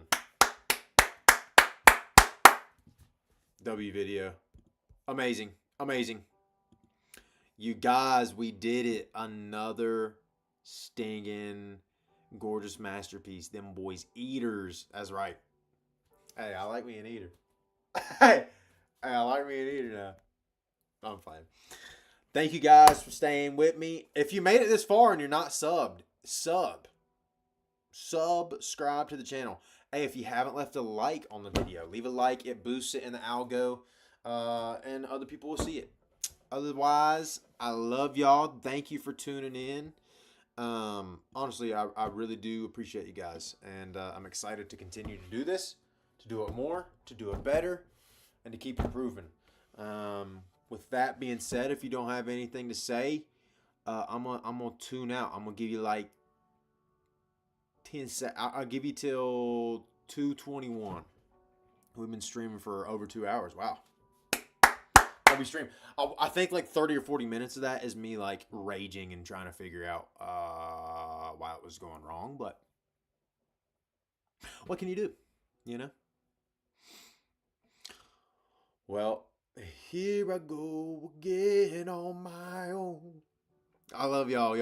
W video. Amazing. Amazing. You guys, we did it. Another stinging, gorgeous masterpiece. Them boys eaters. That's right. Hey, I like me an eater. Hey, I like me an eater now. I'm fine. Thank you guys for staying with me. If you made it this far and you're not subbed, subscribe to the channel. Hey, if you haven't left a like on the video, leave a like. It boosts it in the algo, and other people will see it. Otherwise, I love y'all. Thank you for tuning in. Honestly, I really do appreciate you guys, and I'm excited to continue to do this, to do it more, to do it better, and to keep improving. With that being said, if you don't have anything to say, I'm gonna tune out. I'm gonna give you like 10 seconds. I'll give you till 2:21. We've been streaming for over 2 hours. Wow. I'll be streaming. I think like 30 or 40 minutes of that is me like raging and trying to figure out why it was going wrong. But what can you do? You know? Well, here I go again on my own. I love y'all.